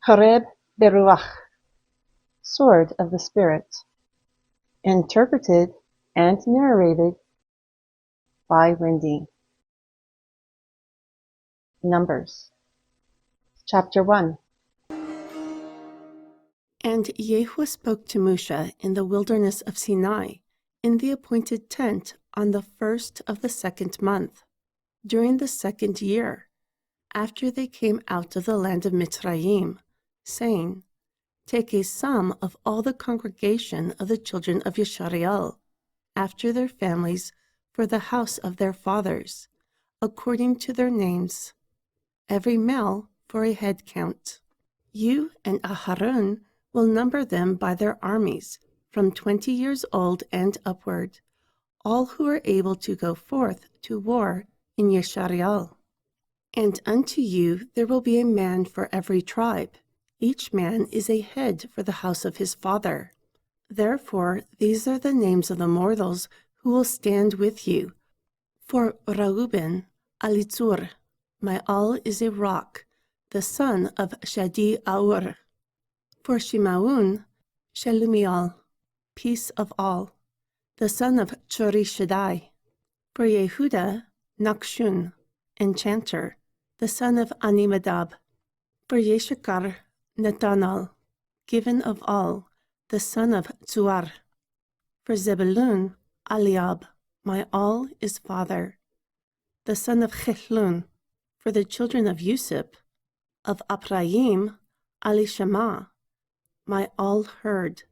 Kareb Beruach, Sword of the Spirit. Interpreted and narrated by Wendy. Numbers. Chapter 1. And Yehu spoke to Moshe in the wilderness of Sinai, in the appointed tent, on the 1st of the 2nd month, during the 2nd year, after they came out of the land of Mitzrayim, saying, Take a sum of all the congregation of the children of Yisrael, after their families, for the house of their fathers, according to their names, every male for a head count. You and Aharon will number them by their armies, from 20 years old and upward, all who are able to go forth to war in Yisrael. And unto you there will be a man for every tribe. Each man is a head for the house of his father. Therefore these are the names of the mortals who will stand with you. For Reuben, Alitzur, my all is a rock, the son of Shadi Aur. For Shimaun, Shelumiel, peace of all, the son of Chorishadai. For Yehuda, Nakshun, enchanter, the son of Animadab. For Yeshachar, Netanel, given of all, the son of Tzuar. For Zebulun, Eliab, my all is father, the son of Chelun. For the children of Yusuf, of Ephraim, Elishama, my all heard,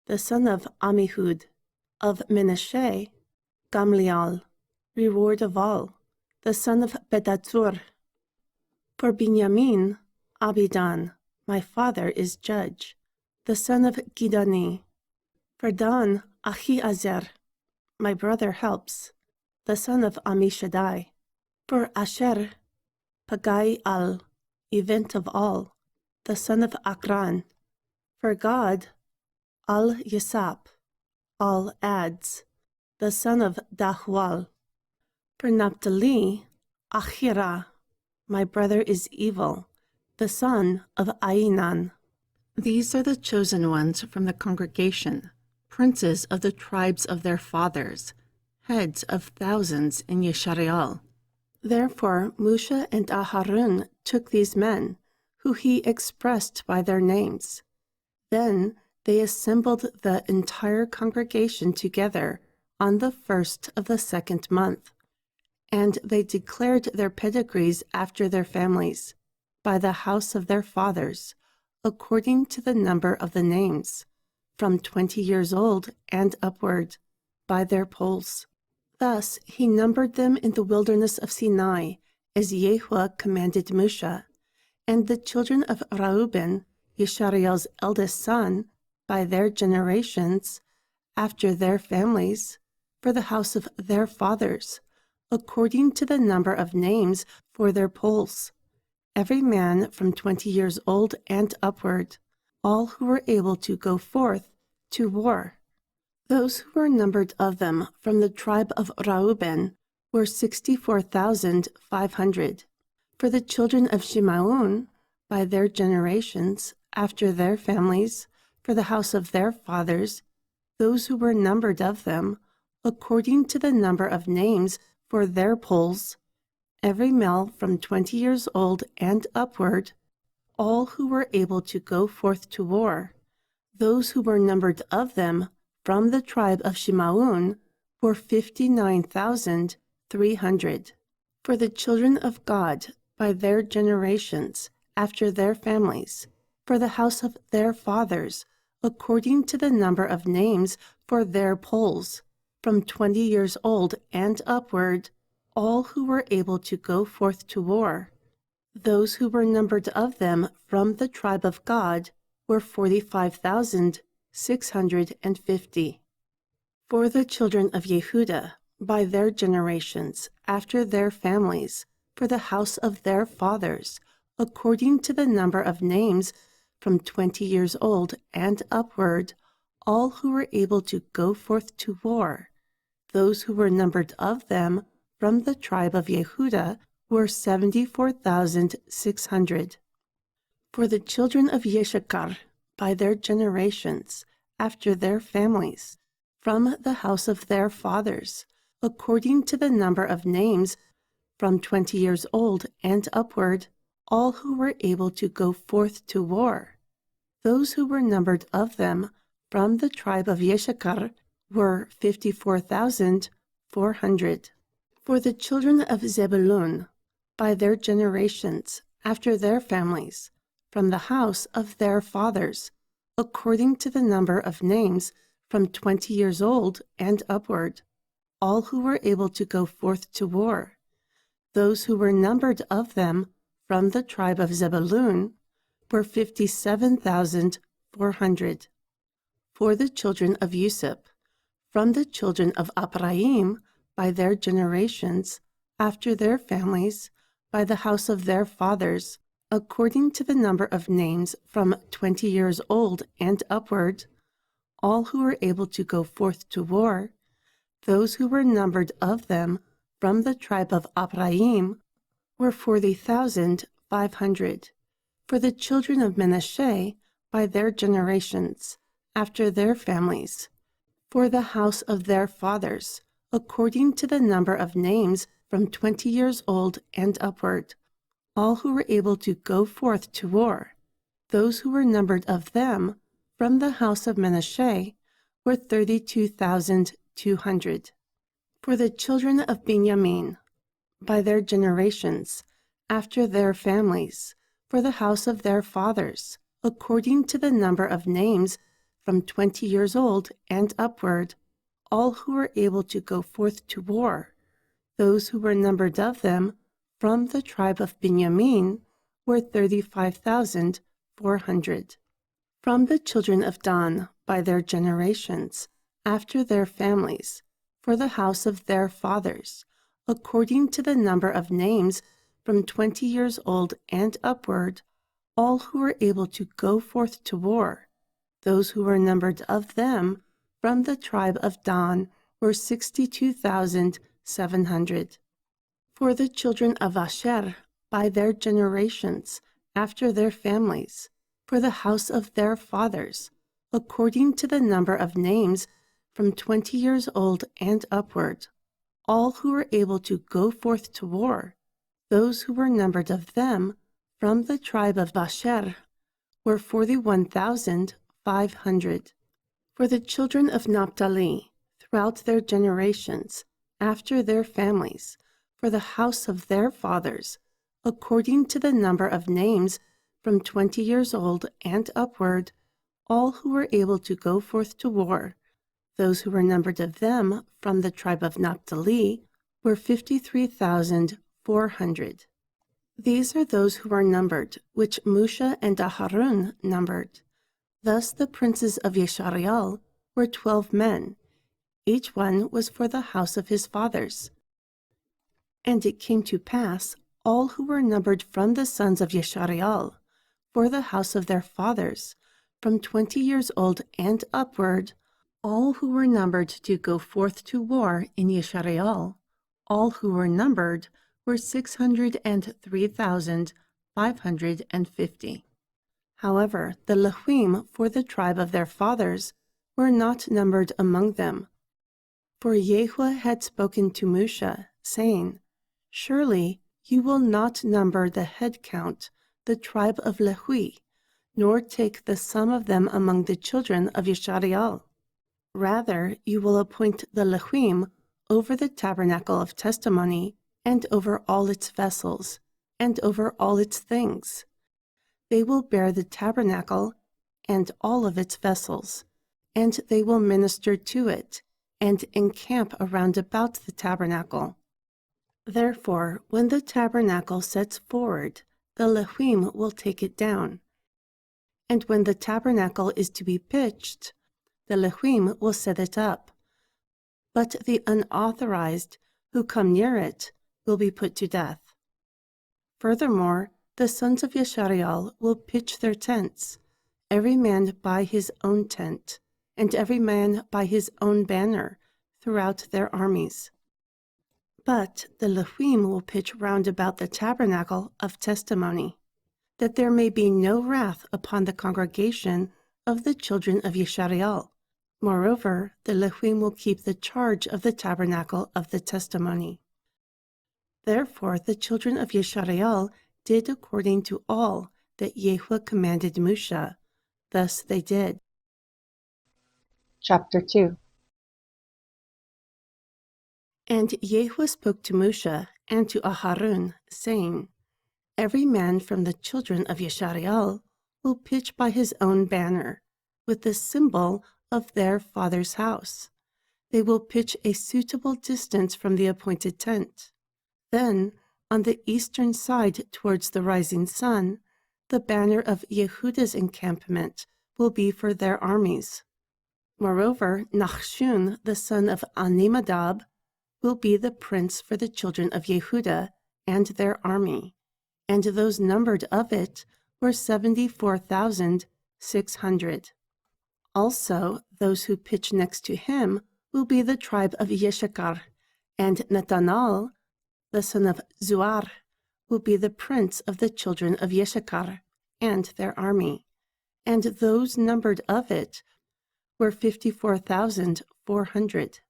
the son of Amihud. Of Menashe, Gamliel, reward of all, the son of Pedatzur. For Binyamin, Abidan, my father is judge, the son of Gidani. For Dan, Achiezer, my brother helps, the son of Amishadai. For Asher, Pagai al, event of all, the son of Akran. For God, Al Yasap, all adds, the son of Dahwal. For Naphtali, Achira, my brother is evil, the son of Ainan. These are the chosen ones from the congregation, princes of the tribes of their fathers, heads of thousands in Yisrael. Therefore Moshe and Aharon took these men, who he expressed by their names. Then they assembled the entire congregation together on the 1st of the 2nd month, and they declared their pedigrees after their families, by the house of their fathers, according to the number of the names, from 20 years old and upward, by their polls. Thus he numbered them in the wilderness of Sinai, as Yehu commanded Moshe, and the children of Reuben, Yisrael's eldest son, by their generations, after their families, for the house of their fathers, according to the number of names for their polls, every man from 20 years old and upward, all who were able to go forth to war. Those who were numbered of them from the tribe of Reuben were 64,500. For the children of Shimaun, by their generations, after their families, for the house of their fathers, those who were numbered of them, according to the number of names for their polls, every male from 20 years old and upward, all who were able to go forth to war. Those who were numbered of them from the tribe of Shimaun were 59,300. For the children of God, by their generations, after their families, for the house of their fathers, according to the number of names for their polls, from 20 years old and upward, all who were able to go forth to war. Those who were numbered of them from the tribe of God were 45,650. For the children of Yehuda, by their generations, after their families, for the house of their fathers, according to the number of names, from 20 years old and upward, all who were able to go forth to war. Those who were numbered of them from the tribe of Yehuda were 74,600. For the children of Yeshachar, by their generations, after their families, from the house of their fathers, according to the number of names, from 20 years old and upward, all who were able to go forth to war. Those who were numbered of them from the tribe of Yeshachar were 54,400. For the children of Zebulun, by their generations, after their families, from the house of their fathers, according to the number of names, from 20 years old and upward, all who were able to go forth to war. Those who were numbered of them from the tribe of Zebulun were 57,400. For the children of Yusuf, from the children of Ephraim, by their generations, after their families, by the house of their fathers, according to the number of names, from 20 years old and upward, all who were able to go forth to war. Those who were numbered of them from the tribe of Ephraim were 40,500. For the children of Manasseh, by their generations, after their families, for the house of their fathers, according to the number of names, from 20 years old and upward, all who were able to go forth to war. Those who were numbered of them from the house of Manasseh were 32,200. For the children of Benjamin, by their generations, after their families, for the house of their fathers, according to the number of names, from 20 years old and upward, all who were able to go forth to war. Those who were numbered of them from the tribe of Benjamin were 35,400. From the children of Dan, by their generations, after their families, for the house of their fathers, according to the number of names, from 20 years old and upward, all who were able to go forth to war. Those who were numbered of them from the tribe of Dan were 62,700. For the children of Asher, by their generations, after their families, for the house of their fathers, according to the number of names, from 20 years old and upward, all who were able to go forth to war. Those who were numbered of them from the tribe of Asher were 41,500. For the children of Naphtali, throughout their generations, after their families, for the house of their fathers, according to the number of names, from 20 years old and upward, all who were able to go forth to war. Those who were numbered of them from the tribe of Naphtali were 53,400. These are those who are numbered, which Moshe and Aharon numbered. Thus the princes of Yeshariel were 12 men. Each one was for the house of his fathers. And it came to pass, all who were numbered from the sons of Yeshariel, for the house of their fathers, from 20 years old and upward, all who were numbered to go forth to war in Yeshariel, all who were numbered were 603,550. However, the Levim for the tribe of their fathers were not numbered among them. For YHWH had spoken to Moshe, saying, Surely you will not number the head count, the tribe of Levi, nor take the sum of them among the children of Yeshariel. Rather, you will appoint the Levim over the tabernacle of testimony, and over all its vessels, and over all its things. They will bear the tabernacle and all of its vessels, and they will minister to it, and encamp around about the tabernacle. Therefore, when the tabernacle sets forward, the Levim will take it down. And when the tabernacle is to be pitched, the Levim will set it up. But the unauthorized who come near it will be put to death. Furthermore, the sons of Yeshariel will pitch their tents, every man by his own tent, and every man by his own banner, throughout their armies. But the Levim will pitch round about the tabernacle of testimony. that there may be no wrath upon the congregation of the children of Yeshariel. Moreover, the Levim will keep the charge of the tabernacle of the testimony. Therefore the children of Yeshariel did according to all that Yehovah commanded Moshe. Thus they did. Chapter 2. And Yehovah spoke to Moshe and to Aharon, saying, Every man from the children of Yeshariel will pitch by his own banner, with the symbol of their father's house. They will pitch a suitable distance from the appointed tent. Then, on the eastern side towards the rising sun, the banner of Yehuda's encampment will be for their armies. Moreover, Nachshon, the son of Animadab, will be the prince for the children of Yehuda and their army, and those numbered of it were 74,600. Also, those who pitch next to him will be the tribe of Yeshachar, and Netanel, the son of Zuar, will be the prince of the children of Yeshachar and their army, and those numbered of it were 54,400.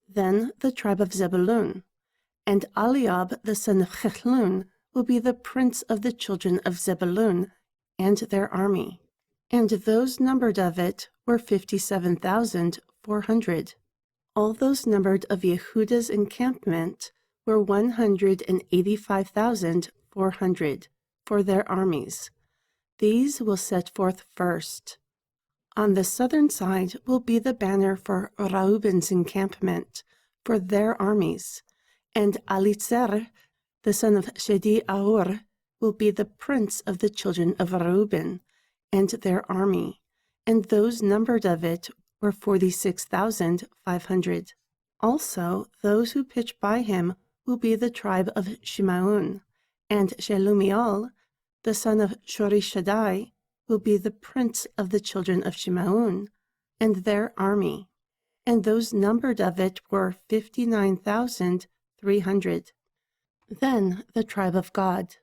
Then the tribe of Zebulun, and Eliab, the son of Chelun, will be the prince of the children of Zebulun and their army, and those numbered of it were 57,400. All those numbered of Yehuda's encampment were 185,400 for their armies. These will set forth first. On the southern side will be the banner for Reuben's encampment for their armies, and Alitzer, the son of Shedi-Aur, will be the prince of the children of Reuben and their army, and those numbered of it were 46,500. Also, those who pitch by him will be the tribe of Shimaun, and Shelumiel, the son of Shorishadai, will be the prince of the children of Shimaun and their army, and those numbered of it were 59,300. Then the tribe of Gad,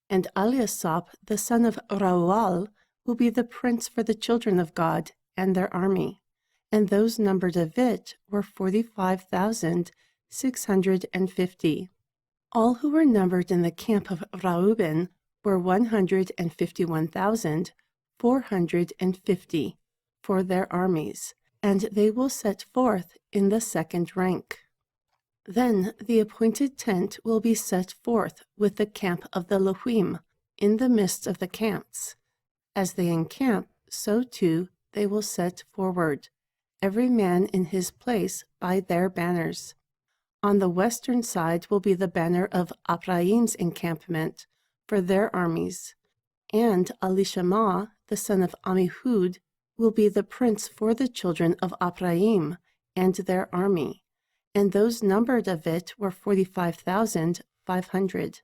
and Eliasaph, the son of Rauel, will be the prince for the children of Gad and their army, and those numbered of it were 45,650. All who were numbered in the camp of Reuben were 151,450 for their armies, and they will set forth in the second rank. Then the appointed tent will be set forth with the camp of the Levim in the midst of the camps. As they encamp, so too they will set forward, every man in his place by their banners. On the western side will be the banner of Ephraim's encampment for their armies, and Elishama, the son of Ammihud, will be the prince for the children of Ephraim and their army, and those numbered of it were 45,500.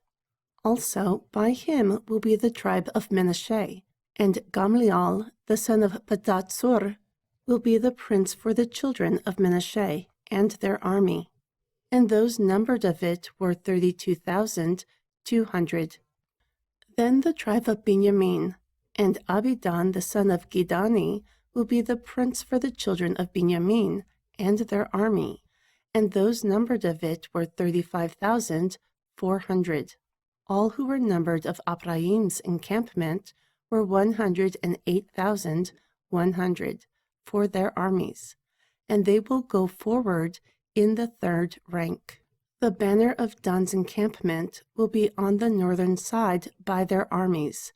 Also by him will be the tribe of Manasseh, and Gamliel, the son of Padatsur, will be the prince for the children of Manasseh and their army, and those numbered of it were 32,200. Then the tribe of Benjamin, and Abidan, the son of Gidani, will be the prince for the children of Benjamin and their army, and those numbered of it were 35,400. All who were numbered of Ephraim's encampment were 108,100 for their armies, and they will go forward in the third rank. The banner of Dan's encampment will be on the northern side by their armies,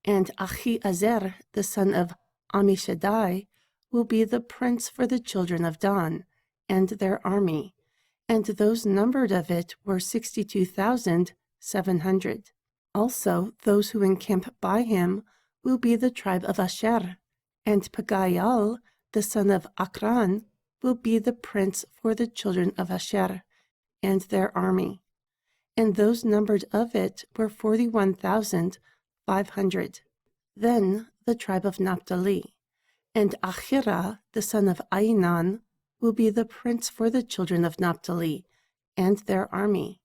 and Achiezer, the son of Ammishaddai, will be the prince for the children of Dan and their army, and those numbered of it were 62,700. Also, those who encamp by him will be the tribe of Asher, and Pagaiel, the son of Akran, will be the prince for the children of Asher and their army, and those numbered of it were 41,500. Then the tribe of Naphtali, and Achirah, the son of Ainan, will be the prince for the children of Naphtali and their army,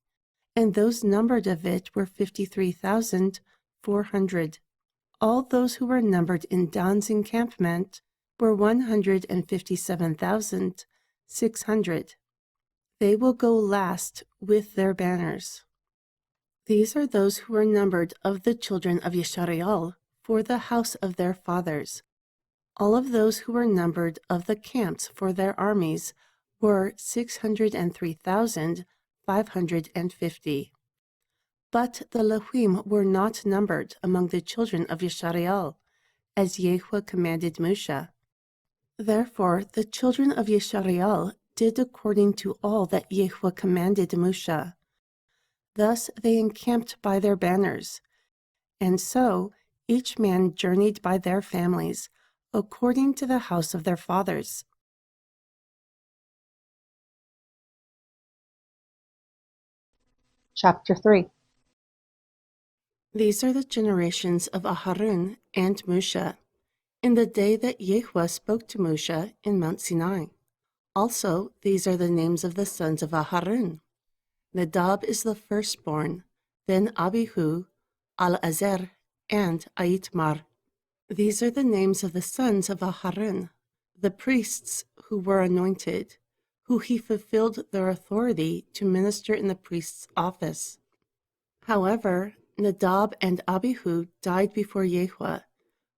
and those numbered of it were 53,400. 400. All those who were numbered in Dan's encampment were 157,600. They will go last with their banners. These are those who were numbered of the children of Yeshariel for the house of their fathers. All of those who were numbered of the camps for their armies were 603,550. But the Levim were not numbered among the children of Yeshariel, as Yehovah commanded Moshe. Therefore the children of Yeshariel did according to all that Yehovah commanded Moshe. Thus they encamped by their banners, and so each man journeyed by their families, according to the house of their fathers. Chapter 3. These are the generations of Aharon and Moshe, in the day that Yehovah spoke to Moshe in Mount Sinai. Also, these are the names of the sons of Aharon. Nadab is the firstborn, then Abihu, Al-Azer, and Aitmar. These are the names of the sons of Aharon, the priests who were anointed, who he fulfilled their authority to minister in the priest's office. However, Nadab and Abihu died before Yehovah,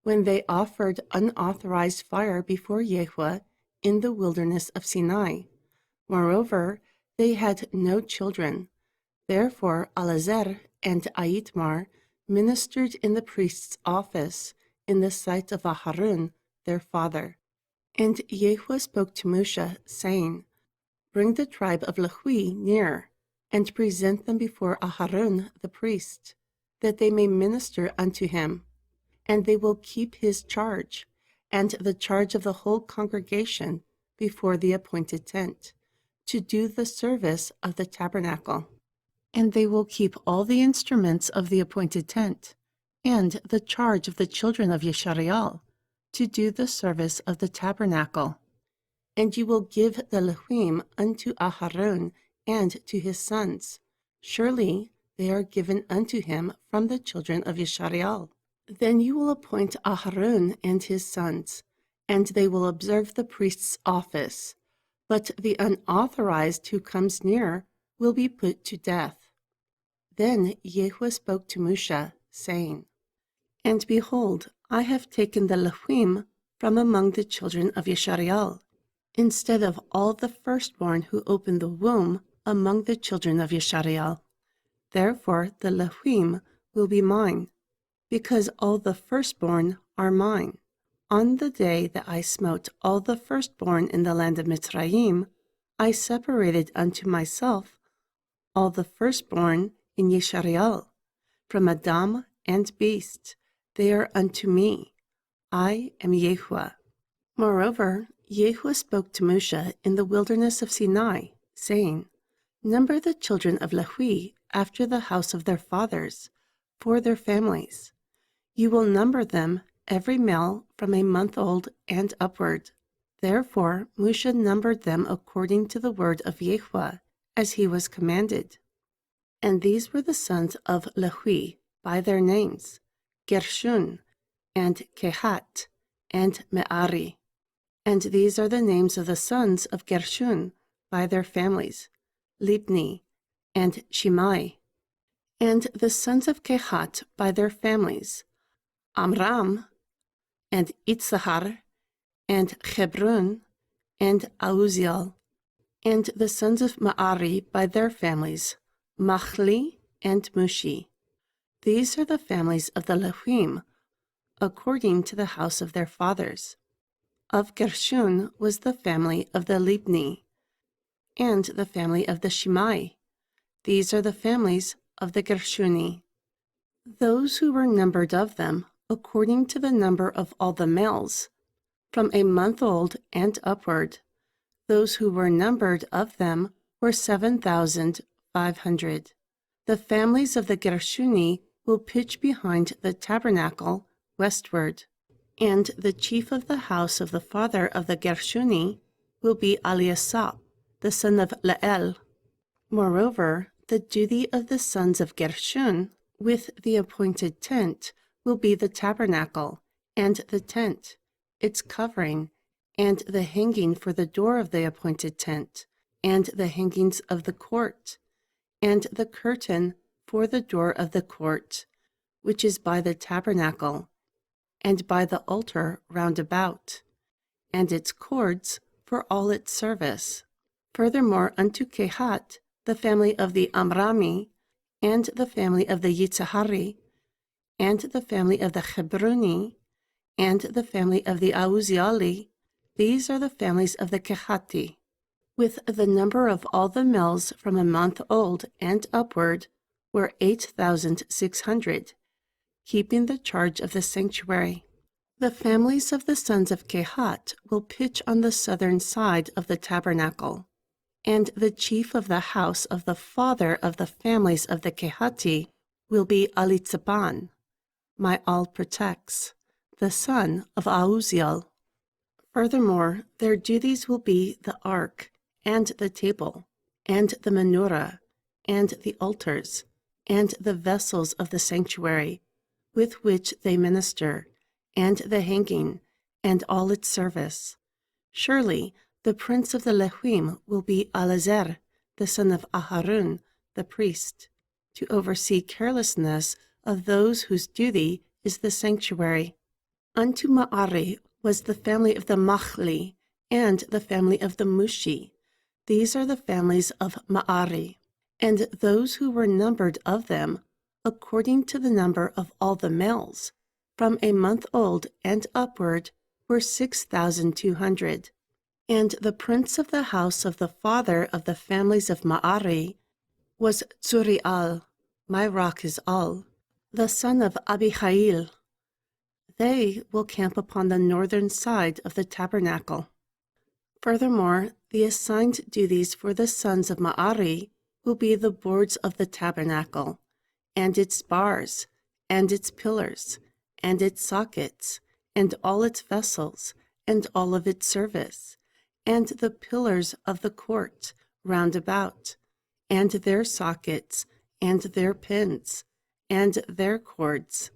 when they offered unauthorized fire before Yehovah in the wilderness of Sinai. Moreover, they had no children. Therefore, Alazer and Aitmar ministered in the priest's office in the sight of Aharon, their father. And Yehovah spoke to Moshe, saying, Bring the tribe of Levi near, and present them before Aharon the priest, that they may minister unto him. And they will keep his charge, and the charge of the whole congregation before the appointed tent, to do the service of the tabernacle. And they will keep all the instruments of the appointed tent, and the charge of the children of Yeshariel, to do the service of the tabernacle. And you will give the Levim unto Aharon and to his sons. Surely they are given unto him from the children of Yeshariel. Then you will appoint Aharon and his sons, and they will observe the priest's office. But the unauthorized who comes near will be put to death. Then Yehovah spoke to Moshe, saying, And behold, I have taken the Levim from among the children of Yeshariel, instead of all the firstborn who opened the womb among the children of Yeshariel. Therefore the Levim will be mine, because all the firstborn are mine. On the day that I smote all the firstborn in the land of Mitzrayim, I separated unto myself all the firstborn in Yeshariel, from Adam and beast. They are unto me. I am Yehovah. Moreover, Yehovah spoke to Moshe in the wilderness of Sinai, saying, Number the children of Levi after the house of their fathers, for their families. You will number them, every male from a month old and upward. Therefore Moshe numbered them according to the word of Yehovah, as he was commanded. And these were the sons of Levi by their names, Gershon, and Kehat, and Me'ari. And these are the names of the sons of Gershon by their families, Libni, and Shimei. And the sons of Kehat by their families, Amram, and Itzahar, and Hebron, and Auziel. And the sons of Ma'ari by their families, Machli and Mushi. These are the families of the Levim, according to the house of their fathers. Of Gershon was the family of the Libni, and the family of the Shimei. These are the families of the Gershuni. Those who were numbered of them, according to the number of all the males, from a month old and upward, those who were numbered of them were 7,500. The families of the Gershuni will pitch behind the tabernacle westward, and the chief of the house of the father of the Gershuni will be Eliasaph, the son of Leel. Moreover, the duty of the sons of Gershon With the appointed tent will be the tabernacle, and the tent, its covering, and the hanging for the door of the appointed tent, and the hangings of the court, and the curtain for the door of the court, which is by the tabernacle, and by the altar round about, and its cords for all its service. Furthermore, unto Kehat, the family of the Amrami, and the family of the Yitzhari, and the family of the Hebroni, and the family of the Auziali, these are the families of the Kehati. With the number of all the males from a month old and upward were 8,600, keeping the charge of the sanctuary. The families of the sons of Kehat will pitch on the southern side of the tabernacle, and the chief of the house of the father of the families of the Kehati will be Alitzaban, my all protects, the son of Auziel. Furthermore, their duties will be the ark, and the table, and the menorah, and the altars, and the vessels of the sanctuary, with which they minister, and the hanging, and all its service. Surely the prince of the Lehim will be Alazer, the son of Aharun, the priest, to oversee carelessness of those whose duty is the sanctuary. Unto Ma'ari was the family of the Machli, and the family of the Mushi. These are the families of Ma'ari, and those who were numbered of them, according to the number of all the males, from a month old and upward, were 6,200. And the prince of the house of the father of the families of Ma'ari was Tsuriel, my rock is all, the son of Abihail. They will camp upon the northern side of the tabernacle. Furthermore, the assigned duties for the sons of Ma'ari will be the boards of the tabernacle, and its bars, and its pillars, and its sockets, and all its vessels, and all of its service, and the pillars of the court round about, and their sockets, and their pins, and their cords.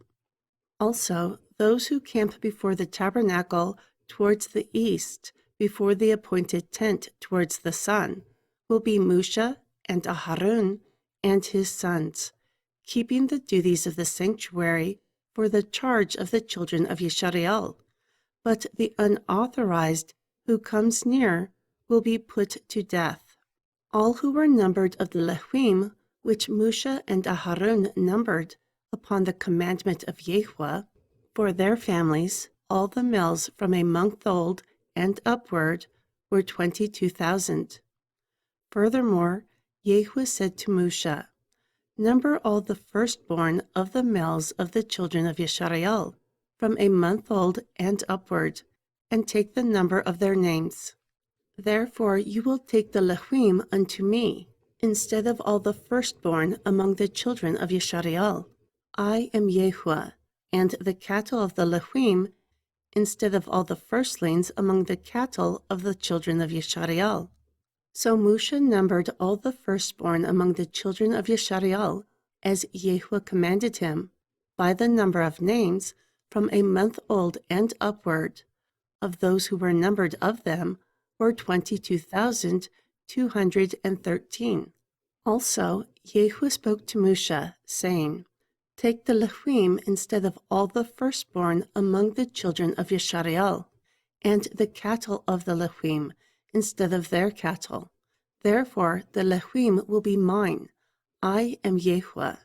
Also, those who camp before the tabernacle towards the east, before the appointed tent towards the sun, will be Musha and Aharun and his sons, keeping the duties of the sanctuary for the charge of the children of Yeshariel. But the unauthorized who comes near will be put to death. All who were numbered of the Lehim, which Musha and Aharun numbered upon the commandment of YHWH, for their families, all the males from a month old and upward, were 22,000. Furthermore, YHWH said to Musha, number all the firstborn of the males of the children of Yeshariel, from a month old and upward, and take the number of their names. Therefore you will take the Lehim unto me, instead of all the firstborn among the children of Yeshariel. I am YHWH, and the cattle of the Lehim, instead of all the firstlings among the cattle of the children of Yeshariel. So Musha numbered all the firstborn among the children of Yeshariel, as YHWH commanded him, by the number of names, from a month old and upward. Of those who were numbered of them were 22,213. Also, YHWH spoke to Musha, saying, take the Lehim instead of all the firstborn among the children of Yeshariel, and the cattle of the Lehim instead of their cattle. Therefore the Lehim will be mine. I am YHWH.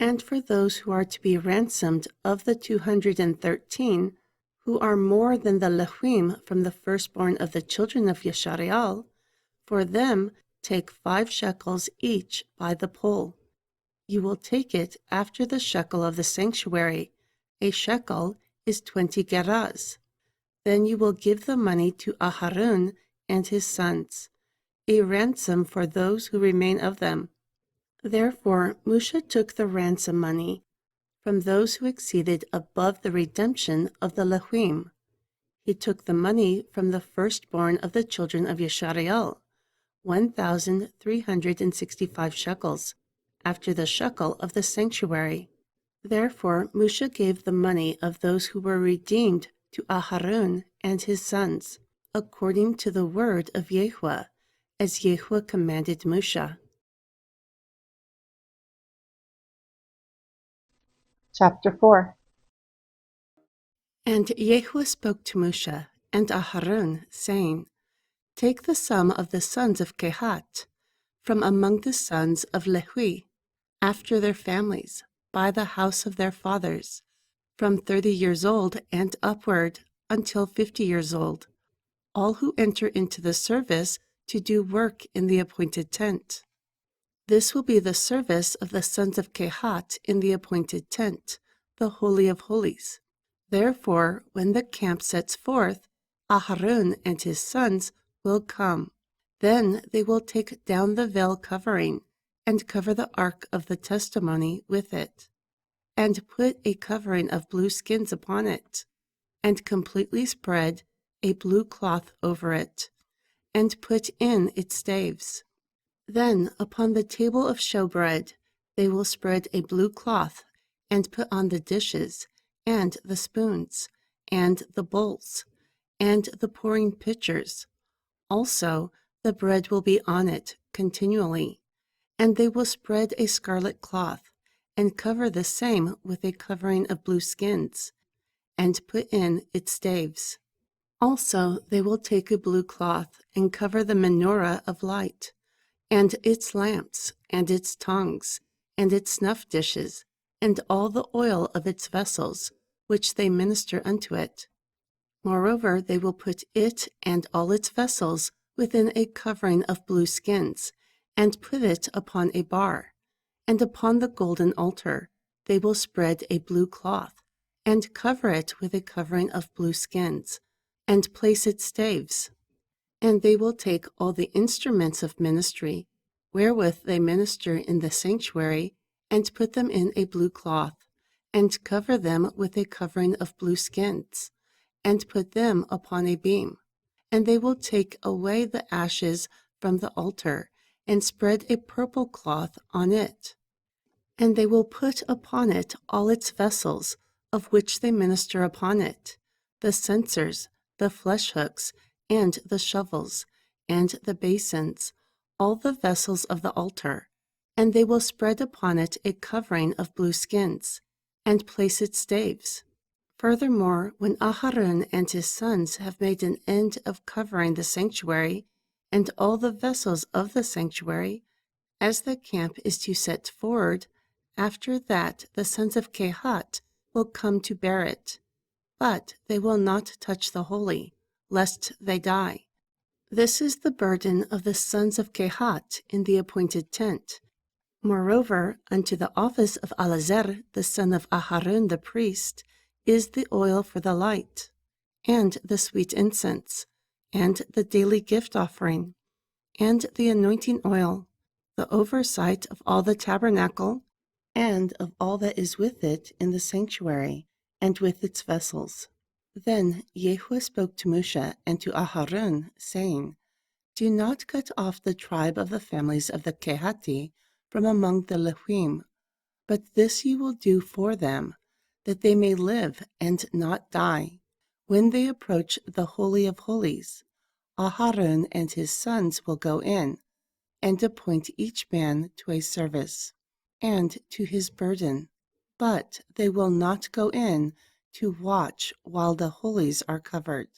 And for those who are to be ransomed of the 213, who are more than the Lehim from the firstborn of the children of Yeshariel, for them take 5 shekels each by the poll. You will take it after the shekel of the sanctuary. A shekel is 20 gerahs. Then you will give the money to Aharun and his sons, a ransom for those who remain of them. Therefore Musha took the ransom money from those who exceeded above the redemption of the Lehim. He took the money from the firstborn of the children of Yeshariel, 1,365 shekels, after the shekel of the sanctuary. Therefore Moshe gave the money of those who were redeemed to Aharon and his sons, according to the word of YHWH, as YHWH commanded Moshe. Chapter 4. And YHWH spoke to Moshe and Aharon, saying, Take the sum of the sons of Kehat, from among the sons of Lehi, after their families, by the house of their fathers, from 30 years old and upward until 50 years old, all who enter into the service to do work in the appointed tent. This will be the service of the sons of Kehat in the appointed tent, the Holy of Holies. Therefore, when the camp sets forth, Aharon and his sons will come. Then they will take down the veil covering and cover the ark of the testimony with it, and put a covering of blue skins upon it, and completely spread a blue cloth over it, and put in its staves. Then upon the table of showbread they will spread a blue cloth, and put on the dishes, and the spoons, and the bowls, and the pouring pitchers. Also the bread will be on it continually, and they will spread a scarlet cloth, and cover the same with a covering of blue skins, and put in its staves. Also they will take a blue cloth, and cover the menorah of light, and its lamps, and its tongues, and its snuff dishes, and all the oil of its vessels, which they minister unto it. Moreover, they will put it and all its vessels within a covering of blue skins, and put it upon a bar. And upon the golden altar they will spread a blue cloth, and cover it with a covering of blue skins, and place its staves. And they will take all the instruments of ministry, wherewith they minister in the sanctuary, and put them in a blue cloth, and cover them with a covering of blue skins, and put them upon a beam. And they will take away the ashes from the altar, and spread a purple cloth on it. And they will put upon it all its vessels, of which they minister upon it, the censers, the flesh hooks, and the shovels, and the basins, all the vessels of the altar. And they will spread upon it a covering of blue skins, and place its staves. Furthermore, when Aharon and his sons have made an end of covering the sanctuary, and all the vessels of the sanctuary, as the camp is to set forward, after that the sons of Kehat will come to bear it. But they will not touch the holy, lest they die. This is the burden of the sons of Kehat in the appointed tent. Moreover, unto the office of Alazer, the son of Aharon the priest, is the oil for the light, and the sweet incense, and the daily gift offering, and the anointing oil, the oversight of all the tabernacle, and of all that is with it in the sanctuary, and with its vessels. Then YHWH spoke to Moshe and to Aharon, saying, Do not cut off the tribe of the families of the Kehati from among the Levim, but this you will do for them, that they may live and not die. When they approach the Holy of Holies, Aharon and his sons will go in, and appoint each man to a service, and to his burden. But they will not go in to watch while the holies are covered,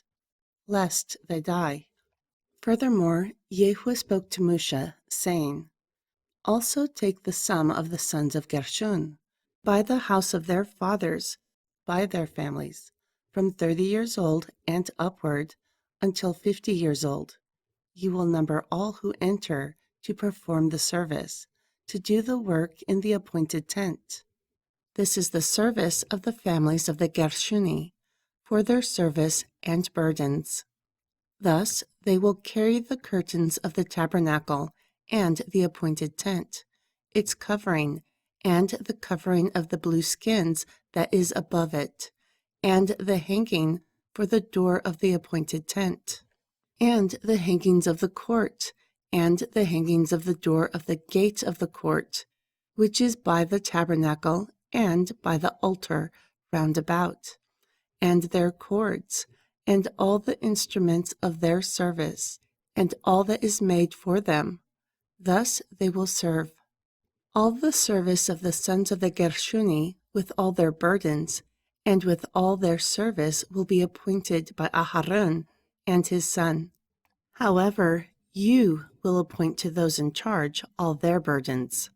lest they die. Furthermore, YHWH spoke to Moshe, saying, Also take the sum of the sons of Gershon, by the house of their fathers, by their families, from 30 years old and upward until 50 years old. You will number all who enter to perform the service, to do the work in the appointed tent. This is the service of the families of the Gershoni, for their service and burdens. Thus they will carry the curtains of the tabernacle and the appointed tent, its covering, and the covering of the blue skins that is above it, and the hanging for the door of the appointed tent, and the hangings of the court, and the hangings of the door of the gate of the court, which is by the tabernacle and by the altar round about, and their cords, and all the instruments of their service, and all that is made for them. Thus they will serve. All the service of the sons of the Gershuni, with all their burdens, and with all their service, will be appointed by Aharon and his son. However, you will appoint to those in charge all their burdens.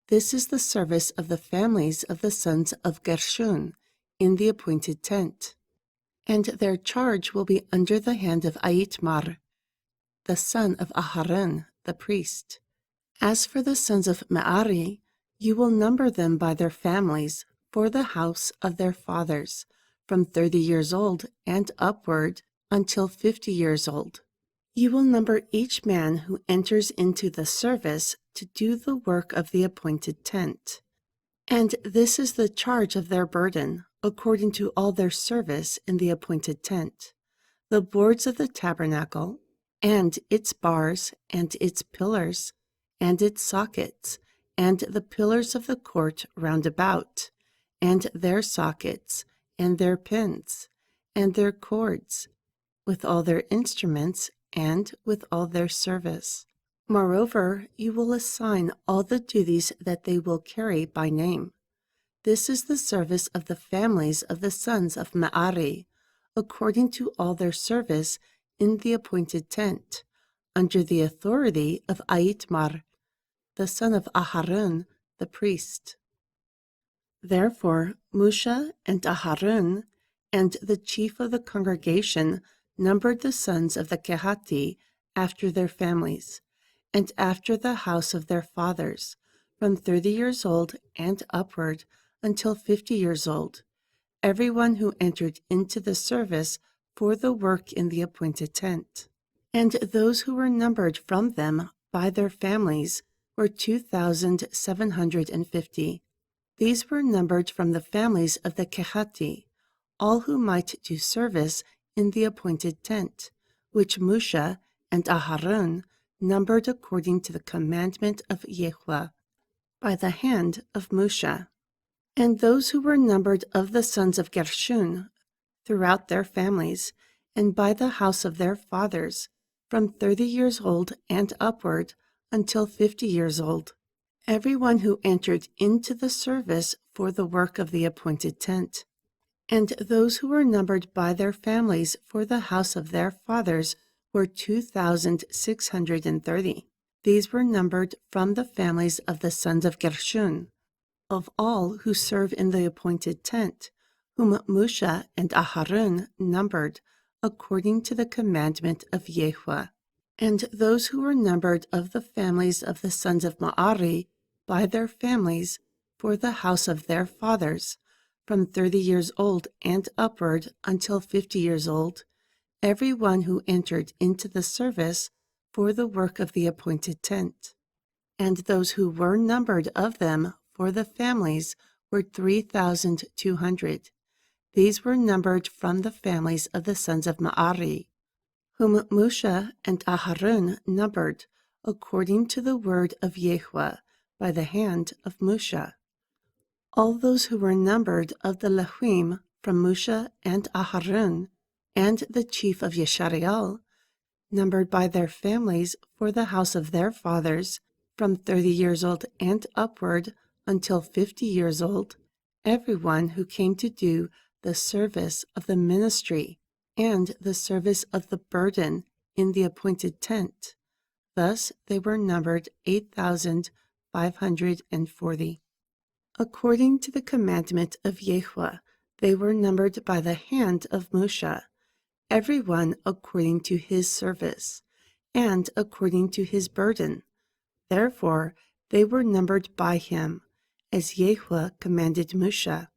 This is the service of the families of the sons of Gershon in the appointed tent. And their charge will be under the hand of Itmar, the son of Aharon, the priest. As for the sons of Merari, you will number them by their families for the house of their fathers, from 30 years old and upward until 50 years old. You will number each man who enters into the service to do the work of the appointed tent. And this is the charge of their burden, according to all their service in the appointed tent: the boards of the tabernacle, and its bars, and its pillars, and its sockets, and the pillars of the court round about, and their sockets, and their pins, and their cords, with all their instruments, and with all their service. Moreover, you will assign all the duties that they will carry by name. This is the service of the families of the sons of Merari, according to all their service in the appointed tent, under the authority of Itmar, the son of Aharon, the priest. Therefore, Musha and Aharon and the chief of the congregation numbered the sons of the Kehati after their families, and after the house of their fathers, from 30 years old and upward until 50 years old, everyone who entered into the service for the work in the appointed tent. And those who were numbered from them by their families were 2,750. These were numbered from the families of the Kehati, all who might do service in the appointed tent, which Musha and Aharon numbered according to the commandment of YHWH, by the hand of Musha. And those who were numbered of the sons of Gershon, throughout their families, and by the house of their fathers, from 30 years old and upward until 50 years old, everyone who entered into the service for the work of the appointed tent. And those who were numbered by their families for the house of their fathers were 2,630. These were numbered from the families of the sons of Gershon, of all who serve in the appointed tent, whom Musha and Aharon numbered according to the commandment of YHWH. And those who were numbered of the families of the sons of Merari by their families for the house of their fathers, from 30 years old and upward until 50 years old, every one who entered into the service for the work of the appointed tent. And those who were numbered of them for the families were 3,200. These were numbered from the families of the sons of Merari, whom Musha and Aharon numbered according to the word of YHWH by the hand of Musha. All those who were numbered of the Lehuim from Musha and Aharon, and the chief of Yeshariel, numbered by their families for the house of their fathers, from 30 years old and upward until 50 years old, everyone who came to do the service of the ministry and the service of the burden in the appointed tent. Thus they were numbered 8,540. According to the commandment of YHWH, they were numbered by the hand of Musha, everyone according to his service, and according to his burden. Therefore they were numbered by him, as YHWH commanded Musha.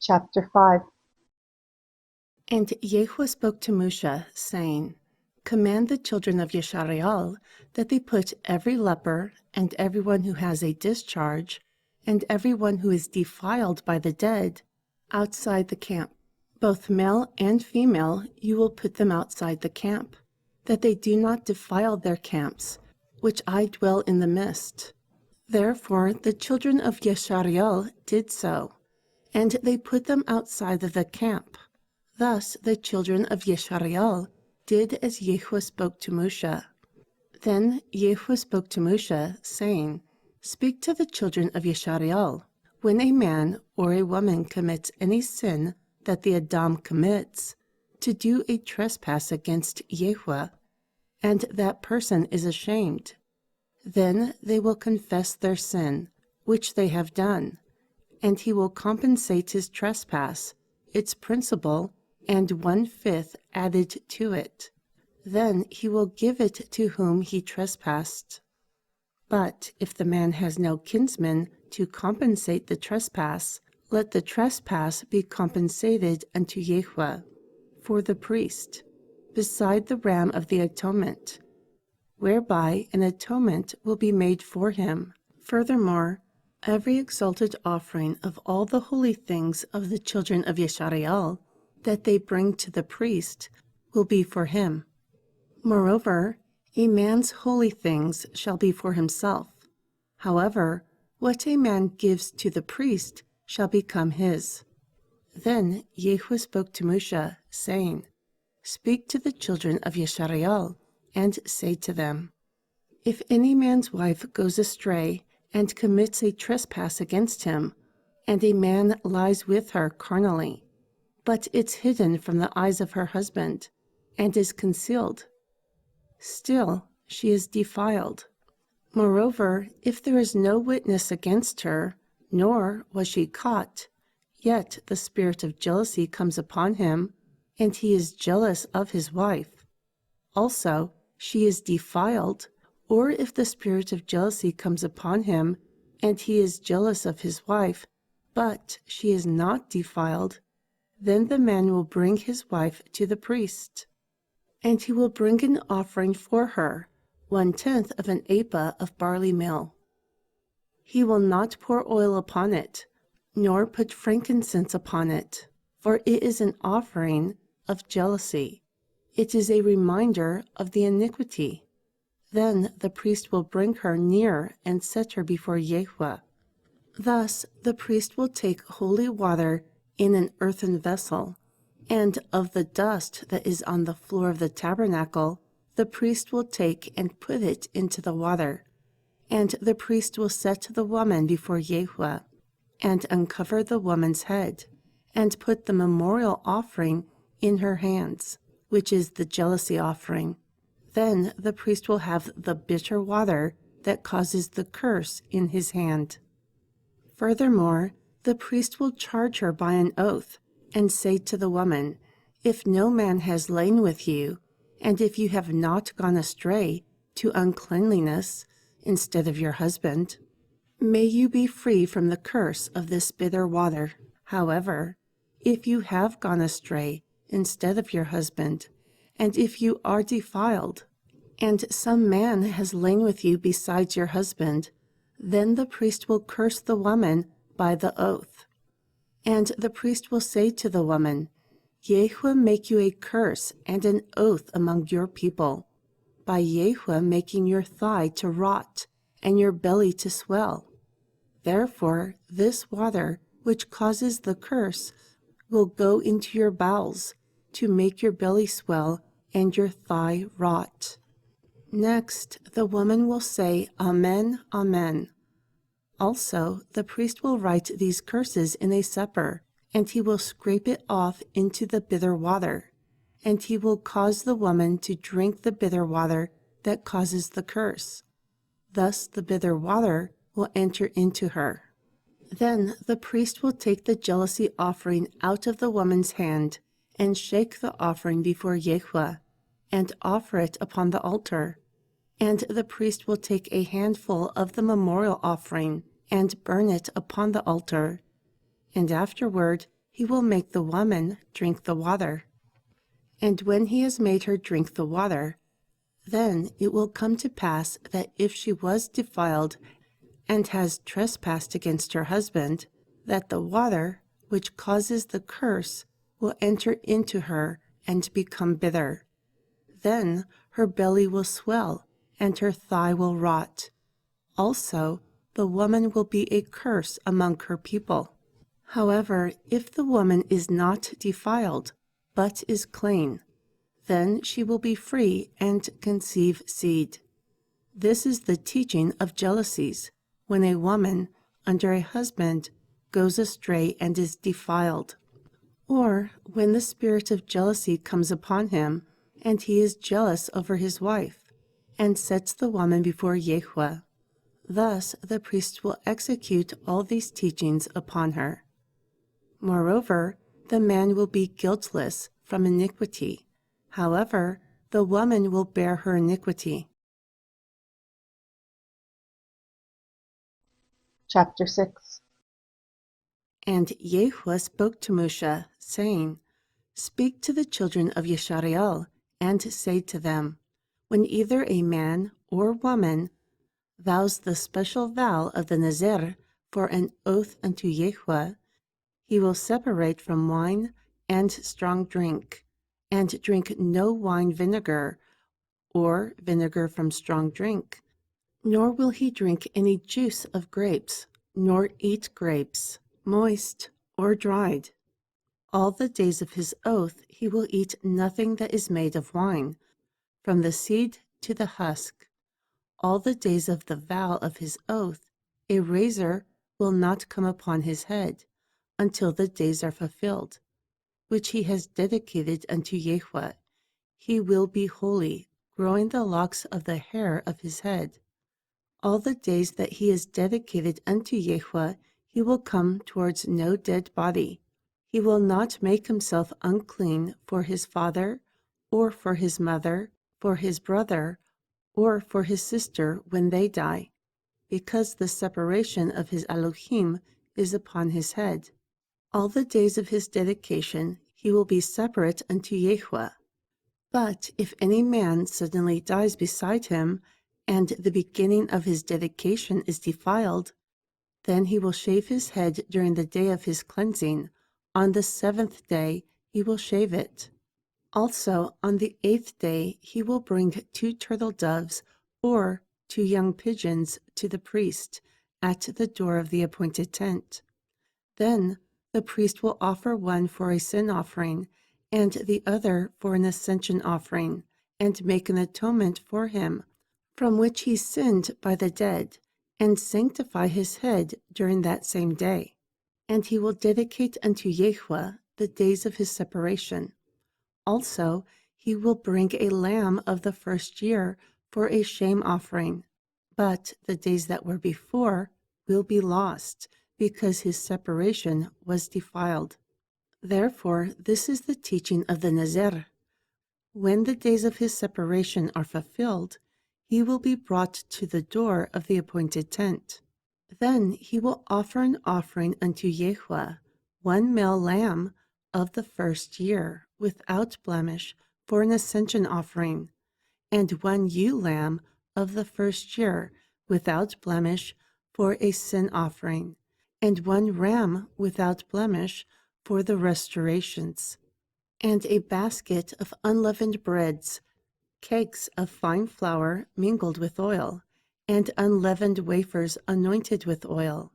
Chapter 5. And YHWH spoke to Musha, saying, Command the children of Yeshariel that they put every leper, and everyone who has a discharge, and everyone who is defiled by the dead, outside the camp. Both male and female, you will put them outside the camp. that they do not defile their camps, which I dwell in the midst. Therefore the children of Yeshariel did so, and they put them outside of the camp. Thus the children of Yeshariel did as Yahuwah spoke to Moshe. Then Yahuwah spoke to Moshe, saying, Speak to the children of Yeshariel. When a man or a woman commits any sin that the Adam commits, to do a trespass against Yahuwah, and that person is ashamed, then they will confess their sin, which they have done, and he will compensate his trespass, its principal, and 1/5 added to it. Then he will give it to whom he trespassed. But if the man has no kinsman to compensate the trespass, let the trespass be compensated unto Yahuwah for the priest, beside the ram of the atonement, whereby an atonement will be made for him. Furthermore, every exalted offering of all the holy things of the children of Yeshariel that they bring to the priest will be for him. Moreover, a man's holy things shall be for himself. However, what a man gives to the priest shall become his. Then Yahuwah spoke to Moshe, saying, Speak to the children of Yeshariel, and say to them, If any man's wife goes astray, and commits a trespass against him, and a man lies with her carnally, but it's hidden from the eyes of her husband, and is concealed, still she is defiled. Moreover, if there is no witness against her, nor was she caught, yet the spirit of jealousy comes upon him, and he is jealous of his wife. Also, she is defiled, or if the spirit of jealousy comes upon him, and he is jealous of his wife, but she is not defiled, then the man will bring his wife to the priest, and he will bring an offering for her, 1/10 of an ephah of barley meal. He will not pour oil upon it, nor put frankincense upon it, for it is an offering of jealousy. It is a reminder of the iniquity. Then the priest will bring her near and set her before Yahuwah. Thus the priest will take holy water in an earthen vessel, and of the dust that is on the floor of the tabernacle, the priest will take and put it into the water. And the priest will set the woman before Yahuwah, and uncover the woman's head, and put the memorial offering in her hands, which is the jealousy offering. Then the priest will have the bitter water that causes the curse in his hand. Furthermore, the priest will charge her by an oath, and say to the woman, If no man has lain with you, and if you have not gone astray to uncleanliness instead of your husband, may you be free from the curse of this bitter water. However, if you have gone astray instead of your husband, and if you are defiled, and some man has lain with you besides your husband, then the priest will curse the woman by the oath. And the priest will say to the woman, Yahuwah make you a curse and an oath among your people, by Yahuwah making your thigh to rot and your belly to swell. Therefore this water, which causes the curse, will go into your bowels, to make your belly swell and your thigh rot. Next, the woman will say, Amen, Amen. Also, the priest will write these curses in a separ, and he will scrape it off into the bitter water, and he will cause the woman to drink the bitter water that causes the curse. Thus the bitter water will enter into her. Then the priest will take the jealousy offering out of the woman's hand, and shake the offering before Yahuwah, and offer it upon the altar. And the priest will take a handful of the memorial offering, and burn it upon the altar. And afterward he will make the woman drink the water. And when he has made her drink the water, then it will come to pass that if she was defiled and has trespassed against her husband, that the water, which causes the curse, will enter into her and become bitter. Then her belly will swell, and her thigh will rot. Also, the woman will be a curse among her people. However, if the woman is not defiled, but is clean, then she will be free and conceive seed. This is the teaching of jealousies, when a woman, under a husband, goes astray and is defiled, or when the spirit of jealousy comes upon him, and he is jealous over his wife, and sets the woman before YHWH. Thus the priest will execute all these teachings upon her. Moreover, the man will be guiltless from iniquity. However, the woman will bear her iniquity. Chapter 6. And YHWH spoke to Moshe, saying, Speak to the children of Yisrael, and say to them, When either a man or woman vows the special vow of the Nazir for an oath unto YHWH, he will separate from wine and strong drink, and drink no wine vinegar, or vinegar from strong drink, nor will he drink any juice of grapes, nor eat grapes, moist or dried. All the days of his oath he will eat nothing that is made of wine, from the seed to the husk. All the days of the vow of his oath a razor will not come upon his head, until the days are fulfilled, which he has dedicated unto YHWH. He will be holy, growing the locks of the hair of his head. All the days that he is dedicated unto YHWH, he will come towards no dead body. He will not make himself unclean for his father, or for his mother, for his brother, or for his sister when they die, because the separation of his Elohim is upon his head. All the days of his dedication he will be separate unto YHWH. But if any man suddenly dies beside him, and the beginning of his dedication is defiled, then he will shave his head during the day of his cleansing. On the 7th day he will shave it. Also on the 8th day he will bring 2 turtle doves or 2 young pigeons to the priest at the door of the appointed tent. Then the priest will offer one for a sin offering, and the other for an ascension offering, and make an atonement for him, from which he sinned by the dead, and sanctify his head during that same day. And he will dedicate unto YHWH the days of his separation. Also he will bring a lamb of the first year for a shame offering, but the days that were before will be lost, because his separation was defiled. Therefore, this is the teaching of the Nazir. When the days of his separation are fulfilled, he will be brought to the door of the appointed tent. Then he will offer an offering unto YHWH, 1 male lamb of the first year, without blemish, for an ascension offering, and 1 ewe lamb of the first year, without blemish, for a sin offering, and 1 ram without blemish for the restorations, and a basket of unleavened breads, cakes of fine flour mingled with oil, and unleavened wafers anointed with oil,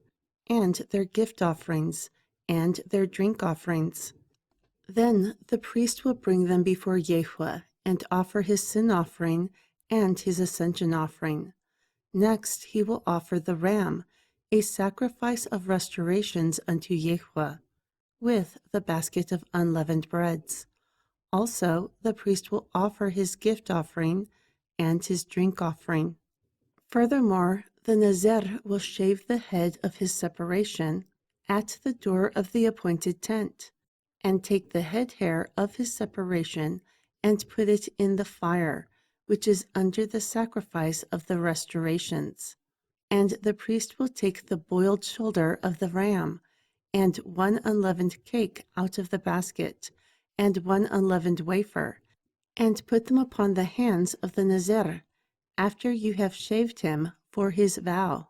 and their gift offerings, and their drink offerings. Then the priest will bring them before YHWH, and offer his sin offering and his ascension offering. Next he will offer the ram, a sacrifice of restorations unto YHWH, with the basket of unleavened breads. Also the priest will offer his gift offering and his drink offering. Furthermore, the Nazir will shave the head of his separation at the door of the appointed tent, and take the head hair of his separation and put it in the fire, which is under the sacrifice of the restorations. And the priest will take the boiled shoulder of the ram, and 1 unleavened cake out of the basket, and 1 unleavened wafer, and put them upon the hands of the Nazir, after you have shaved him for his vow.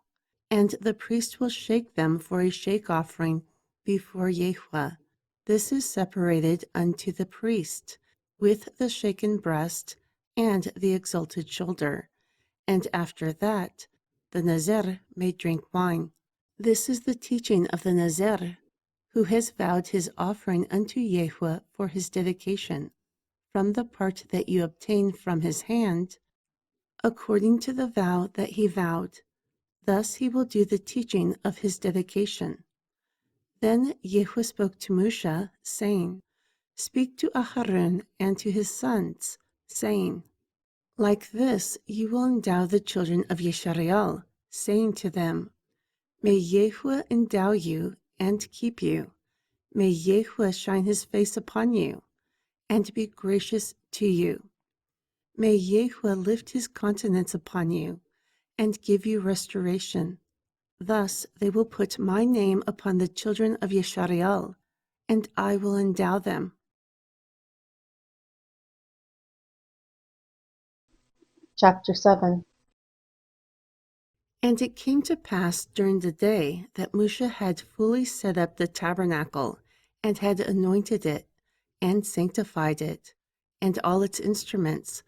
And the priest will shake them for a shake offering before YHWH. This is separated unto the priest, with the shaken breast and the exalted shoulder, and after that the Nazir may drink wine. This is the teaching of the Nazir, who has vowed his offering unto Yahweh for his dedication, from the part that you obtain from his hand, according to the vow that he vowed. Thus he will do the teaching of his dedication. Then Yahweh spoke to Moshe, saying, Speak to Aharon and to his sons, saying, Like this you will endow the children of Yisrael, saying to them, May Yahweh endow you and keep you. May Yahweh shine his face upon you, and be gracious to you. May Yahweh lift his countenance upon you, and give you restoration. Thus they will put my name upon the children of Yisrael, and I will endow them. Chapter 7. And it came to pass during the day that Moshe had fully set up the tabernacle, and had anointed it, and sanctified it, and all its instruments,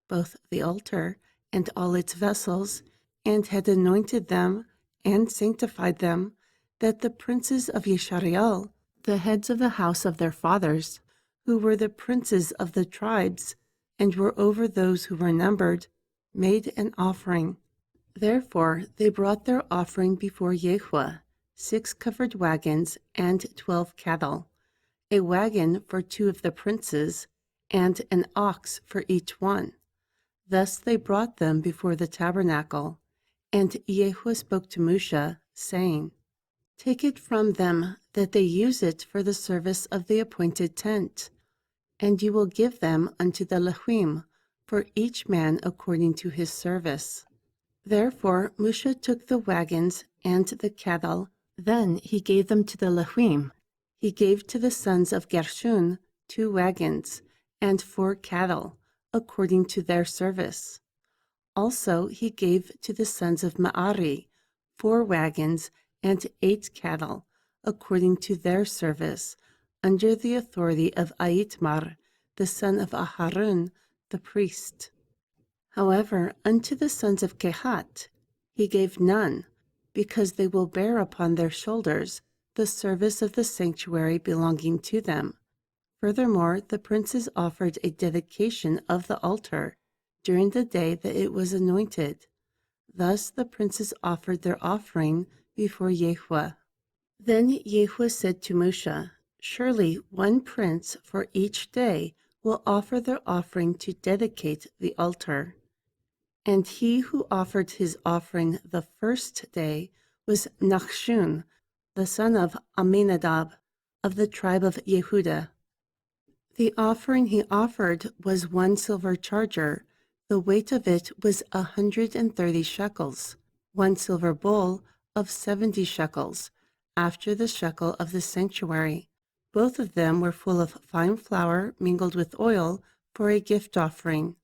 both the altar and all its vessels, and had anointed them, and sanctified them, that the princes of Yisrael, the heads of the house of their fathers, who were the princes of the tribes, and were over those who were numbered, made an offering. Therefore they brought their offering before Yahweh, 6 covered wagons and 12 cattle, a wagon for 2 of the princes, and an ox for each one. Thus they brought them before the tabernacle. And Yahweh spoke to Moshe, saying, Take it from them, that they use it for the service of the appointed tent, and you will give them unto the Levim, for each man according to his service. Therefore Moshe took the wagons and the cattle. Then he gave them to the Levim. He gave to the sons of Gershon 2 wagons and 4 cattle, according to their service. Also he gave to the sons of Merari 4 wagons and 8 cattle, according to their service, under the authority of Itmar, the son of Aharon, the priest. However, unto the sons of Kehat he gave none, because they will bear upon their shoulders the service of the sanctuary belonging to them. Furthermore, the princes offered a dedication of the altar during the day that it was anointed. Thus the princes offered their offering before Yahweh. Then Yahweh said to Moshe, Surely 1 prince for each day will offer their offering to dedicate the altar. And he who offered his offering the first day was Nachshon, the son of Aminadab, of the tribe of Yehudah. The offering he offered was 1 silver charger. The weight of it was 130 shekels, 1 silver bowl of 70 shekels, after the shekel of the sanctuary. Both of them were full of fine flour mingled with oil for a gift offering.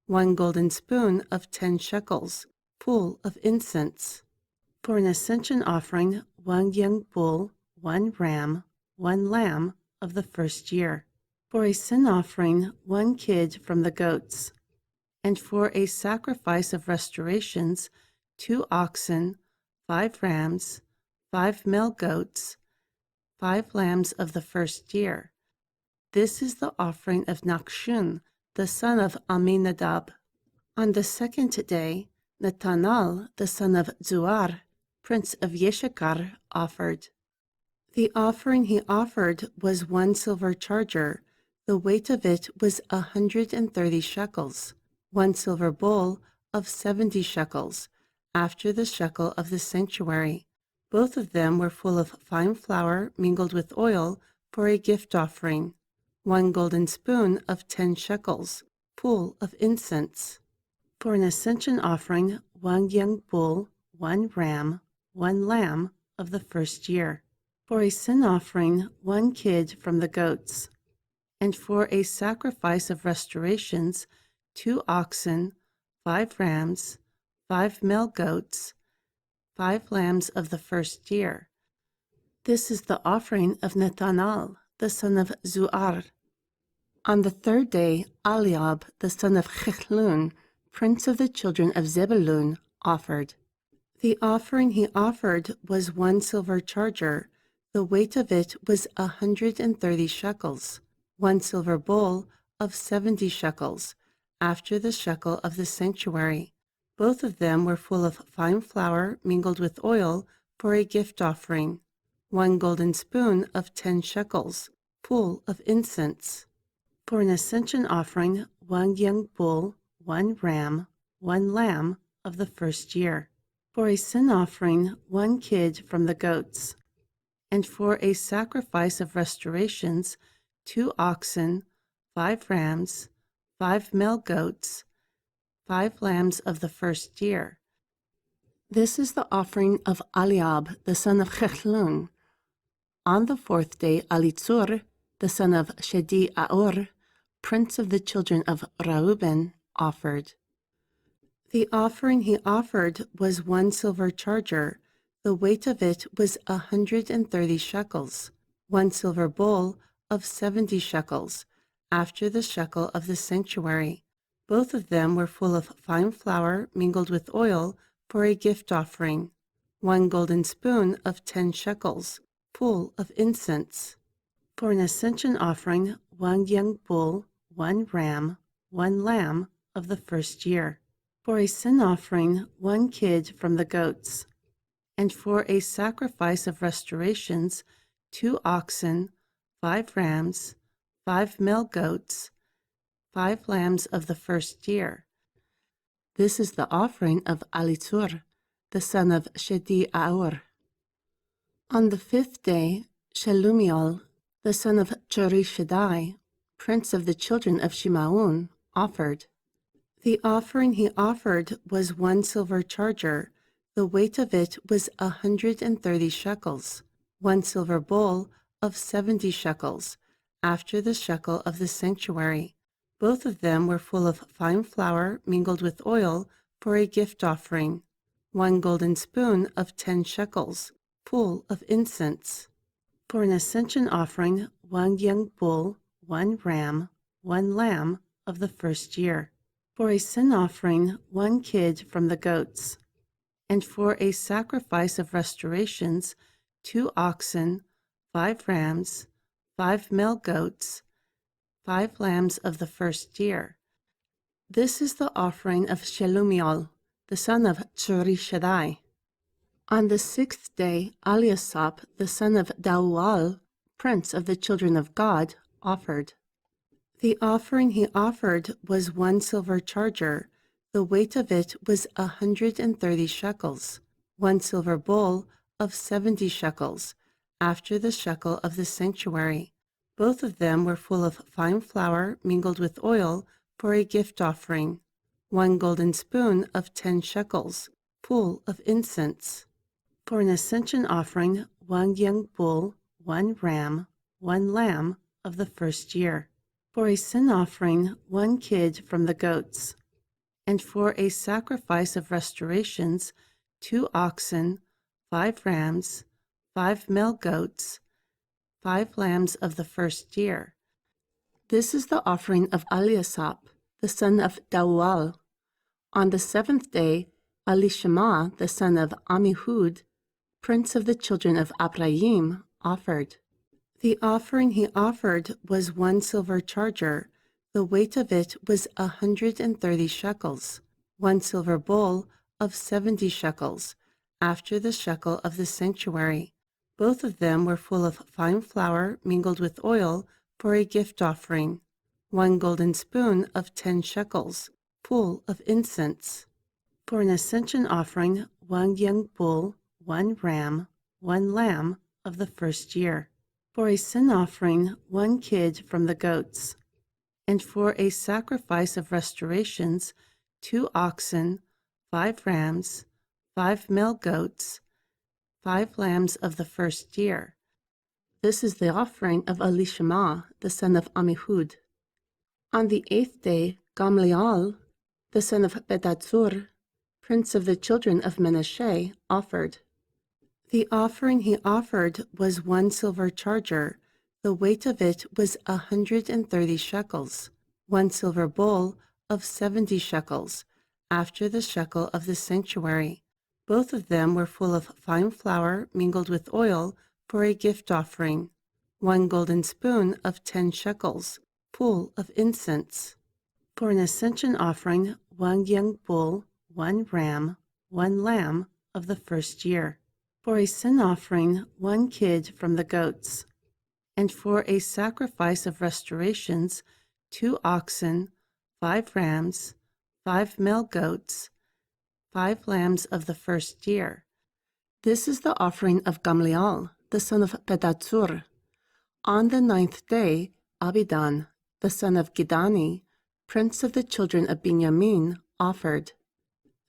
1 golden spoon of 10 shekels, full of incense. For an ascension offering, 1 young bull, 1 ram, 1 lamb of the first year. For a sin offering, 1 kid from the goats. And for a sacrifice of restorations, 2 oxen, 5 rams, 5 male goats, 5 lambs of the first year. This is the offering of Nachshon, the son of Aminadab. On the second day, Netanel, the son of Zuar, prince of Yeshachar, offered. The offering he offered was 1 silver charger. The weight of it was 130 shekels, 1 silver bowl of 70 shekels, after the shekel of the sanctuary. Both of them were full of fine flour mingled with oil for a gift offering. 1 golden spoon of 10 shekels, full of incense. For an ascension offering, 1 young bull, 1 ram, 1 lamb of the first year. For a sin offering, 1 kid from the goats. And for a sacrifice of restorations, 2 oxen, 5 rams, 5 male goats, 5 lambs of the first year. This is the offering of Netanel, the son of Zuar. On the third day, Eliab, the son of Chechlun, prince of the children of Zebulun, offered. The offering he offered was 1 silver charger. The weight of it was 130 shekels, 1 silver bowl of 70 shekels, after the shekel of the sanctuary. Both of them were full of fine flour mingled with oil for a gift offering, 1 golden spoon of 10 shekels, full of incense. For an ascension offering, 1 young bull, 1 ram, 1 lamb of the first year. For a sin offering, 1 kid from the goats. And for a sacrifice of restorations, 2 oxen, 5 rams, 5 male goats, 5 lambs of the first year. This is the offering of Eliab, the son of Chechlun. On the 4th day, Alitzur, the son of Shedi-Aor, prince of the children of Reuben, offered. The offering he offered was 1 silver charger. The weight of it was 130 shekels, 1 silver bowl of 70 shekels, after the shekel of the sanctuary. Both of them were full of fine flour mingled with oil for a gift offering, 1 golden spoon of 10 shekels, full of incense. For an ascension offering, 1 young bull, 1 ram, 1 lamb of the first year. For a sin offering, 1 kid from the goats. And for a sacrifice of restorations, 2 oxen, 5 rams, 5 male goats, 5 lambs of the first year. This is the offering of Alitzur, the son of Shedi-Aor. On the 5th day, Shelumiel, the son of Chorishadai, prince of the children of Shimaun, offered. The offering he offered was 1 silver charger. The weight of it was 130 shekels, 1 silver bowl of 70 shekels, after the shekel of the sanctuary. Both of them were full of fine flour mingled with oil for a gift offering, 1 golden spoon of 10 shekels, full of incense. For an ascension offering, 1 young bull, 1 ram, 1 lamb of the first year. For a sin offering, 1 kid from the goats. And for a sacrifice of restorations, 2 oxen, 5 rams, 5 male goats, 5 lambs of the first year. This is the offering of Shelumiel, the son of Chorishadai. On the 6th day, Eliasaph, the son of Daual, prince of the children of God, offered. The offering he offered was 1 silver charger. The weight of it was 130 shekels, 1 silver bowl of 70 shekels, after the shekel of the sanctuary. Both of them were full of fine flour mingled with oil for a gift offering, 1 golden spoon of 10 shekels, full of incense. For an ascension offering, 1 young bull, 1 ram, 1 lamb of the first year. For a sin offering, 1 kid from the goats. And for a sacrifice of restorations, 2 oxen, 5 rams, 5 male goats, 5 lambs of the first year. This is the offering of Eliasaph, the son of Daual. On the 7th day, Elishama, the son of Ammihud, prince of the children of Ephraim, offered. The offering he offered was 1 silver charger. The weight of it was 130 shekels, 1 silver bowl of 70 shekels, after the shekel of the sanctuary. Both of them were full of fine flour mingled with oil for a gift offering, 1 golden spoon of 10 shekels, full of incense. For an ascension offering, 1 young bull, 1 ram, 1 lamb of the first year. For a sin offering, 1 kid from the goats. And for a sacrifice of restorations, 2 oxen, 5 rams, 5 male goats, 5 lambs of the first year. This is the offering of Elishama, the son of Ammihud. On the 8th day, Gamliel, the son of Pedazur, prince of the children of Menashe, offered. The offering he offered was 1 silver charger. The weight of it was 130 shekels. 1 silver bowl of 70 shekels, after the shekel of the sanctuary. Both of them were full of fine flour mingled with oil for a gift offering. 1 golden spoon of 10 shekels, full of incense. For an ascension offering, 1 young bull, 1 ram, 1 lamb of the first year. For a sin offering, 1 kid from the goats. And for a sacrifice of restorations, 2 oxen, 5 rams, 5 male goats, 5 lambs of the first year. This is the offering of Gamliel, the son of Pedatsur. On the 9th day, Abidan, the son of Gidani, prince of the children of Benjamin, offered.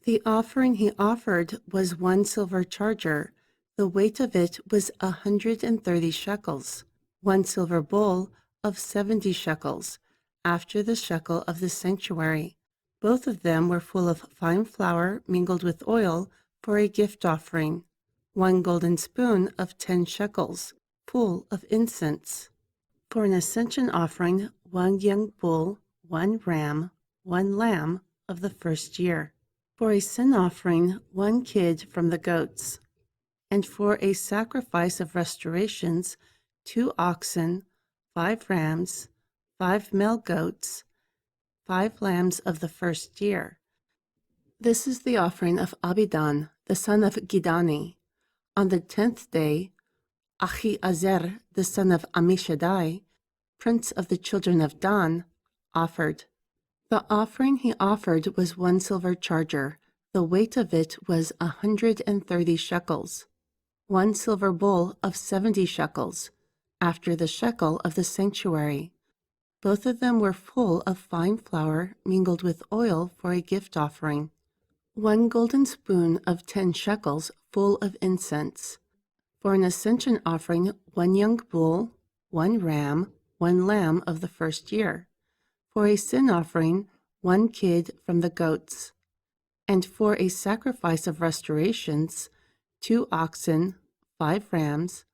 The offering he offered was 1 silver charger. The weight of it was 130 shekels. 1 silver bowl of 70 shekels, after the shekel of the sanctuary. Both of them were full of fine flour mingled with oil for a gift offering. 1 golden spoon of 10 shekels, full of incense. For an ascension offering, 1 young bull, 1 ram, 1 lamb of the first year. For a sin offering, 1 kid from the goats. And for a sacrifice of restorations, 2 oxen, 5 rams, 5 male goats, 5 lambs of the first year. This is the offering of Abidan, the son of Gidani. On the 10th day, Achiezer, the son of Ammishaddai, prince of the children of Dan, offered. The offering he offered was 1 silver charger. The weight of it was 130 shekels. 1 silver bowl of 70 shekels, after the shekel of the sanctuary. Both of them were full of fine flour mingled with oil for a gift offering. 1 golden spoon of 10 shekels, full of incense. For an ascension offering, 1 young bull, 1 ram, 1 lamb of the first year. For a sin offering, 1 kid from the goats. And for a sacrifice of restorations, 2 oxen, 5 rams,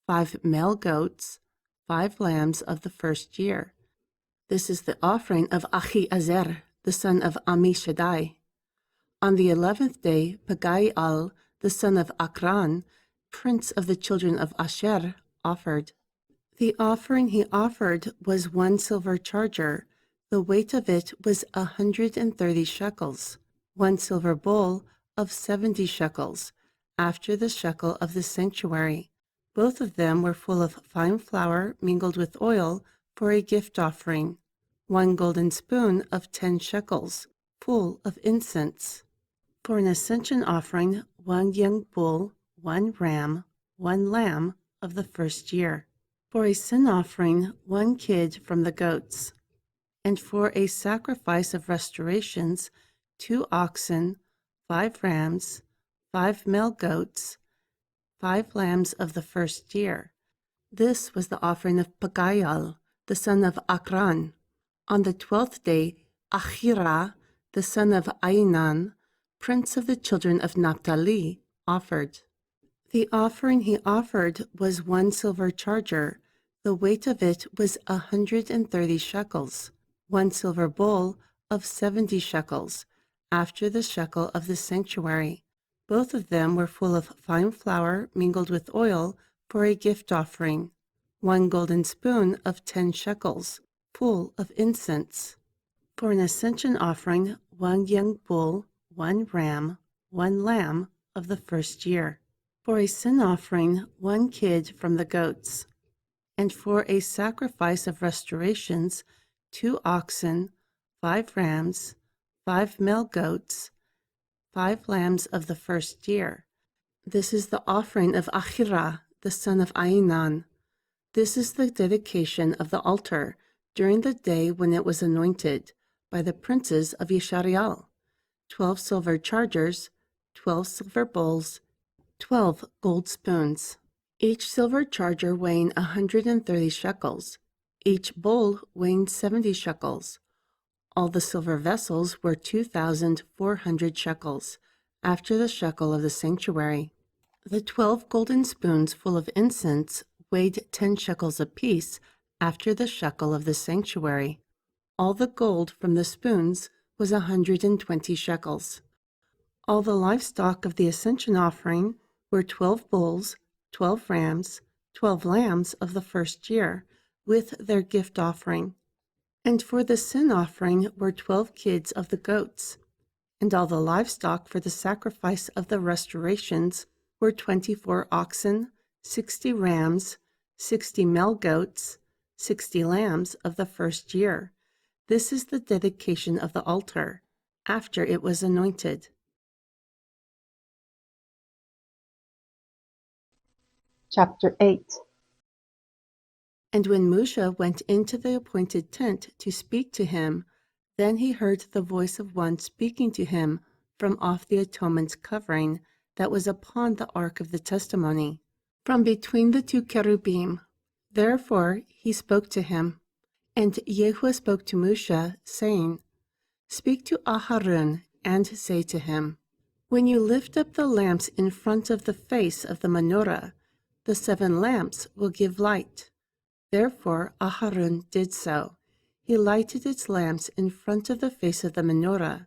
5 male goats, 5 lambs of the first year. This is the offering of Achiezer, the son of Ammishaddai. On the 11th day, Pagaial, the son of Akran, prince of the children of Asher, offered. The offering he offered was 1 silver charger. The weight of it was 130 shekels. 1 silver bowl of 70 shekels, after the shekel of the sanctuary. Both of them were full of fine flour mingled with oil for a gift offering. 1 golden spoon of 10 shekels, full of incense. For an ascension offering, 1 young bull, 1 ram, 1 lamb of the first year. For a sin offering, 1 kid from the goats. And for a sacrifice of restorations, 2 oxen, 5 rams, 5 male goats, 5 lambs of the first year. This was the offering of Pagaial, the son of Akran. On the 12th day, Achira, the son of Ainan, prince of the children of Naphtali, offered. The offering he offered was 1 silver charger. The weight of it was 130 shekels. 1 silver bowl of 70 shekels, after the shekel of the sanctuary. Both of them were full of fine flour mingled with oil for a gift offering. 1 golden spoon of 10 shekels, full of incense. For an ascension offering, 1 young bull, 1 ram, 1 lamb of the first year. For a sin offering, 1 kid from the goats. And for a sacrifice of restorations, 2 oxen, 5 rams, 5 male goats, 5 lambs of the first year. This is the offering of Achira, the son of Ainan. This is the dedication of the altar during the day when it was anointed by the princes of Yishariel. 12 silver chargers, 12 silver bowls, 12 gold spoons. Each silver charger weighing 130 shekels. Each bowl weighing 70 shekels. All the silver vessels were 2,400 shekels, after the shekel of the sanctuary. The 12 golden spoons full of incense weighed 10 shekels apiece after the shekel of the sanctuary. All the gold from the spoons was 120 shekels. All the livestock of the ascension offering were 12 bulls, 12 rams, 12 lambs of the first year, with their gift offering. And for the sin offering were 12 kids of the goats. And all the livestock for the sacrifice of the restorations were 24 oxen, 60 rams, 60 male goats, 60 lambs of the first year. This is the dedication of the altar, after it was anointed. Chapter 8. And when Moshe went into the appointed tent to speak to him, then he heard the voice of one speaking to him from off the atonement covering that was upon the ark of the testimony, from between the two cherubim. Therefore he spoke to him. And YHWH spoke to Moshe, saying, Speak to Aharon, and say to him, When you lift up the lamps in front of the face of the menorah, the 7 lamps will give light. Therefore Aharon did so. He lighted its lamps in front of the face of the menorah,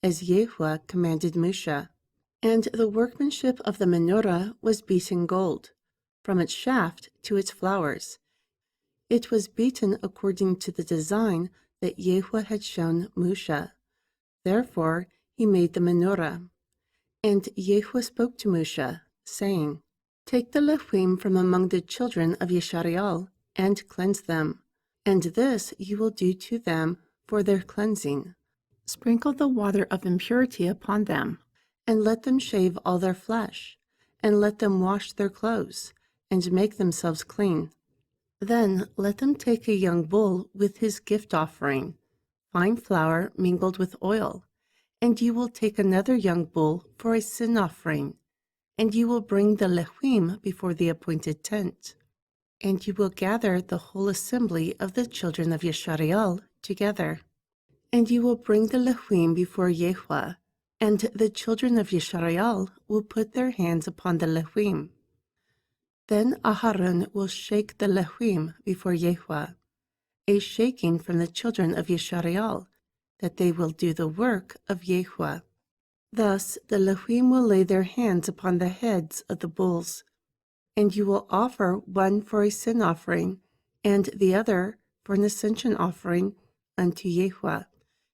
as YHWH commanded Moshe. And the workmanship of the menorah was beaten gold, from its shaft to its flowers. It was beaten according to the design that YHWH had shown Moshe. Therefore he made the menorah. And YHWH spoke to Moshe, saying, Take the lechim from among the children of Yeshariel, and cleanse them. And this you will do to them for their cleansing. Sprinkle the water of impurity upon them, and let them shave all their flesh, and let them wash their clothes, and make themselves clean. Then let them take a young bull with his gift offering, fine flour mingled with oil, and you will take another young bull for a sin offering, and you will bring the lechim before the appointed tent. And you will gather the whole assembly of the children of Yeshariel together. And you will bring the lechim before YHWH, and the children of Yeshariel will put their hands upon the lechim. Then Aharon will shake the lechim before YHWH, a shaking from the children of Yeshariel, that they will do the work of YHWH. Thus the lechim will lay their hands upon the heads of the bulls. And you will offer one for a sin offering, and the other for an ascension offering unto YHWH,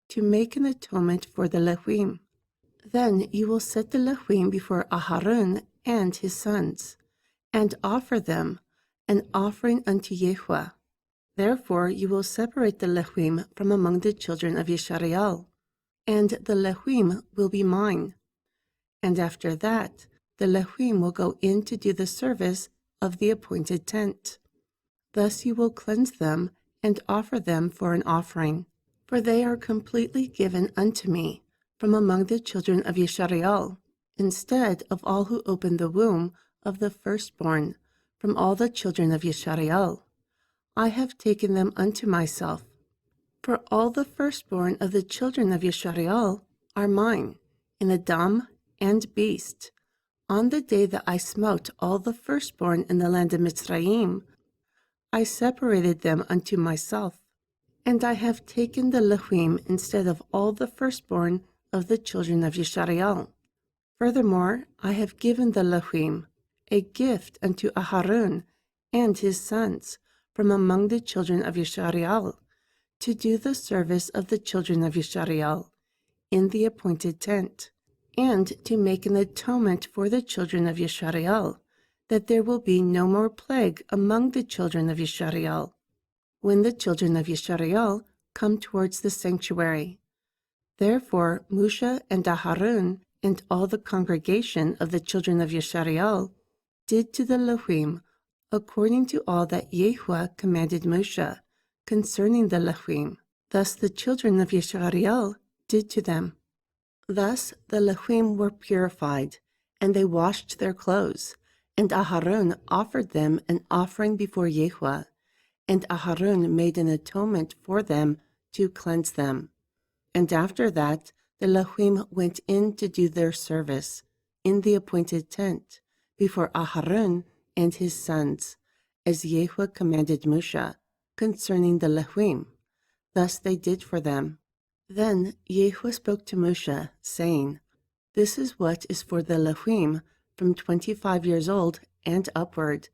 to make an atonement for the lechim. Then you will set the lechim before Aharon and his sons, and offer them an offering unto YHWH. Therefore you will separate the lechim from among the children of Yeshariel, and the lechim will be mine. And after that, the lechim will go in to do the service of the appointed tent. Thus you will cleanse them and offer them for an offering, for they are completely given unto me from among the children of Yeshariel, instead of all who open the womb of the firstborn from all the children of Yeshariel. I have taken them unto myself. For all the firstborn of the children of Yeshariel are mine, in Adam and beast. On the day that I smote all the firstborn in the land of Mitzrayim, I separated them unto myself, and I have taken the lechim instead of all the firstborn of the children of Yeshariel. Furthermore, I have given the lechim, a gift unto Aharon and his sons from among the children of Yeshariel, to do the service of the children of Yeshariel in the appointed tent, and to make an atonement for the children of Yeshariel, that there will be no more plague among the children of Yeshariel, when the children of Yeshariel come towards the sanctuary. Therefore Moshe and Aharon and all the congregation of the children of Yeshariel did to the lechim according to all that YHWH commanded Moshe concerning the lechim. Thus the children of Yeshariel did to them. Thus the lechim were purified, and they washed their clothes, and Aharon offered them an offering before YHWH, and Aharon made an atonement for them to cleanse them. And after that the lechim went in to do their service in the appointed tent before Aharon and his sons, as YHWH commanded Moshe, concerning the Lehuim. Thus they did for them. Then YHWH spoke to Moshe, saying, This is what is for the Lehuim from 25 years old and upward.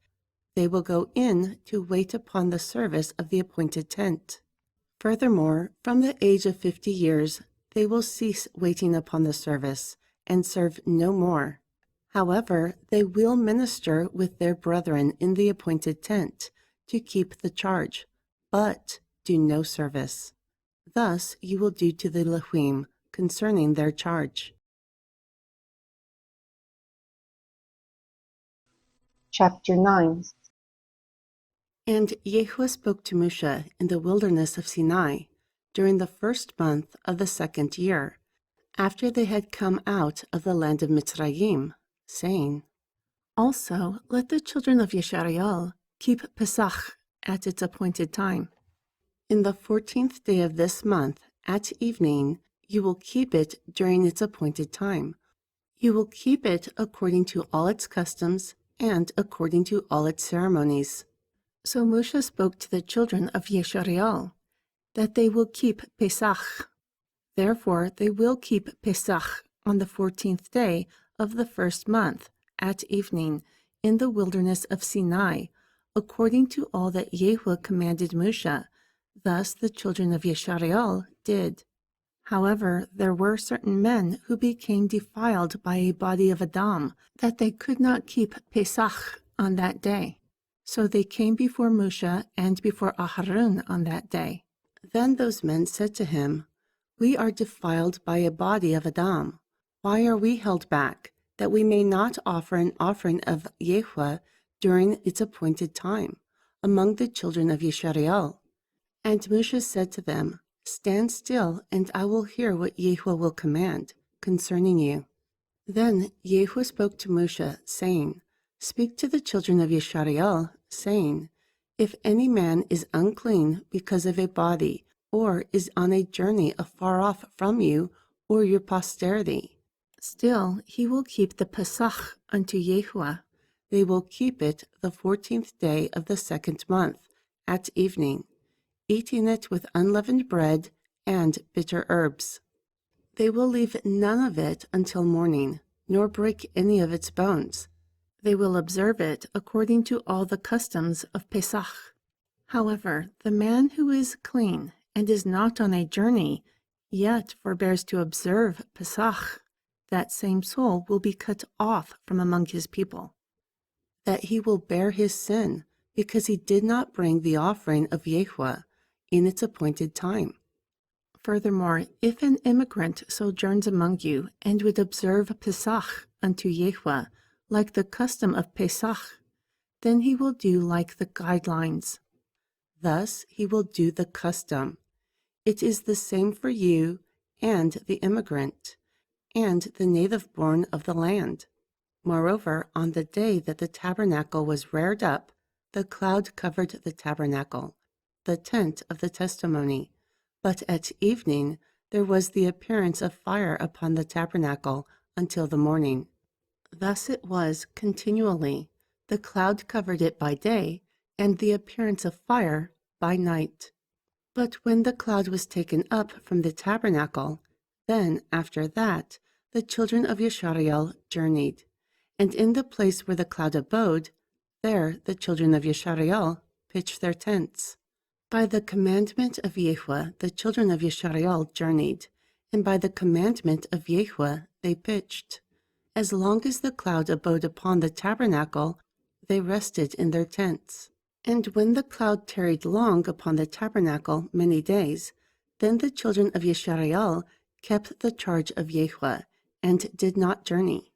They will go in to wait upon the service of the appointed tent. Furthermore, from the age of 50 years, they will cease waiting upon the service and serve no more. However, they will minister with their brethren in the appointed tent to keep the charge, but do no service. Thus you will do to the Lehuim concerning their charge. Chapter 9. And YHWH spoke to Moshe in the wilderness of Sinai during the first month of the 2nd year, after they had come out of the land of Mitzrayim, saying, Also let the children of Yisrael keep Pesach at its appointed time. In the 14th day of this month, at evening, you will keep it during its appointed time. You will keep it according to all its customs and according to all its ceremonies. So Moshe spoke to the children of Yisrael that they will keep Pesach. Therefore they will keep Pesach on the 14th day of the first month, at evening, in the wilderness of Sinai, according to all that YHWH commanded Moshe. Thus the children of Yisrael did. However, there were certain men who became defiled by a body of Adam, that they could not keep Pesach on that day. So they came before Moshe and before Aharon on that day. Then those men said to him, We are defiled by a body of Adam. Why are we held back, that we may not offer an offering of YHWH during its appointed time, among the children of Yisrael? And Moshe said to them, Stand still, and I will hear what YHWH will command concerning you. Then YHWH spoke to Moshe, saying, Speak to the children of Yisrael, saying, If any man is unclean because of a body, or is on a journey afar off from you, or your posterity, still he will keep the Pesach unto YHWH. They will keep it the 14th day of the 2nd month, at evening, eating it with unleavened bread and bitter herbs. They will leave none of it until morning, nor break any of its bones. They will observe it according to all the customs of Pesach. However, the man who is clean and is not on a journey, yet forbears to observe Pesach, that same soul will be cut off from among his people, that he will bear his sin, because he did not bring the offering of YHWH in its appointed time. Furthermore, if an immigrant sojourns among you and would observe Pesach unto YHWH, like the custom of Pesach, then he will do like the guidelines. Thus he will do the custom. It is the same for you and the immigrant, and the native born of the land. Moreover, on the day that the tabernacle was reared up, the cloud covered the tabernacle, the tent of the testimony. But at evening there was the appearance of fire upon the tabernacle until the morning. Thus it was continually. The cloud covered it by day, and the appearance of fire by night. But when the cloud was taken up from the tabernacle, then after that the children of Yisrael journeyed. And in the place where the cloud abode, there the children of Yisrael pitched their tents. By the commandment of YHWH the children of Yisrael journeyed, and by the commandment of YHWH they pitched. As long as the cloud abode upon the tabernacle, they rested in their tents. And when the cloud tarried long upon the tabernacle many days, then the children of Yisrael kept the charge of YHWH, and did not journey.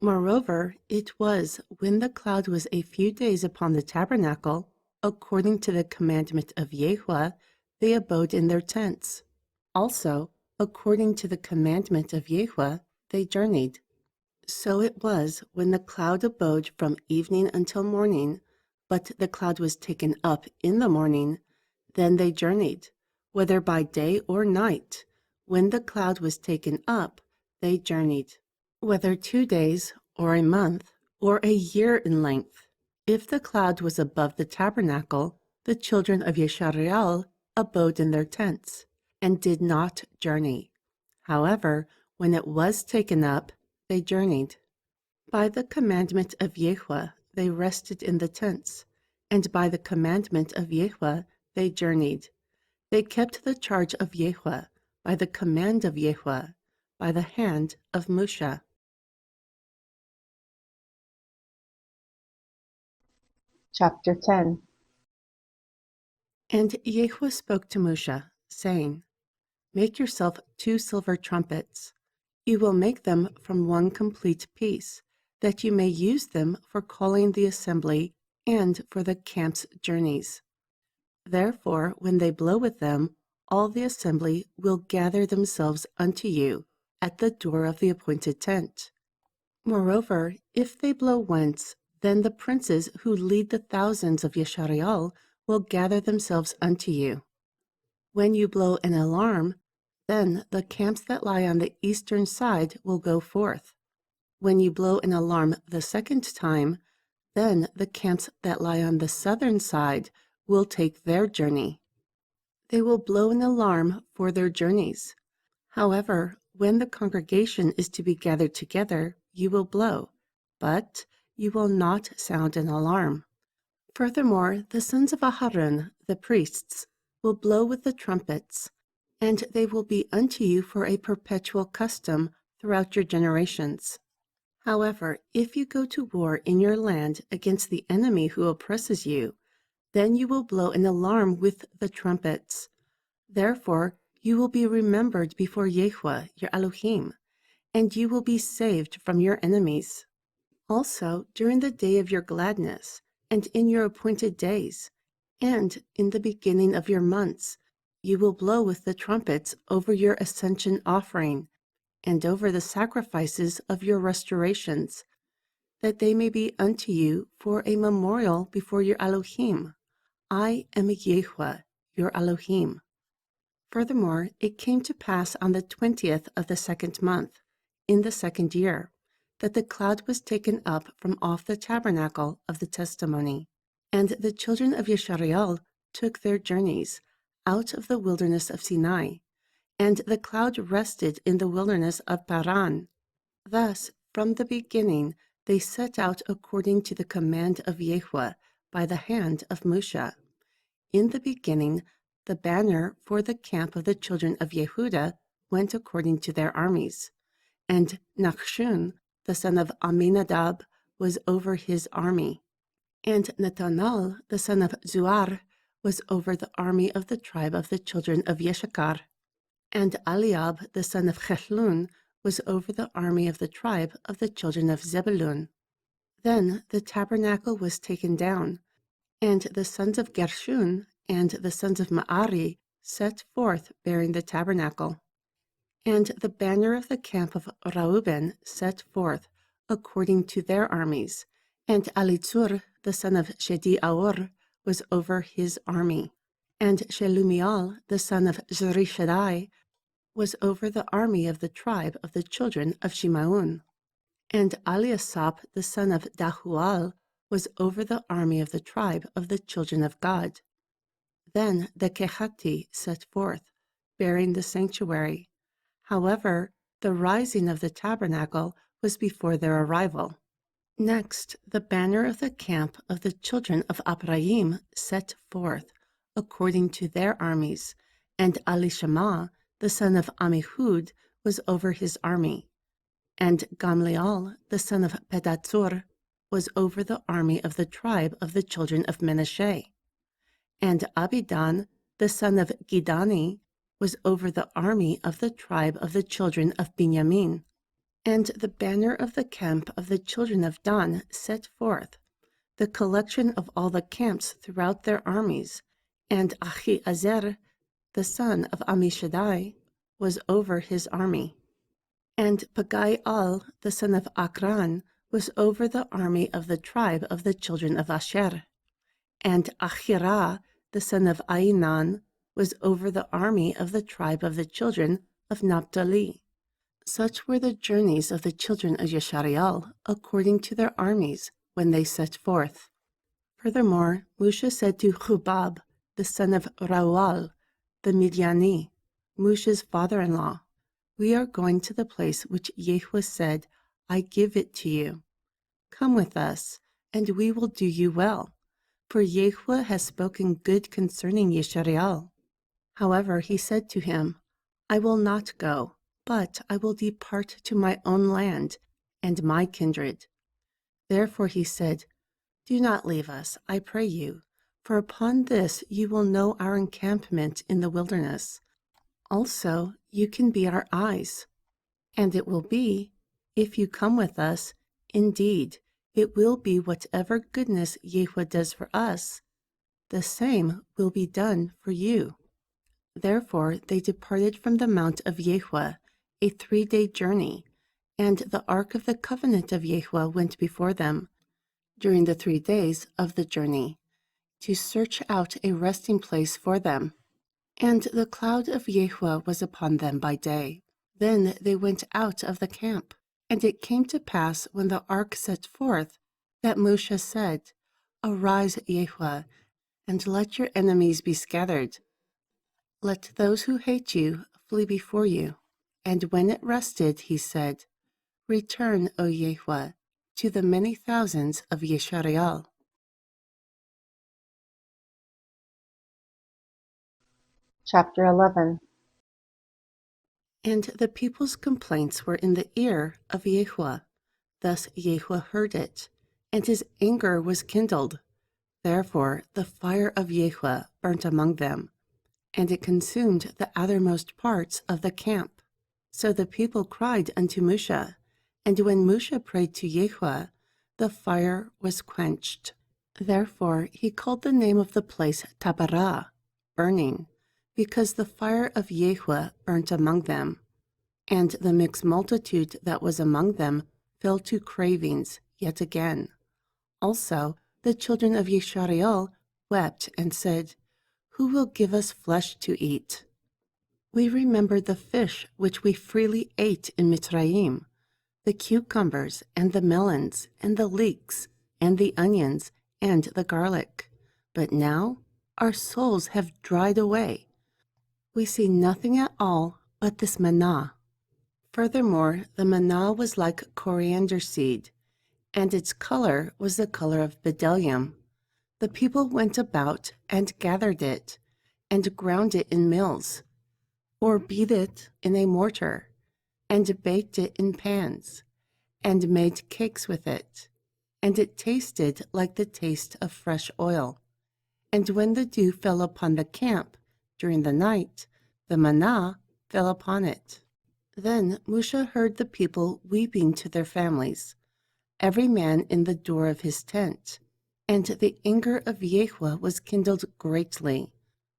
Moreover, it was when the cloud was a few days upon the tabernacle, according to the commandment of YHWH, they abode in their tents. Also, according to the commandment of YHWH, they journeyed. So it was when the cloud abode from evening until morning, but the cloud was taken up in the morning, then they journeyed, whether by day or night. When the cloud was taken up, they journeyed, whether 2 days, or a month, or a year in length. If the cloud was above the tabernacle, the children of Yeshareal abode in their tents, and did not journey. However, when it was taken up, they journeyed. By the commandment of Yahweh they rested in the tents, and by the commandment of Yahweh they journeyed. They kept the charge of Yahweh, by the command of Yahweh, by the hand of Moshe. Chapter 10. And Yahweh spoke to Moshe, saying, Make yourself 2 silver trumpets. You will make them from one complete piece, that you may use them for calling the assembly and for the camp's journeys. Therefore, when they blow with them, all the assembly will gather themselves unto you at the door of the appointed tent. Moreover, if they blow once, then the princes who lead the thousands of Yeshareal will gather themselves unto you. When you blow an alarm, then the camps that lie on the eastern side will go forth. When you blow an alarm the second time, then the camps that lie on the southern side will take their journey. They will blow an alarm for their journeys. However, when the congregation is to be gathered together, you will blow, but you will not sound an alarm. Furthermore, the sons of Aharon, the priests, will blow with the trumpets, and they will be unto you for a perpetual custom throughout your generations. However, if you go to war in your land against the enemy who oppresses you, then you will blow an alarm with the trumpets. Therefore, you will be remembered before Yahweh, your Elohim, and you will be saved from your enemies. Also, during the day of your gladness, and in your appointed days, and in the beginning of your months, you will blow with the trumpets over your ascension offering, and over the sacrifices of your restorations, that they may be unto you for a memorial before your Elohim. I am Yahweh, your Elohim. Furthermore, it came to pass on the 20th of the 2nd month, in the 2nd year, that the cloud was taken up from off the tabernacle of the testimony. And the children of Yeshareal took their journeys out of the wilderness of Sinai, and the cloud rested in the wilderness of Paran. Thus, from the beginning, they set out according to the command of Yahweh by the hand of Moshe. In the beginning, the banner for the camp of the children of Yehuda went according to their armies, and Nachshon, the son of Aminadab, was over his army, and Netanel, the son of Zuar, was over the army of the tribe of the children of Yeshachar, and Eliab, the son of Chelun, was over the army of the tribe of the children of Zebulun. Then the tabernacle was taken down, and the sons of Gershon and the sons of Ma'ari set forth bearing the tabernacle. And the banner of the camp of Reuben set forth according to their armies, and Alitzur, the son of Shediaor, was over his army. And Shelumiel, the son of Zurishaddai, was over the army of the tribe of the children of Shimaun. And Eliasaph, the son of Dahual, was over the army of the tribe of the children of Gad. Then the Kehati set forth, bearing the sanctuary. However, the rising of the tabernacle was before their arrival. Next, the banner of the camp of the children of Ephraim set forth, according to their armies, and Elishama, the son of Amihud, was over his army. And Gamliel, the son of Pedatsur, was over the army of the tribe of the children of Menashe. And Abidan, the son of Gidani, was over the army of the tribe of the children of Benjamin. And the banner of the camp of the children of Dan set forth, the collection of all the camps throughout their armies, and Achiezer, the son of Ammishaddai, was over his army. And Pagaial, the son of Akran, was over the army of the tribe of the children of Asher. And Achirah, the son of Ainan, was over the army of the tribe of the children of Naphtali. Such were the journeys of the children of Yeshareal according to their armies when they set forth. Furthermore, Moshe said to Hubab, the son of Rauel, the Midiani, Moshe's father-in-law, "We are going to the place which YHWH said, 'I give it to you.' Come with us, and we will do you well, for YHWH has spoken good concerning Yisrael." However, he said to him, "I will not go, but I will depart to my own land and my kindred." Therefore he said, "Do not leave us, I pray you, for upon this you will know our encampment in the wilderness. Also, you can be our eyes. And it will be, if you come with us, indeed, it will be whatever goodness YHWH does for us, the same will be done for you." Therefore they departed from the mount of YHWH, a 3-day journey, and the ark of the covenant of YHWH went before them during the 3 days of the journey, to search out a resting place for them. And the cloud of YHWH was upon them by day. Then they went out of the camp. And it came to pass, when the ark set forth, that Moshe said, "Arise, YHWH, and let your enemies be scattered. Let those who hate you flee before you." And when it rested, he said, "Return, O YHWH, to the many thousands of Yisrael." Chapter 11. And the people's complaints were in the ear of YHWH. Thus YHWH heard it, and his anger was kindled. Therefore the fire of YHWH burnt among them, and it consumed the outermost parts of the camp. So the people cried unto Moshe, and when Moshe prayed to YHWH, the fire was quenched. Therefore he called the name of the place Taberah, burning, because the fire of YHWH burnt among them. And the mixed multitude that was among them fell to cravings yet again. Also the children of Yisrael wept and said, "Who will give us flesh to eat? We remember the fish which we freely ate in Mitzrayim, the cucumbers and the melons and the leeks and the onions and the garlic. But now our souls have dried away. We see nothing at all but this manna." Furthermore, the manna was like coriander seed, and its color was the color of bdellium. The people went about and gathered it, and ground it in mills, or beat it in a mortar, and baked it in pans, and made cakes with it. And it tasted like the taste of fresh oil. And when the dew fell upon the camp during the night, the manna fell upon it. Then Moshe heard the people weeping to their families, every man in the door of his tent. And the anger of YHWH was kindled greatly.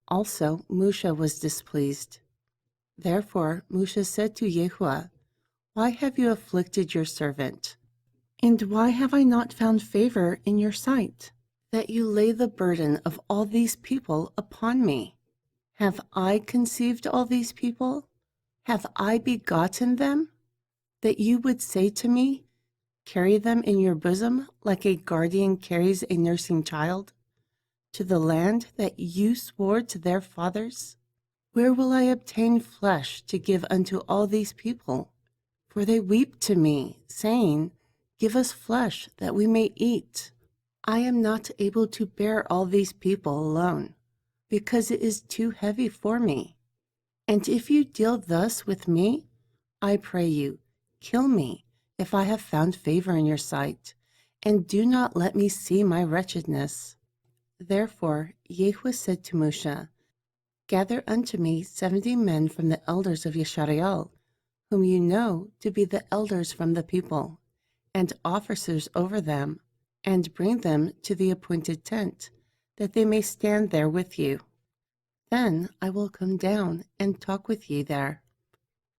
Also Moshe was displeased. Therefore Moshe said to YHWH, "Why have you afflicted your servant? And why have I not found favor in your sight, that you lay the burden of all these people upon me? Have I conceived all these people? Have I begotten them? That you would say to me, 'Carry them in your bosom like a guardian carries a nursing child, to the land that you swore to their fathers?' Where will I obtain flesh to give unto all these people? For they weep to me, saying, 'Give us flesh that we may eat.' I am not able to bear all these people alone, because it is too heavy for me. And if you deal thus with me, I pray you, kill me, if I have found favor in your sight, and do not let me see my wretchedness." Therefore YHWH said to Moshe, "Gather unto me 70 men from the elders of Yisrael, whom you know to be the elders from the people, and officers over them, and bring them to the appointed tent, that they may stand there with you. Then I will come down and talk with ye there.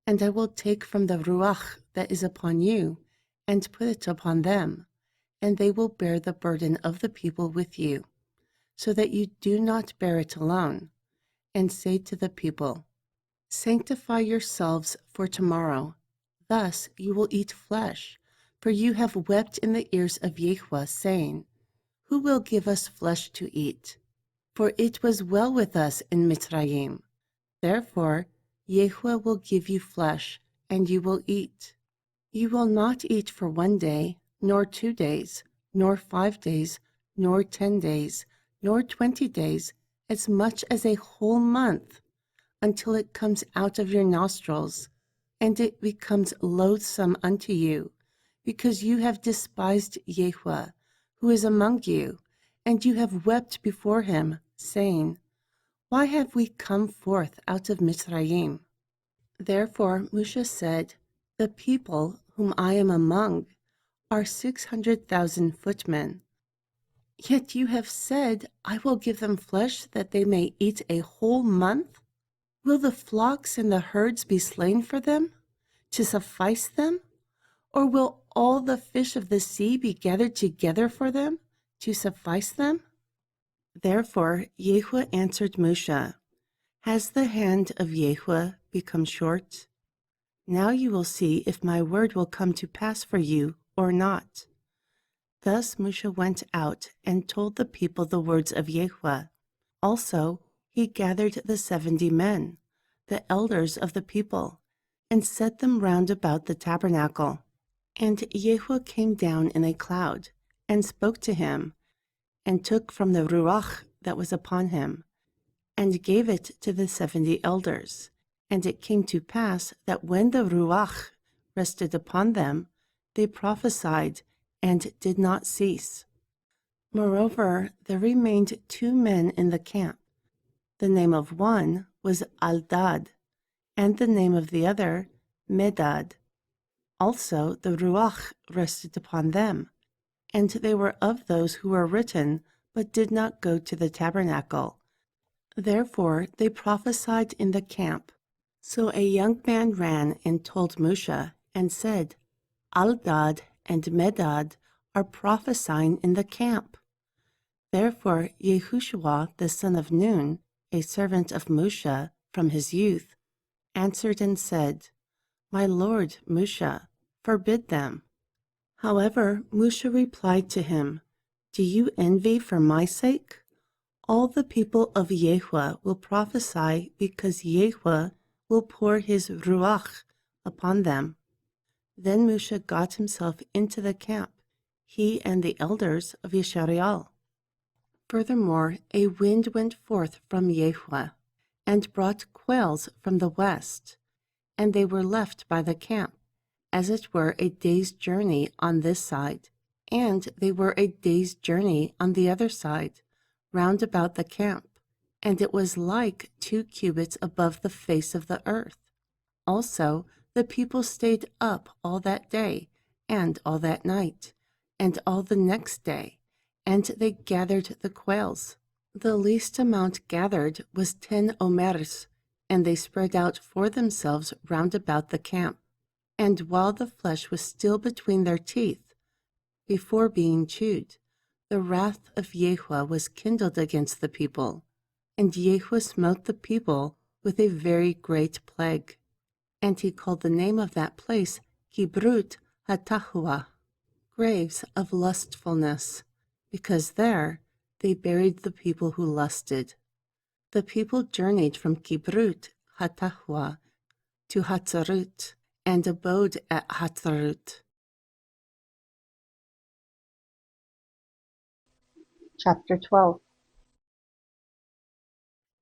And I will take from the ruach that is upon you, and put it upon them, and they will bear the burden of the people with you, so that you do not bear it alone. And say to the people, 'Sanctify yourselves for tomorrow. Thus you will eat flesh, for you have wept in the ears of YHWH, saying, who will give us flesh to eat? For it was well with us in Mitzrayim. Therefore, YHWH will give you flesh, and you will eat. You will not eat for 1 day, nor 2 days, nor 5 days, nor 10 days, nor 20 days, as much as a whole month, until it comes out of your nostrils, and it becomes loathsome unto you, because you have despised YHWH, who is among you, and you have wept before him, saying, Why have we come forth out of Mitzrayim? Therefore Moshe said, The people whom I am among are 600,000 footmen. Yet you have said, I will give them flesh that they may eat a whole month? Will the flocks and the herds be slain for them, to suffice them? Or will all the fish of the sea be gathered together for them, to suffice them? Therefore YHWH answered Moshe, Has the hand of YHWH become short? Now you will see if my word will come to pass for you or not. Thus Moshe went out and told the people the words of YHWH. Also he gathered the 70 men, the elders of the people, and set them round about the tabernacle. And YHWH came down in a cloud, and spoke to him, and took from the Ruach that was upon him, and gave it to the 70 elders. And it came to pass that when the Ruach rested upon them, they prophesied, and did not cease. Moreover, there remained 2 men in the camp. The name of one was Eldad, and the name of the other Medad. Also the Ruach rested upon them, and they were of those who were written, but did not go to the tabernacle. Therefore they prophesied in the camp. So a young man ran and told Moshe, and said, Eldad and Medad are prophesying in the camp. Therefore Yehoshua the son of Nun, a servant of Moshe from his youth, answered and said, My lord Moshe, forbid them. However Moshe replied to him, Do you envy for my sake? All the people of YHWH will prophesy, because YHWH will pour his Ruach upon them. Then Moshe got himself into the camp, he and the elders of Yisrael. Furthermore, a wind went forth from YHWH, and brought quails from the west, and they were left by the camp, as it were a day's journey on this side, and they were a day's journey on the other side, round about the camp, and it was like 2 cubits above the face of the earth. Also the people stayed up all that day, and all that night, and all the next day, and they gathered the quails. The least amount gathered was 10 omers, and they spread out for themselves round about the camp. And while the flesh was still between their teeth, before being chewed, the wrath of YHWH was kindled against the people, and YHWH smote the people with a very great plague. And he called the name of that place Kibrut HaTahuah, graves of lustfulness, because there they buried the people who lusted. The people journeyed from Kibrut HaTahuah to Hatzarut, and abode at Hatzarut. Chapter 12.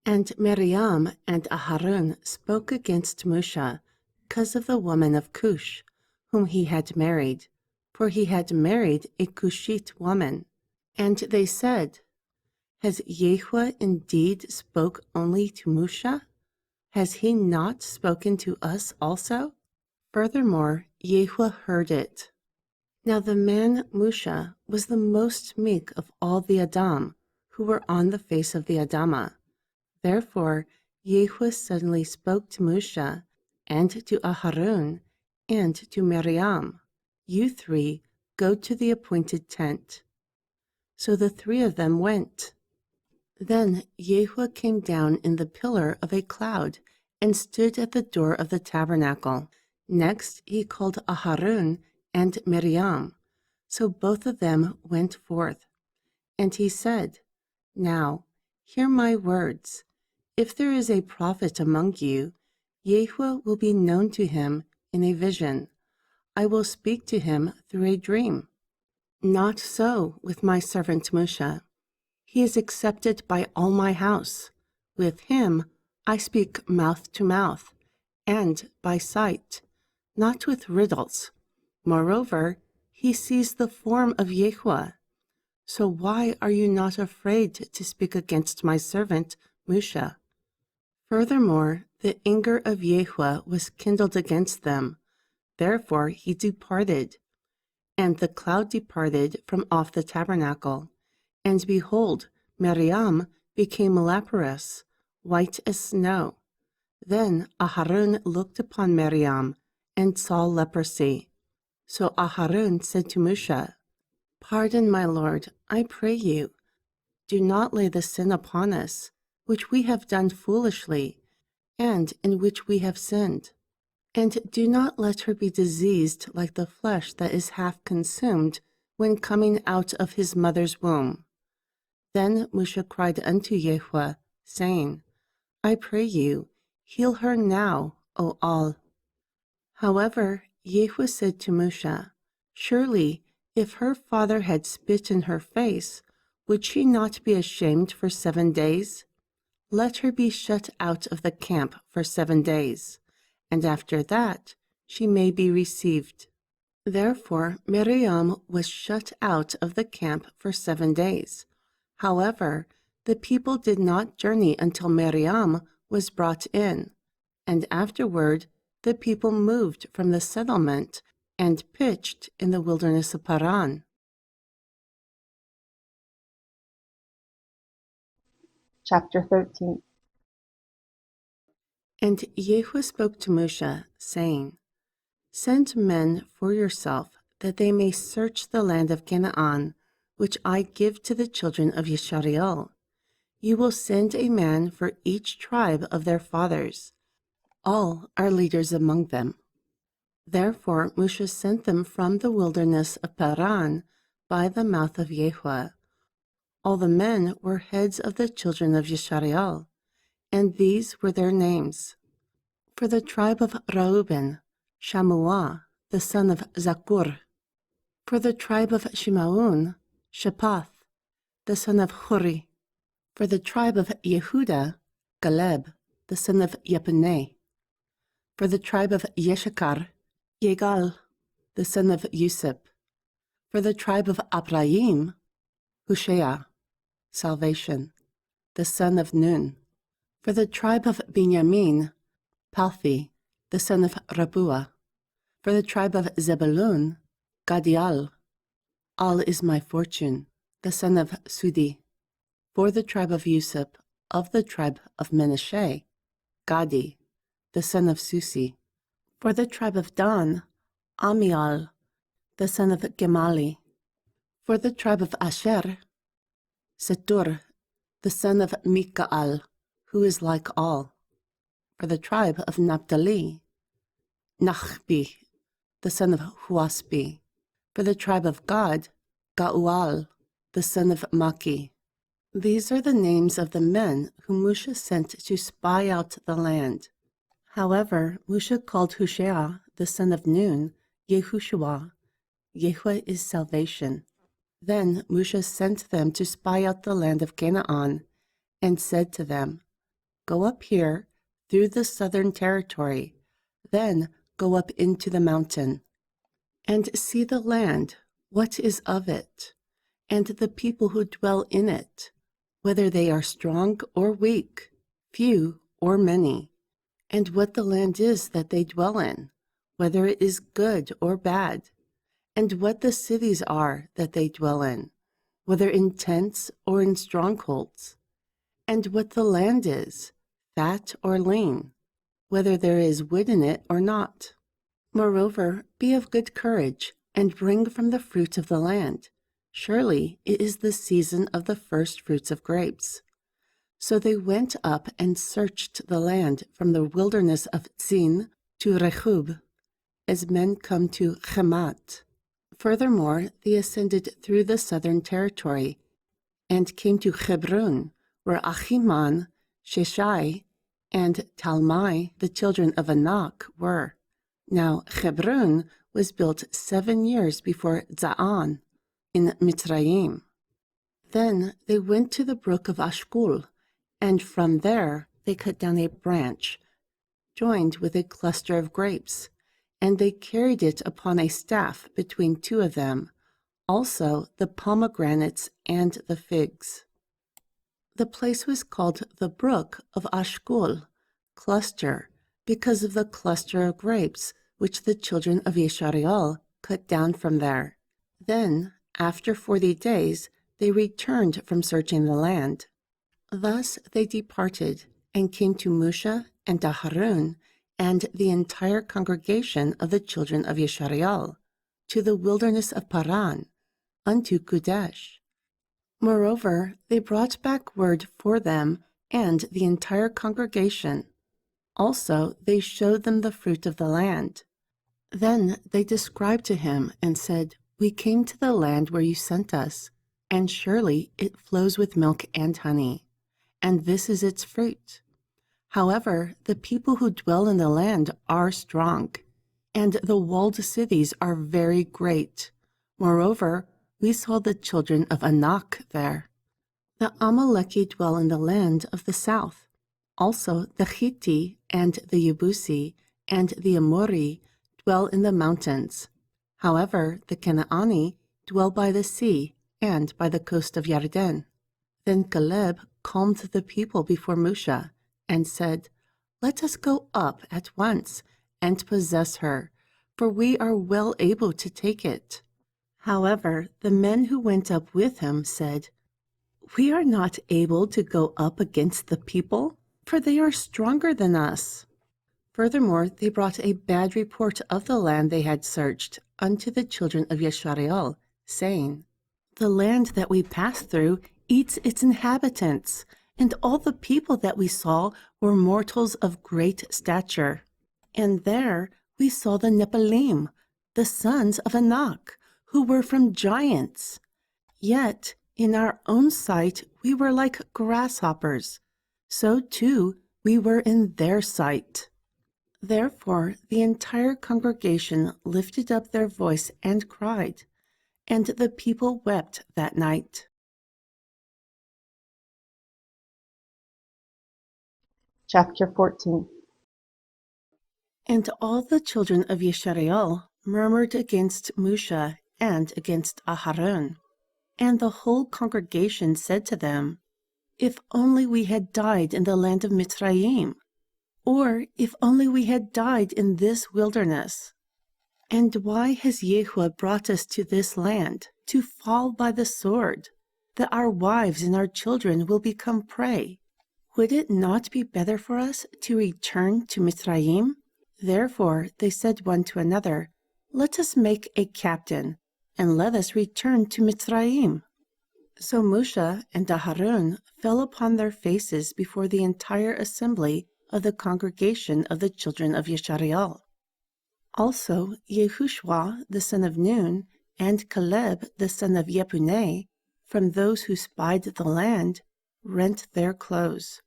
And Miriam and Aharon spoke against Moshe because of the woman of Cush, whom he had married, for he had married a Cushite woman. And they said, Has YHWH indeed spoke only to Moshe? Has he not spoken to us also? Furthermore, YHWH heard it. Now the man Moshe was the most meek of all the Adam who were on the face of the Adamah. Therefore YHWH suddenly spoke to Moshe, and to Aharon, and to Miriam, You 3 go to the appointed tent. So the 3 of them went. Then YHWH came down in the pillar of a cloud, and stood at the door of the tabernacle. Next he called Aharon and Miriam. So both of them went forth. And he said, Now, hear my words. If there is a prophet among you, YHWH will be known to him in a vision. I will speak to him through a dream. Not so with my servant Moshe. He is accepted by all my house. With him I speak mouth to mouth, and by sight, not with riddles. Moreover, he sees the form of YHWH. So why are you not afraid to speak against my servant Moshe? Furthermore, the anger of YHWH was kindled against them. Therefore he departed. And the cloud departed from off the tabernacle. And behold, Miriam became leprous, white as snow. Then Aharon looked upon Miriam and saw leprosy. So Aharon said to Moshe, Pardon, my lord, I pray you. Do not lay the sin upon us, which we have done foolishly, and in which we have sinned. And do not let her be diseased like the flesh that is half consumed when coming out of his mother's womb. Then Moshe cried unto YHWH, saying, I pray you, heal her now, O all. However, YHWH said to Moshe, Surely, if her father had spit in her face, would she not be ashamed for 7 days? Let her be shut out of the camp for 7 days, and after that she may be received. Therefore Miriam was shut out of the camp for 7 days. However, the people did not journey until Miriam was brought in, and afterward the people moved from the settlement and pitched in the wilderness of Paran. Chapter 13. And YHWH spoke to Moshe, saying, Send men for yourself, that they may search the land of Canaan, which I give to the children of Yisrael. You will send a man for each tribe of their fathers. All are leaders among them. Therefore Moshe sent them from the wilderness of Paran by the mouth of YHWH. All the men were heads of the children of Yisrael, and these were their names. For the tribe of Reuben, Shammua, the son of Zakur. For the tribe of Shimon, Shaphath, the son of Huri. For the tribe of Yehuda, Caleb, the son of Yepuneh. For the tribe of Yeshachar, Yegal, the son of Yusuf. For the tribe of Ephraim, Hushea, salvation, the son of Nun. For the tribe of Benjamin, Palthi, the son of Rabuah. For the tribe of Zebulun, Gadiel. All is my fortune, the son of Sudi. For the tribe of Yusuf, of the tribe of Manasseh, Gadi, the son of Susi. For the tribe of Dan, Amiel, the son of Gemali. For the tribe of Asher, Setur, the son of Mikael, who is like all. For the tribe of Naphtali, Nachbi, the son of Huasbi. For the tribe of Gad, Gaual, the son of Maki. These are the names of the men whom Moshe sent to spy out the land. However, Moshe called Hushea, the son of Nun, Yehoshua. YHWH is salvation. Then Moshe sent them to spy out the land of Canaan, and said to them, Go up here through the southern territory, then go up into the mountain, and see the land, what is of it, and the people who dwell in it, whether they are strong or weak, few or many, and what the land is that they dwell in, whether it is good or bad, and what the cities are that they dwell in, whether in tents or in strongholds, and what the land is, fat or lean, whether there is wood in it or not. Moreover, be of good courage, and bring from the fruit of the land. Surely it is the season of the first fruits of grapes. So they went up and searched the land from the wilderness of Tzin to Rechub, as men come to Chemat. Furthermore, they ascended through the southern territory, and came to Hebron, where Ahiman, Sheshai, and Talmai, the children of Anak, were. Now Hebron was built 7 years before Za'an in Mitzrayim. Then they went to the brook of Ashkul, and from there they cut down a branch, joined with a cluster of grapes, and they carried it upon a staff between 2 of them, also the pomegranates and the figs. The place was called the brook of Ashkul, cluster, because of the cluster of grapes which the children of Yeshariel cut down from there. Then, after 40 days, they returned from searching the land. Thus they departed and came to Musha and Aharon and the entire congregation of the children of Yeshariel, to the wilderness of Paran, unto Kadesh. Moreover, they brought back word for them and the entire congregation. Also, they showed them the fruit of the land. Then they described to him and said, "We came to the land where you sent us, and surely it flows with milk and honey, and this is its fruit. However, the people who dwell in the land are strong, and the walled cities are very great. Moreover, we saw the children of Anak there. The Amaleki dwell in the land of the south. Also the Hitti and the Yebusi and the Amori dwell in the mountains. However, the Canaani dwell by the sea and by the coast of Yarden." Then Caleb calmed the people before Musha and said, "Let us go up at once and possess her, for we are well able to take it." However, the men who went up with him said, "We are not able to go up against the people, for they are stronger than us." Furthermore, they brought a bad report of the land they had searched unto the children of Yeshariel, saying, "The land that we passed through eats its inhabitants, and all the people that we saw were mortals of great stature. And there we saw the Nephilim, the sons of Anak, who were from giants. Yet in our own sight we were like grasshoppers, so too we were in their sight." Therefore the entire congregation lifted up their voice and cried, and the people wept that night. Chapter 14. And all the children of Yeshariel murmured against Musha and against Aharon. And the whole congregation said to them, "If only we had died in the land of Mitzrayim, or if only we had died in this wilderness. And why has Yahuwah brought us to this land, to fall by the sword, that our wives and our children will become prey? Would it not be better for us to return to Mitzrayim?" Therefore they said one to another, "Let us make a captain, and let us return to Mitzrayim." So Moshe and Aharon fell upon their faces before the entire assembly of the congregation of the children of Yeshariel. Also Yehushua the son of Nun and Caleb the son of Yepuneh, from those who spied the land, rent their clothes.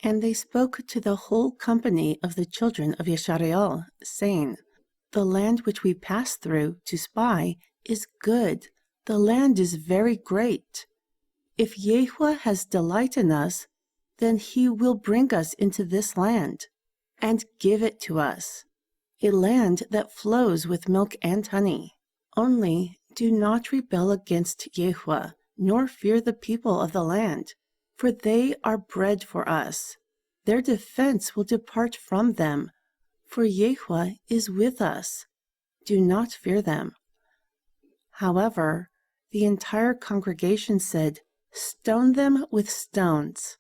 And they spoke to the whole company of the children of Yeshariel, saying, "The land which we passed through to spy is good, the land is very great. If Yahuwah has delight in us, then he will bring us into this land, and give it to us, a land that flows with milk and honey. Only do not rebel against Yahuwah, nor fear the people of the land, for they are bread for us. Their defense will depart from them, for Yahuwah is with us. Do not fear them." However, the entire congregation said, "Stone them with stones."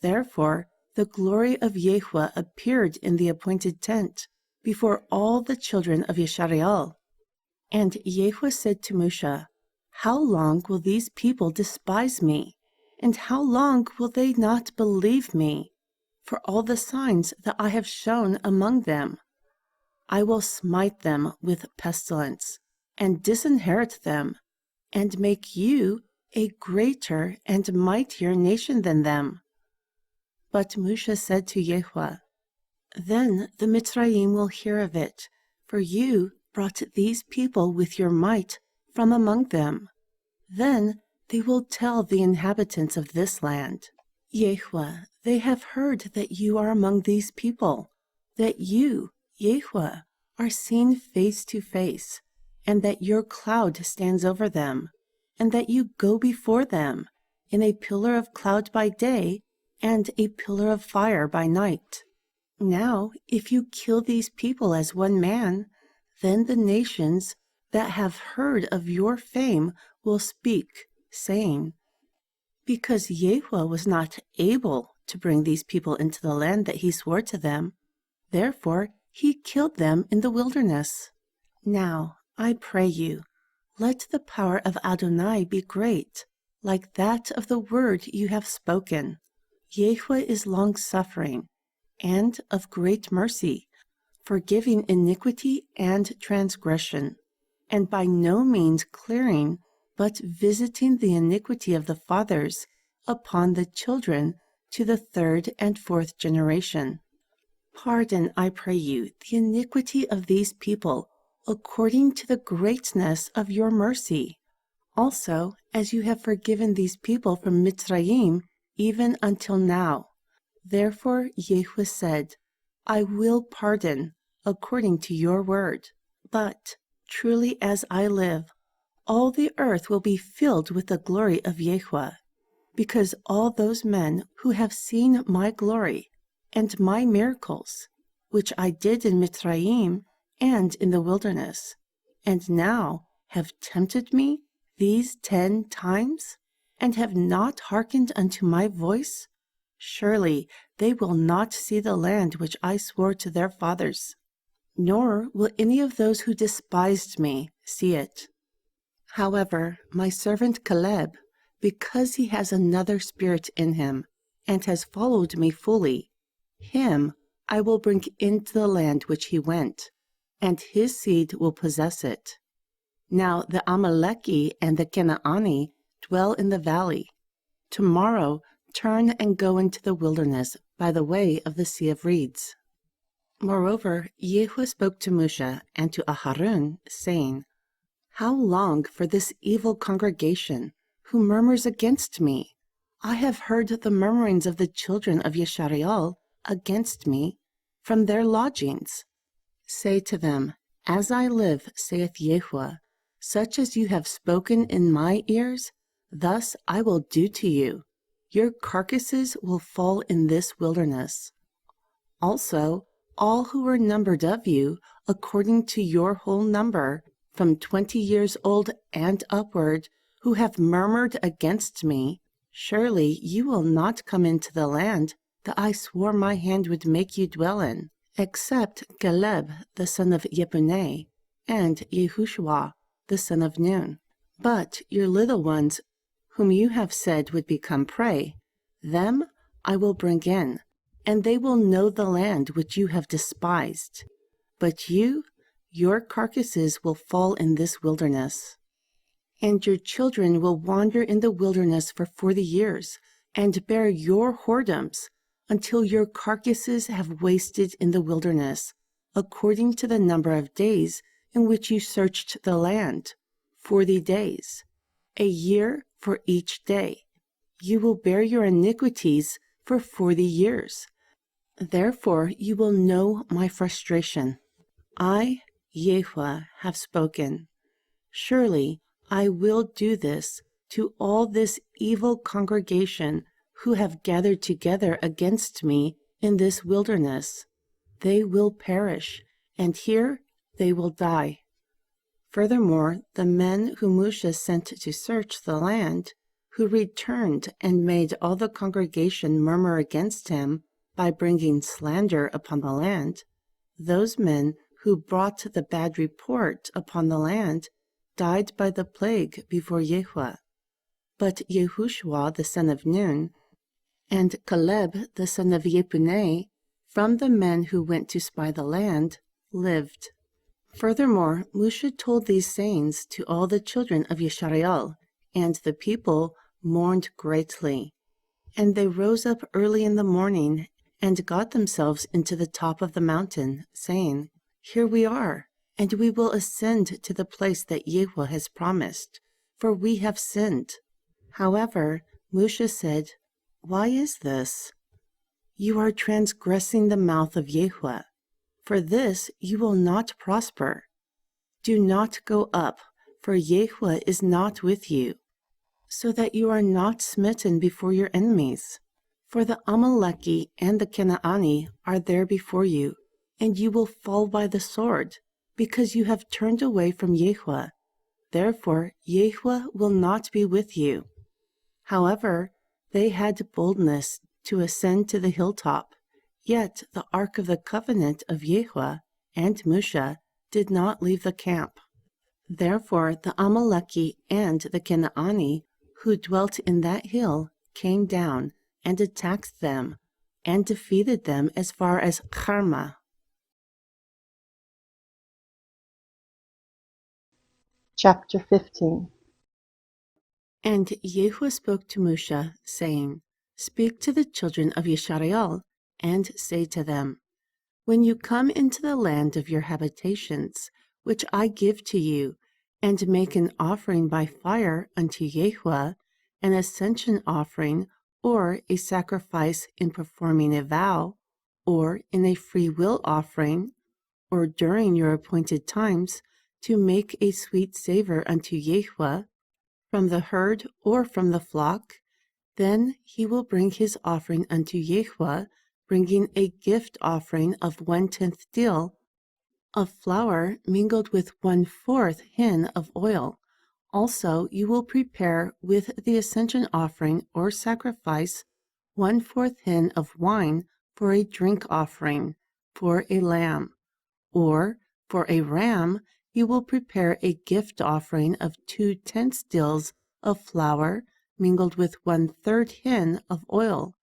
Therefore the glory of Yahuwah appeared in the appointed tent before all the children of Yeshariel. And Yahuwah said to Moshe, "How long will these people despise me? And how long will they not believe me for all the signs that I have shown among them? I will smite them with pestilence, and disinherit them, and make you a greater and mightier nation than them. But Moshe said to YHWH, then the Mitzrayim will hear of it, for you brought these people with your might from among them. Then they will tell the inhabitants of this land, YHWH, they have heard that you are among these people, that you, YHWH, are seen face to face, and that your cloud stands over them, and that you go before them in a pillar of cloud by day and a pillar of fire by night. Now, if you kill these people as one man, then the nations that have heard of your fame will speak, saying, because YHWH was not able to bring these people into the land that he swore to them, therefore he killed them in the wilderness. Now, I pray you, let the power of Adonai be great, like that of the word you have spoken. YHWH is long-suffering and of great mercy, forgiving iniquity and transgression, and by no means clearing, but visiting the iniquity of the fathers upon the children to the 3rd and 4th generation. Pardon, I pray you, the iniquity of these people, according to the greatness of your mercy. Also, as you have forgiven these people from Mitzrayim, even until now. Therefore YHWH said, I will pardon, according to your word. But, truly as I live, all the earth will be filled with the glory of YHWH, because all those men who have seen my glory and my miracles, which I did in Mitzrayim and in the wilderness, and now have tempted me these 10 times, and have not hearkened unto my voice, surely they will not see the land which I swore to their fathers, nor will any of those who despised me see it. However, my servant Caleb, because he has another spirit in him, and has followed me fully, him I will bring into the land which he went, and his seed will possess it. Now the Amaleki and the Canaani dwell in the valley. Tomorrow turn and go into the wilderness by the way of the Sea of Reeds. Moreover, YHWH spoke to Moshe and to Aharon, saying, how long for this evil congregation, who murmurs against me? I have heard the murmurings of the children of Yeshariel against me from their lodgings. Say to them, as I live, saith YHWH, such as you have spoken in my ears, thus I will do to you. Your carcasses will fall in this wilderness. Also, all who were numbered of you, according to your whole number, from 20 years old and upward, who have murmured against me, surely you will not come into the land that I swore my hand would make you dwell in, except Caleb the son of Jephunneh, and Yehoshua the son of Nun. But your little ones, whom you have said would become prey, them I will bring in, and they will know the land which you have despised. But you, your carcasses will fall in this wilderness. And your children will wander in the wilderness for 40 years, and bear your whoredoms, until your carcasses have wasted in the wilderness, according to the number of days in which you searched the land, 40 days, a year for each day. You will bear your iniquities for 40 years. Therefore you will know my frustration. I, YHWH, have spoken. Surely I will do this to all this evil congregation who have gathered together against me in this wilderness. They will perish, and here they will die. Furthermore, the men whom Moshe sent to search the land, who returned and made all the congregation murmur against him by bringing slander upon the land, those men who brought the bad report upon the land died by the plague before YHWH. But Yehoshua the son of Nun, and Caleb the son of Jephunneh, from the men who went to spy the land, lived. Furthermore, Moshe told these sayings to all the children of Yeshariel, And the people mourned greatly. And they rose up early in the morning and got themselves into the top of the mountain, saying, Here we are, and we will ascend to the place that YHWH has promised, for we have sinned. However, Moshe said, Why is this? You are transgressing the mouth of YHWH. For this you will not prosper. Do not go up, for YHWH is not with you, so that you are not smitten before your enemies. For the Amaleki and the Canaani are there before you, and you will fall by the sword, because you have turned away from YHWH. Therefore YHWH will not be with you. However, they had boldness to ascend to the hilltop, yet the ark of the covenant of YHWH and Moshe did not leave the camp. Therefore the Amaleki and the Canaani who dwelt in that hill came down and attacked them and defeated them as far as Carmah. Chapter 15. And YHWH spoke to Moshe, saying, Speak to the children of Yisrael, and say to them, When you come into the land of your habitations, which I give to you, and make an offering by fire unto YHWH, an ascension offering, or a sacrifice in performing a vow, or in a free will offering, or during your appointed times, to make a sweet savor unto YHWH, from the herd or from the flock, then he will bring his offering unto YHWH, bringing a gift offering of 1/10 deal of flour mingled with 1/4 hin of oil. Also you will prepare with the ascension offering or sacrifice 1/4 hin of wine for a drink offering for a lamb. Or for a ram you will prepare a gift offering of 2/10 deals of flour mingled with 1/3 hin of oil.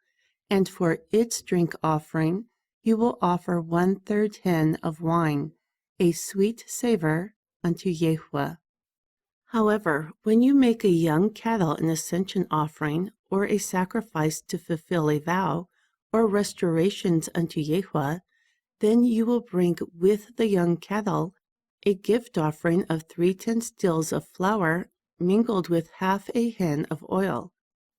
And for its drink offering you will offer 1/3 hin of wine, a sweet savor unto YHWH. However, when you make a young cattle an ascension offering, or a sacrifice to fulfill a vow, or restorations unto YHWH, then you will bring with the young cattle a gift offering of 3/10 deals of flour mingled with 1/2 a hin of oil.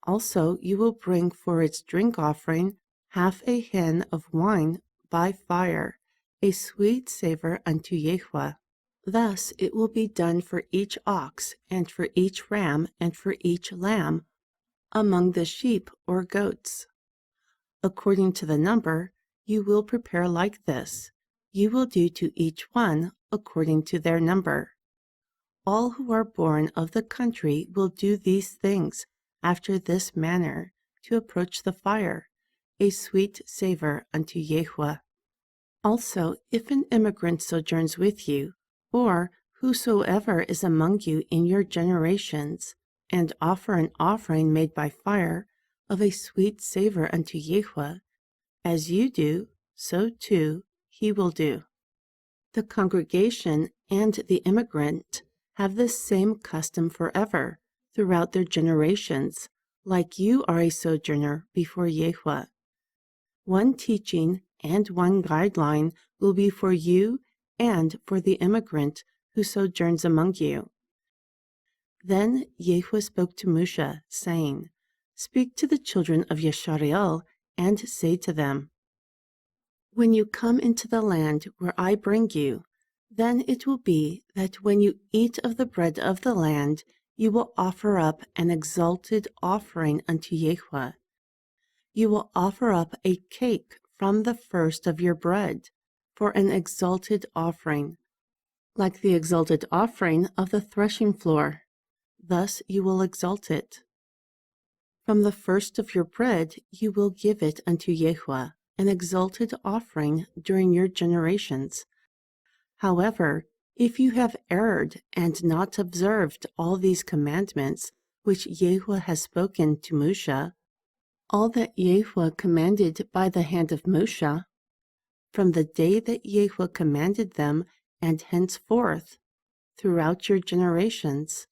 Also you will bring for its drink offering 1/2 a hin of wine by fire, a sweet savor unto YHWH. Thus it will be done for each ox, and for each ram, and for each lamb, among the sheep or goats. According to the number, you will prepare like this. You will do to each one according to their number. All who are born of the country will do these things after this manner to approach the fire, a sweet savor unto YHWH. Also, if an immigrant sojourns with you, or whosoever is among you in your generations, and offer an offering made by fire of a sweet savor unto YHWH, as you do, so too he will do. The congregation and the immigrant have this same custom forever, throughout their generations, like you are a sojourner before YHWH. One teaching and one guideline will be for you and for the immigrant who sojourns among you. Then YHWH spoke to Moshe, saying, Speak to the children of Yisrael, and say to them, When you come into the land where I bring you, then it will be that when you eat of the bread of the land, you will offer up an exalted offering unto YHWH. You will offer up a cake from the first of your bread for an exalted offering, like the exalted offering of the threshing floor. Thus you will exalt it. From the first of your bread you will give it unto YHWH, an exalted offering during your generations. However, if you have erred and not observed all these commandments which YHWH has spoken to Moshe, all that YHWH commanded by the hand of Moshe, from the day that YHWH commanded them and henceforth, throughout your generations,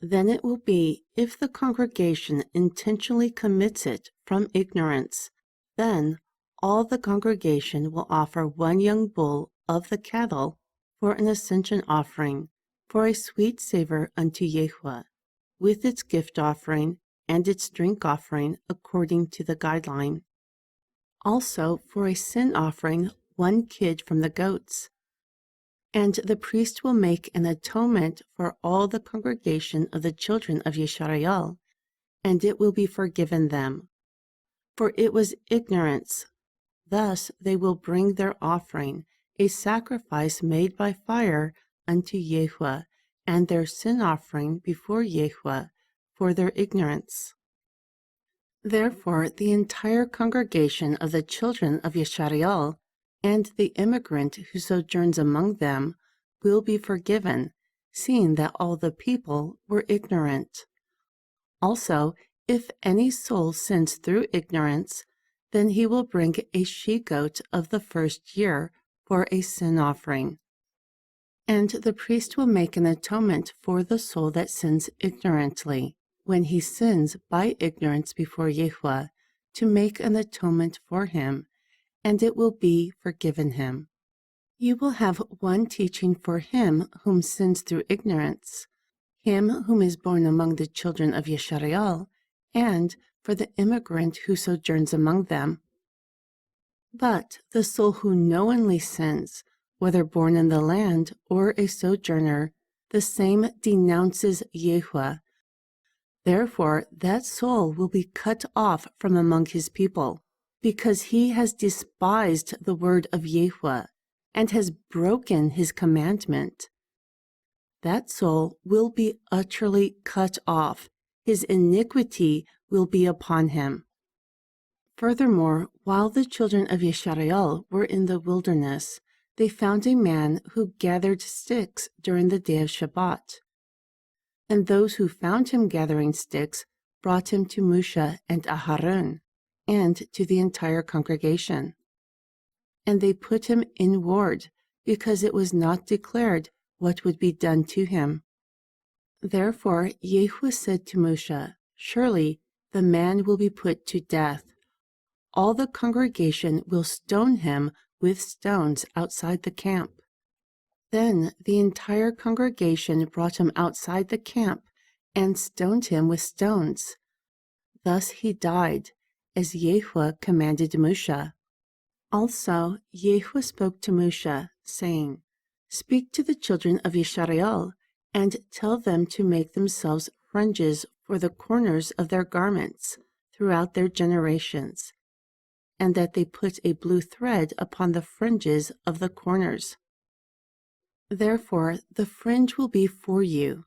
Then it will be, if the congregation intentionally commits it from ignorance, then all the congregation will offer one young bull of the cattle for an ascension offering, for a sweet savor unto YHWH, with its gift offering and its drink offering according to the guideline. Also for a sin offering, one kid from the goats. And the priest will make an atonement for all the congregation of the children of Yisrael, and it will be forgiven them. For it was ignorance. Thus they will bring their offering, a sacrifice made by fire unto YHWH, and their sin offering before YHWH, for their ignorance. Therefore the entire congregation of the children of Yisrael and the immigrant who sojourns among them will be forgiven, seeing that all the people were ignorant. Also, if any soul sins through ignorance, then he will bring a she-goat of the first year for a sin offering. And the priest will make an atonement for the soul that sins ignorantly, when he sins by ignorance before YHWH, to make an atonement for him, and it will be forgiven him. You will have one teaching for him whom sins through ignorance, him whom is born among the children of Yisrael, and for the immigrant who sojourns among them. But the soul who knowingly sins, whether born in the land or a sojourner, the same denounces YHWH. Therefore that soul will be cut off from among his people, because he has despised the word of YHWH, and has broken his commandment. That soul will be utterly cut off. His iniquity will be upon him. Furthermore, while the children of Yisrael were in the wilderness, they found a man who gathered sticks during the day of Shabbat. And those who found him gathering sticks brought him to Moshe and Aharon, and to the entire congregation. And they put him in ward, because it was not declared what would be done to him. Therefore YHWH said to Moshe, surely the man will be put to death. All the congregation will stone him with stones outside the camp. Then the entire congregation brought him outside the camp and stoned him with stones. Thus he died, as YHWH commanded Moshe. Also YHWH spoke to Moshe, saying, speak to the children of Yisrael, and tell them to make themselves fringes for the corners of their garments throughout their generations, and that they put a blue thread upon the fringes of the corners. Therefore the fringe will be for you,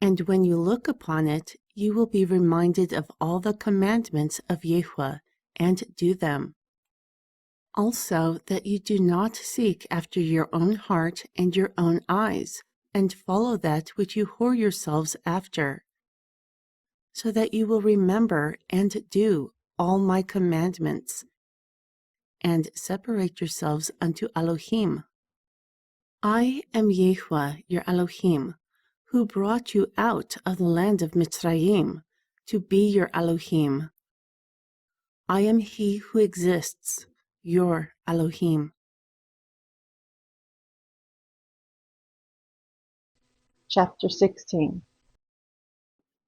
and when you look upon it, you will be reminded of all the commandments of YHWH, and do them. Also that you do not seek after your own heart and your own eyes, and follow that which you whore yourselves after, so that you will remember and do all my commandments, and separate yourselves unto Elohim. I am YHWH, your Elohim, who brought you out of the land of Mitzrayim, to be your Elohim. I am he who exists, your Elohim. Chapter 16.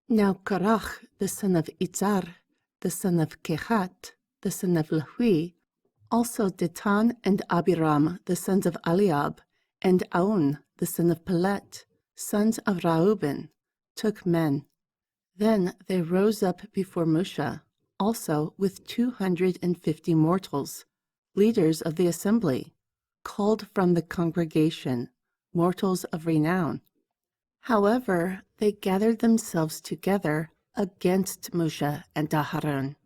Now Korach, the son of Itzar, the son of Kehat, the son of Lehi, also Detan and Abiram, the sons of Eliab, and Aun, the son of Pelet, sons of Reuben, took men. Then they rose up before Moshe, also with 250 mortals, leaders of the assembly, called from the congregation, mortals of renown. However, they gathered themselves together against Moshe and Aharon.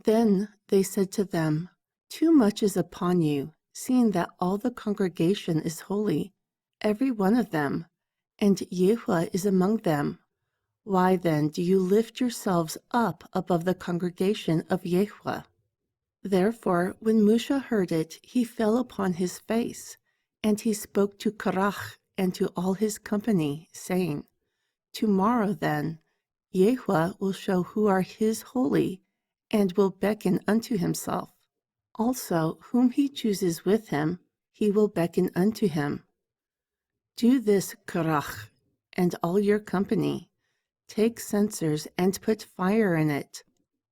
Then they said to them, too much is upon you, seeing that all the congregation is holy, every one of them, and YHWH is among them. Why then do you lift yourselves up above the congregation of YHWH? Therefore, when Moshe heard it, he fell upon his face, and he spoke to Korach and to all his company, saying, Tomorrow, then, YHWH will show who are his holy, and will beckon unto himself. Also, whom he chooses with him, he will beckon unto him. Do this, Korach, and all your company. Take censers and put fire in it.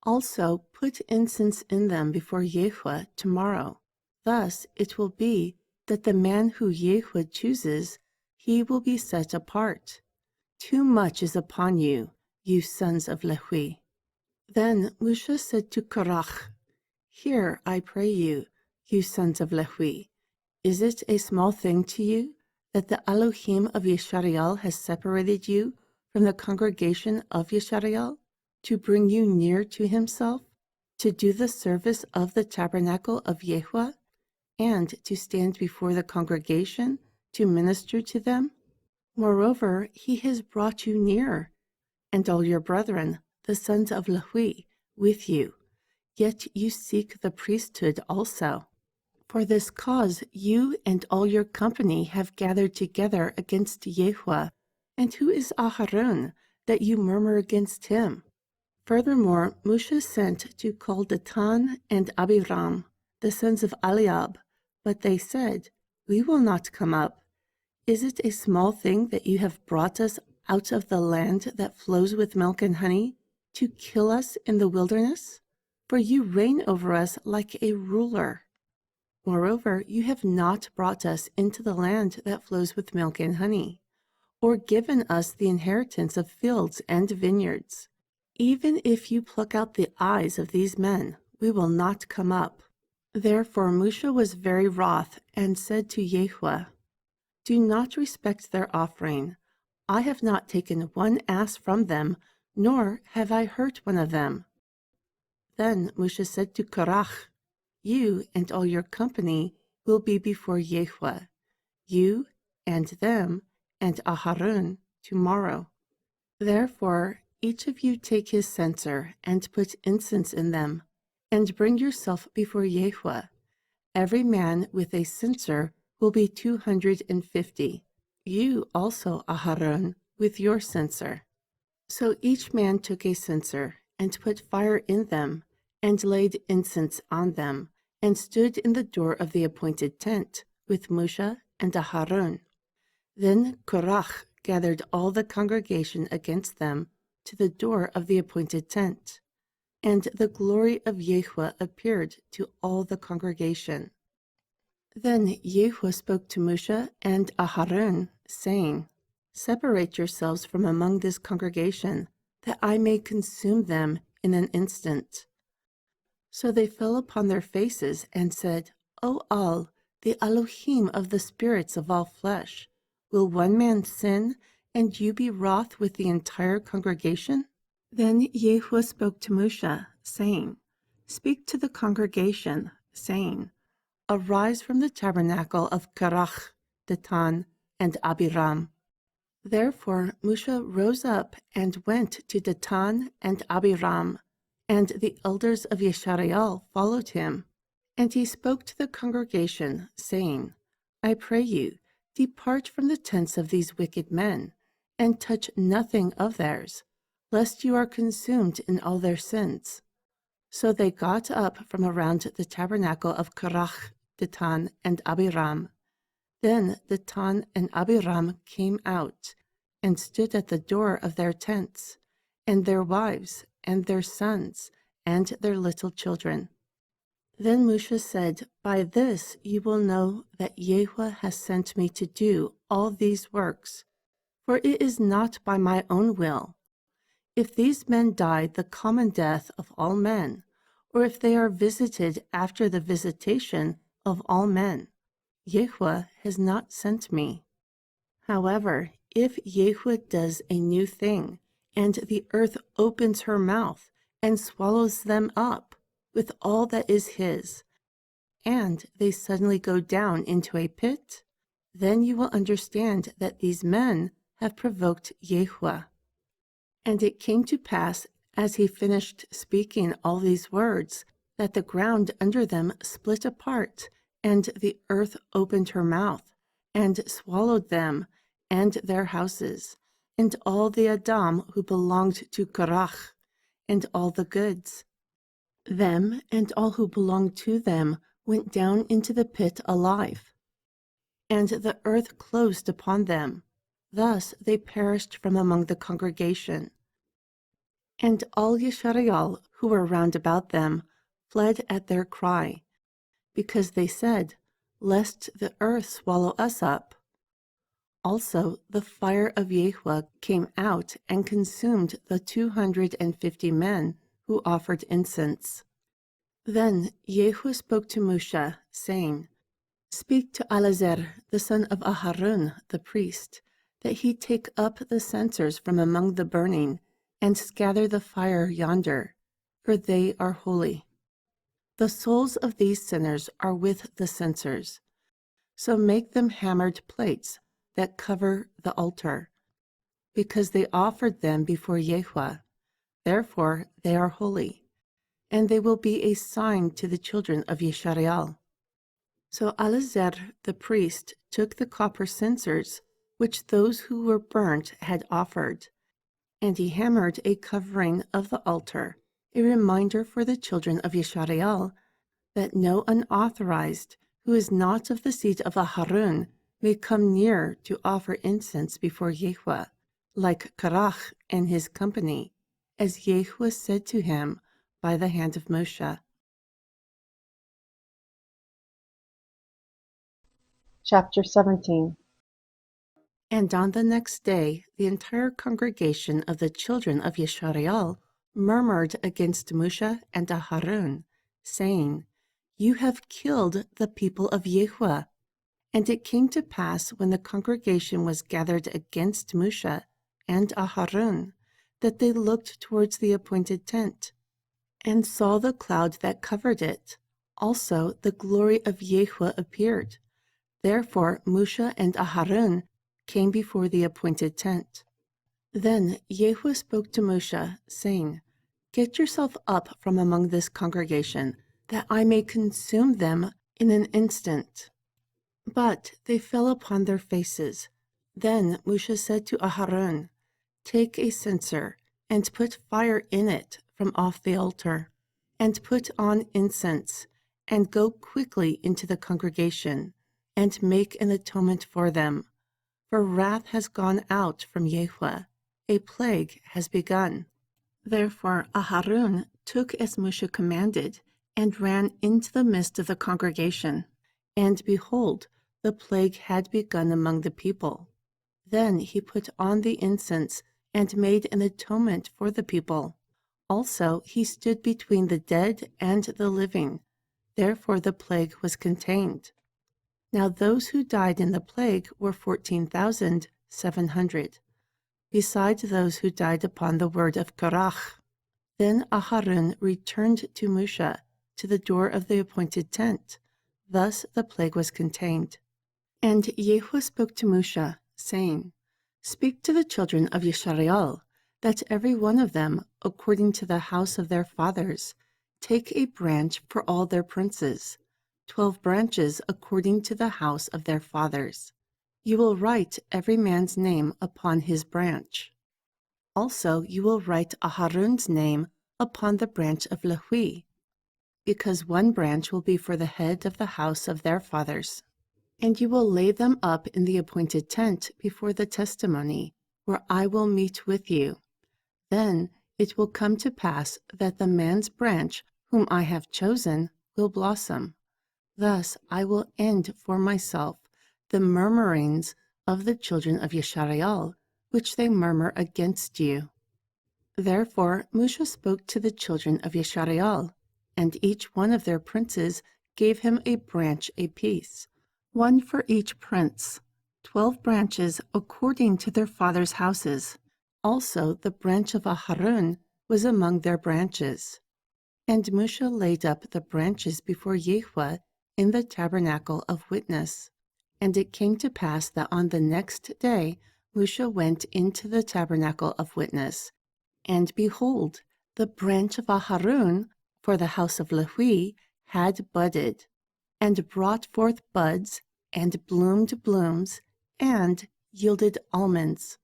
Also put incense in them before YHWH tomorrow. Thus it will be that the man who YHWH chooses, he will be set apart. Too much is upon you, you sons of Lehi. Then Moshe said to Korach, Hear, I pray you, you sons of Lehi. Is it a small thing to you that the Elohim of Yeshariel has separated you from the congregation of Yeshariel, to bring you near to himself, to do the service of the tabernacle of YHWH, and to stand before the congregation to minister to them? Moreover, he has brought you near, and all your brethren, the sons of Lehi, with you. Yet you seek the priesthood also. For this cause you and all your company have gathered together against YHWH. And who is Aharon, that you murmur against him? Furthermore, Moshe sent to call Datan and Abiram, the sons of Eliab, but they said, We will not come up. Is it a small thing that you have brought us out of the land that flows with milk and honey, to kill us in the wilderness? For you reign over us like a ruler. Moreover, you have not brought us into the land that flows with milk and honey, or given us the inheritance of fields and vineyards. Even if you pluck out the eyes of these men, we will not come up. Therefore Moshe was very wroth, and said to YHWH, Do not respect their offering. I have not taken one ass from them, nor have I hurt one of them. Then Moshe said to Korach, You and all your company will be before YHWH, you and them and Aharon tomorrow. Therefore each of you take his censer and put incense in them, and bring yourself before YHWH. Every man with a censer will be 250. You also, Aharon, with your censer. So each man took a censer, and put fire in them, and laid incense on them, and stood in the door of the appointed tent, with Moshe and Aharon. Then Korach gathered all the congregation against them to the door of the appointed tent, and the glory of YHWH appeared to all the congregation. Then YHWH spoke to Moshe and Aharon, saying, Separate yourselves from among this congregation, that I may consume them in an instant. So they fell upon their faces and said, O Al, the Elohim of the spirits of all flesh, will one man sin, and you be wroth with the entire congregation? Then YHWH spoke to Moshe, saying, Speak to the congregation, saying, Arise from the tabernacle of Korach, Datan, and Abiram. Therefore Moshe rose up and went to Datan and Abiram, and the elders of Yeshariel followed him. And he spoke to the congregation, saying, I pray you, depart from the tents of these wicked men, and touch nothing of theirs, lest you are consumed in all their sins. So they got up from around the tabernacle of Korach, Datan, and Abiram. Then Datan and Abiram came out, and stood at the door of their tents, and their wives, and their sons, and their little children. Then Moshe said, By this you will know that YHWH has sent me to do all these works, for it is not by my own will. If these men die the common death of all men, or if they are visited after the visitation of all men, YHWH has not sent me. However, if YHWH does a new thing, and the earth opens her mouth and swallows them up with all that is his, and they suddenly go down into a pit, then you will understand that these men have provoked YHWH. And it came to pass, as he finished speaking all these words, that the ground under them split apart, and the earth opened her mouth, and swallowed them and their houses. and all the Adam who belonged to Korach, and all the goods. Them and all who belonged to them went down into the pit alive, and the earth closed upon them. Thus they perished from among the congregation. And all Yisrael who were round about them fled at their cry, because they said, Lest the earth swallow us up. Also the fire of YHWH came out and consumed the 250 men who offered incense. Then YHWH spoke to Moshe, saying, Speak to Eleazar, the son of Aharon, the priest, that he take up the censers from among the burning, and scatter the fire yonder, for they are holy. The souls of these sinners are with the censers. So make them hammered plates that cover the altar, because they offered them before YHWH. Therefore they are holy, and they will be a sign to the children of Yisrael. So Eleazar the priest took the copper censers which those who were burnt had offered, and he hammered a covering of the altar, a reminder for the children of Yisrael that no unauthorized who is not of the seed of Aharon may come near to offer incense before YHWH, like Korach and his company, as YHWH said to him by the hand of Moshe. Chapter 17. And on the next day, the entire congregation of the children of Yisrael murmured against Moshe and Aharon, saying, You have killed the people of YHWH. And it came to pass when the congregation was gathered against Moshe and Aharon, that they looked towards the appointed tent, and saw the cloud that covered it. Also the glory of YHWH appeared. Therefore Moshe and Aharon came before the appointed tent. Then YHWH spoke to Moshe, saying, Get yourself up from among this congregation, that I may consume them in an instant. But they fell upon their faces. Then Moshe said to Aharon, Take a censer, and put fire in it from off the altar, and put on incense, and go quickly into the congregation, and make an atonement for them. For wrath has gone out from YHWH, a plague has begun. Therefore Aharon took as Moshe commanded, and ran into the midst of the congregation. And behold, the plague had begun among the people. Then he put on the incense, and made an atonement for the people. Also he stood between the dead and the living. Therefore the plague was contained. Now those who died in the plague were 14,700, besides those who died upon the word of Korach. Then Aharon returned to Moshe, to the door of the appointed tent. Thus the plague was contained. And YHWH spoke to Moshe, saying, Speak to the children of Yisrael, that every one of them, according to the house of their fathers, take a branch for all their princes, 12 branches according to the house of their fathers. You will write every man's name upon his branch. Also you will write Aharon's name upon the branch of thhe, because one branch will be for the head of the house of their fathers. And you will lay them up in the appointed tent before the testimony, where I will meet with you. Then it will come to pass that the man's branch whom I have chosen will blossom. Thus I will end for myself the murmurings of the children of Yisrael, which they murmur against you. Therefore Moshe spoke to the children of Yisrael, and each one of their princes gave him a branch apiece, one for each prince, 12 branches according to their fathers' houses. Also the branch of Aharon was among their branches. And Moshe laid up the branches before YHWH in the tabernacle of witness. And it came to pass that on the next day Moshe went into the tabernacle of witness, and behold, the branch of Aharon for the house of thhe had budded, and brought forth buds, and bloomed blooms, and yielded almonds.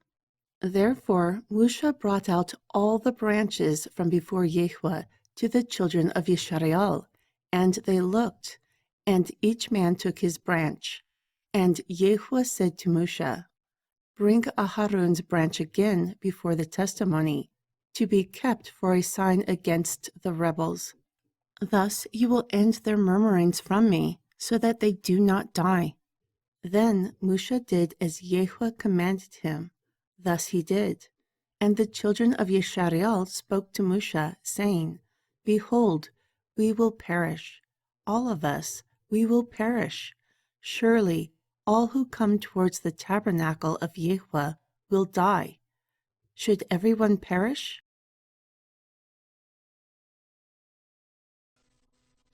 Therefore Moshe brought out all the branches from before Yahweh to the children of Yisrael, and they looked, and each man took his branch. And Yahweh said to Moshe, Bring Aharon's branch again before the testimony, to be kept for a sign against the rebels. Thus you will end their murmurings from me, so that they do not die. Then Moshe did as Yahweh commanded him. Thus he did. And the children of Yisrael spoke to Moshe, saying, Behold, we will perish. All of us, we will perish. Surely all who come towards the tabernacle of Yahweh will die. Should everyone perish?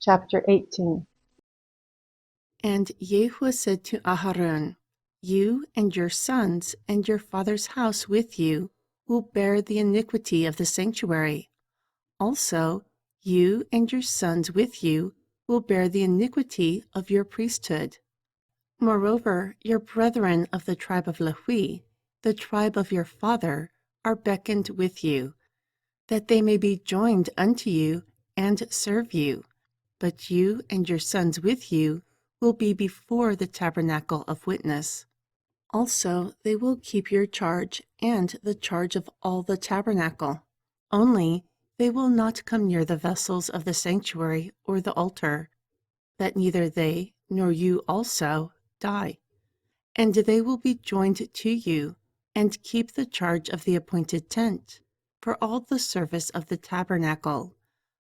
Chapter 18. And Yahweh said to Aharon, You and your sons and your father's house with you will bear the iniquity of the sanctuary. Also, you and your sons with you will bear the iniquity of your priesthood. Moreover, your brethren of the tribe of Lehi, the tribe of your father, are beckoned with you, that they may be joined unto you and serve you. But you and your sons with you will be before the tabernacle of witness. Also, they will keep your charge and the charge of all the tabernacle. Only they will not come near the vessels of the sanctuary or the altar, that neither they nor you also die. And they will be joined to you and keep the charge of the appointed tent for all the service of the tabernacle.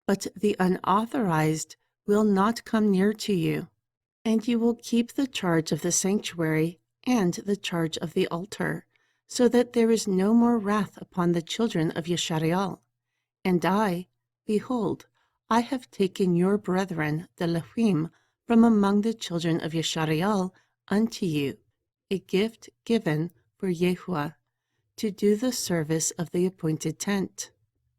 But the unauthorized will not come near to you. And you will keep the charge of the sanctuary and the charge of the altar, so that there is no more wrath upon the children of Yisrael. And I, behold, I have taken your brethren, the Levim, from among the children of Yisrael unto you, a gift given for Yahuwah, to do the service of the appointed tent.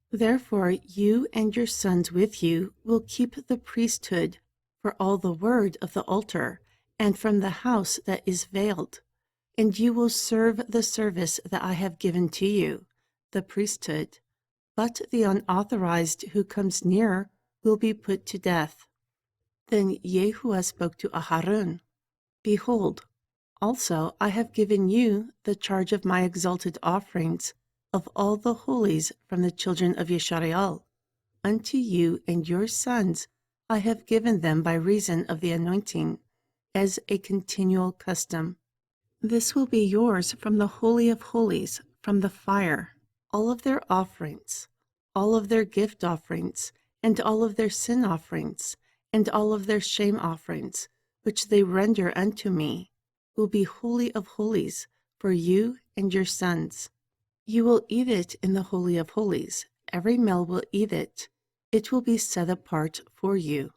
Therefore you and your sons with you will keep the priesthood for all the word of the altar, and from the house that is veiled. And you will serve the service that I have given to you, the priesthood. But the unauthorized who comes near will be put to death. Then Yahuwah spoke to Aharon, Behold, also I have given you the charge of my exalted offerings of all the holies from the children of Yisrael. Unto you and your sons I have given them by reason of the anointing, as a continual custom. This will be yours from the Holy of Holies, from the fire, all of their offerings, all of their gift offerings, and all of their sin offerings, and all of their shame offerings, which they render unto me, will be holy of holies for you and your sons. You will eat it in the Holy of Holies. Every male will eat it. It will be set apart for you.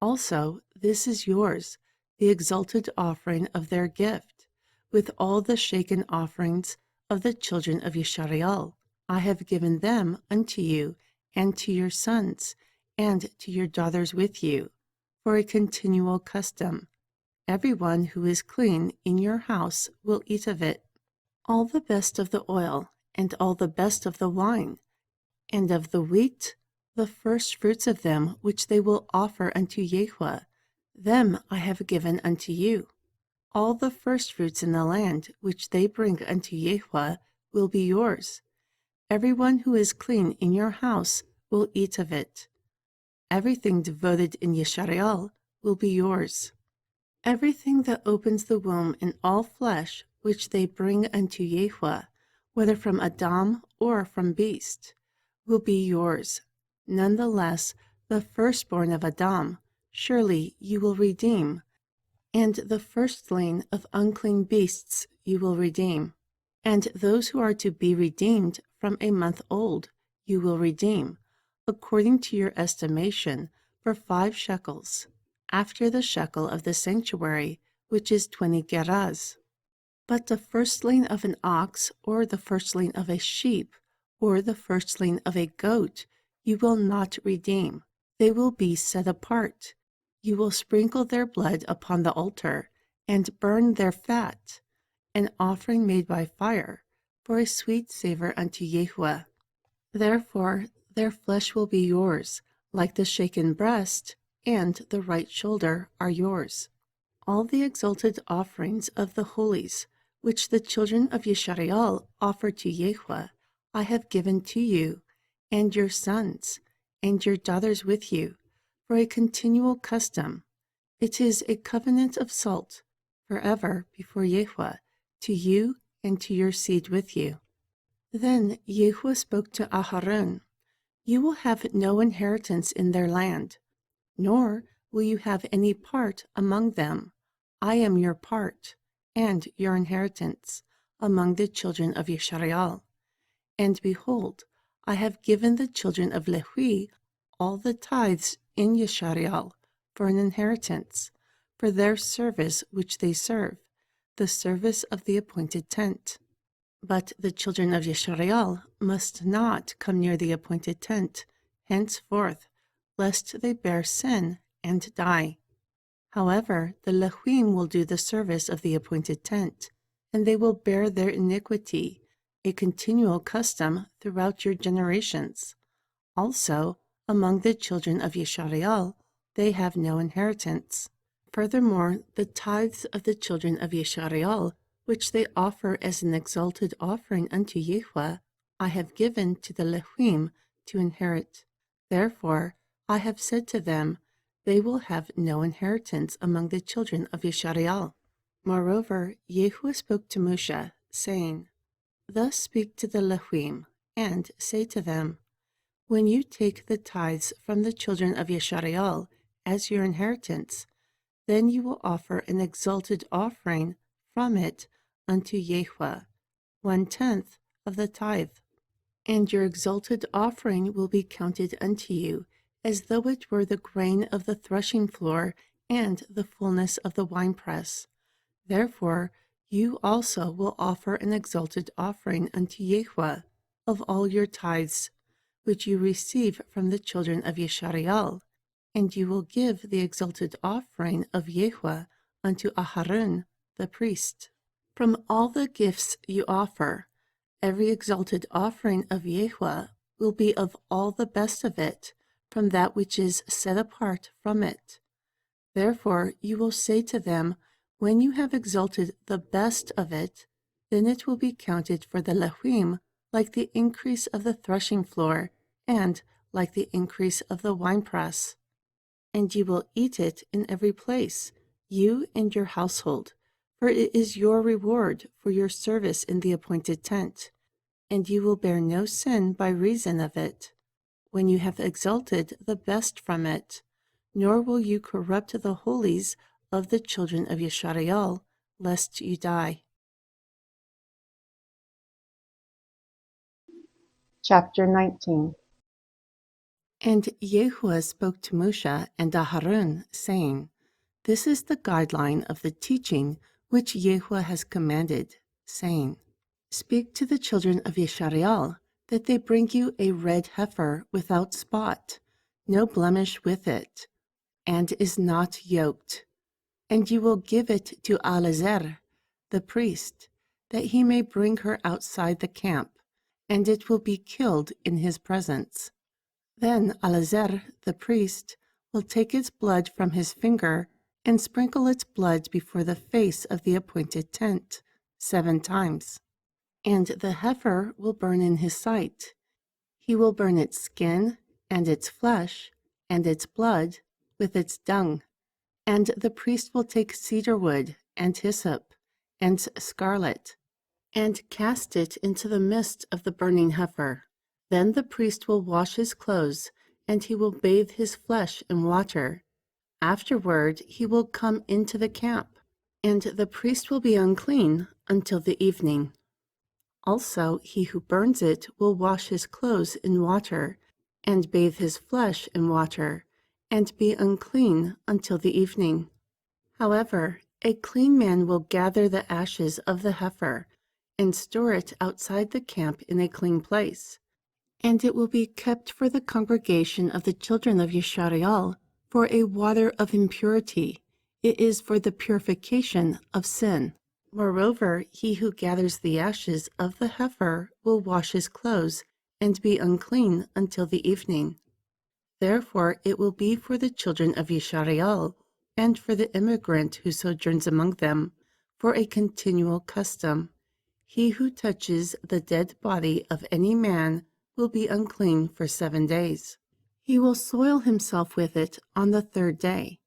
Also, this is yours, the exalted offering of their gift, with all the shaken offerings of the children of Yisrael. I have given them unto you, and to your sons, and to your daughters with you, for a continual custom. Everyone who is clean in your house will eat of it. All the best of the oil, and all the best of the wine, and of the wheat, the first fruits of them which they will offer unto Yahweh, them I have given unto you. All the first fruits in the land which they bring unto Yahweh will be yours. Everyone who is clean in your house will eat of it. Everything devoted in Yisrael will be yours. Everything that opens the womb in all flesh which they bring unto Yahweh, whether from Adam or from beast, will be yours. Nonetheless, the firstborn of Adam, surely you will redeem, and the firstling of unclean beasts you will redeem. And those who are to be redeemed from a month old you will redeem, according to your estimation, for 5 shekels, after the shekel of the sanctuary, which is 20 gerahs. But the firstling of an ox, or the firstling of a sheep, or the firstling of a goat, you will not redeem. They will be set apart. You will sprinkle their blood upon the altar, and burn their fat, an offering made by fire, for a sweet savor unto YHWH. Therefore their flesh will be yours, like the shaken breast and the right shoulder are yours. All the exalted offerings of the holies, which the children of Yisrael offer to YHWH, I have given to you, and your sons, and your daughters with you, for a continual custom. It is a covenant of salt, forever before YHWH, to you and to your seed with you. Then YHWH spoke to Aharon, You will have no inheritance in their land, nor will you have any part among them. I am your part, and your inheritance, among the children of Yisrael. And behold, I have given the children of Lehi all the tithes in Yisrael for an inheritance, for their service which they serve, the service of the appointed tent. But the children of Yisrael must not come near the appointed tent henceforth, lest they bear sin and die. However, the Lehim will do the service of the appointed tent, and they will bear their iniquity, a continual custom throughout your generations. Also, among the children of Yisrael, they have no inheritance. Furthermore, the tithes of the children of Yisrael, which they offer as an exalted offering unto YHWH, I have given to the Lehim to inherit. Therefore, I have said to them, they will have no inheritance among the children of Yisrael. Moreover, YHWH spoke to Moshe, saying, Thus speak to the Lehim, and say to them, When you take the tithes from the children of Yisrael as your inheritance, then you will offer an exalted offering from it unto YHWH, 1/10 of the tithe. And your exalted offering will be counted unto you, as though it were the grain of the threshing floor and the fullness of the winepress. Therefore you also will offer an exalted offering unto YHWH of all your tithes, which you receive from the children of Yisrael, and you will give the exalted offering of YHWH unto Aharon the priest. From all the gifts you offer, every exalted offering of YHWH will be of all the best of it, from that which is set apart from it. Therefore you will say to them, When you have exalted the best of it, then it will be counted for the Lehim like the increase of the threshing floor, and like the increase of the winepress. And you will eat it in every place, you and your household, for it is your reward for your service in the appointed tent, and you will bear no sin by reason of it, when you have exalted the best from it, nor will you corrupt the holies of the children of Yisrael, lest you die. Chapter 19. And YHWH spoke to Moshe and Aharon, saying, This is the guideline of the teaching which YHWH has commanded, saying, Speak to the children of Yisrael, that they bring you a red heifer without spot, no blemish with it, and is not yoked. And you will give it to Eleazar, the priest, that he may bring her outside the camp, and it will be killed in his presence. Then Eleazar, the priest, will take its blood from his finger and sprinkle its blood before the face of the appointed tent 7 times. And the heifer will burn in his sight. He will burn its skin, and its flesh, and its blood, with its dung. And the priest will take cedar wood, and hyssop, and scarlet, and cast it into the midst of the burning heifer. Then the priest will wash his clothes, and he will bathe his flesh in water. Afterward he will come into the camp, and the priest will be unclean until the evening. Also he who burns it will wash his clothes in water, and bathe his flesh in water, and be unclean until the evening. However, a clean man will gather the ashes of the heifer, and store it outside the camp in a clean place. And it will be kept for the congregation of the children of Yisrael for a water of impurity. It is for the purification of sin. Moreover, he who gathers the ashes of the heifer will wash his clothes and be unclean until the evening. Therefore it will be for the children of Yisrael and for the immigrant who sojourns among them for a continual custom. He who touches the dead body of any man will be unclean for 7 days. He will soil himself with it on the 3rd day.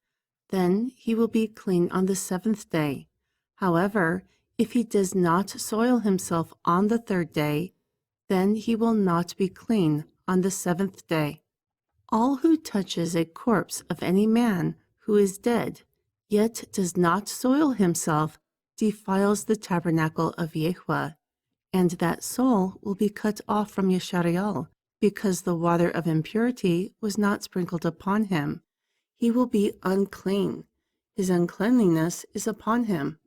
Then he will be clean on the 7th day. However, if he does not soil himself on the 3rd day, then he will not be clean on the 7th day. All who touches a corpse of any man who is dead, yet does not soil himself, defiles the tabernacle of YHWH, and that soul will be cut off from Yisrael, because the water of impurity was not sprinkled upon him. He will be unclean. His uncleanliness is upon him.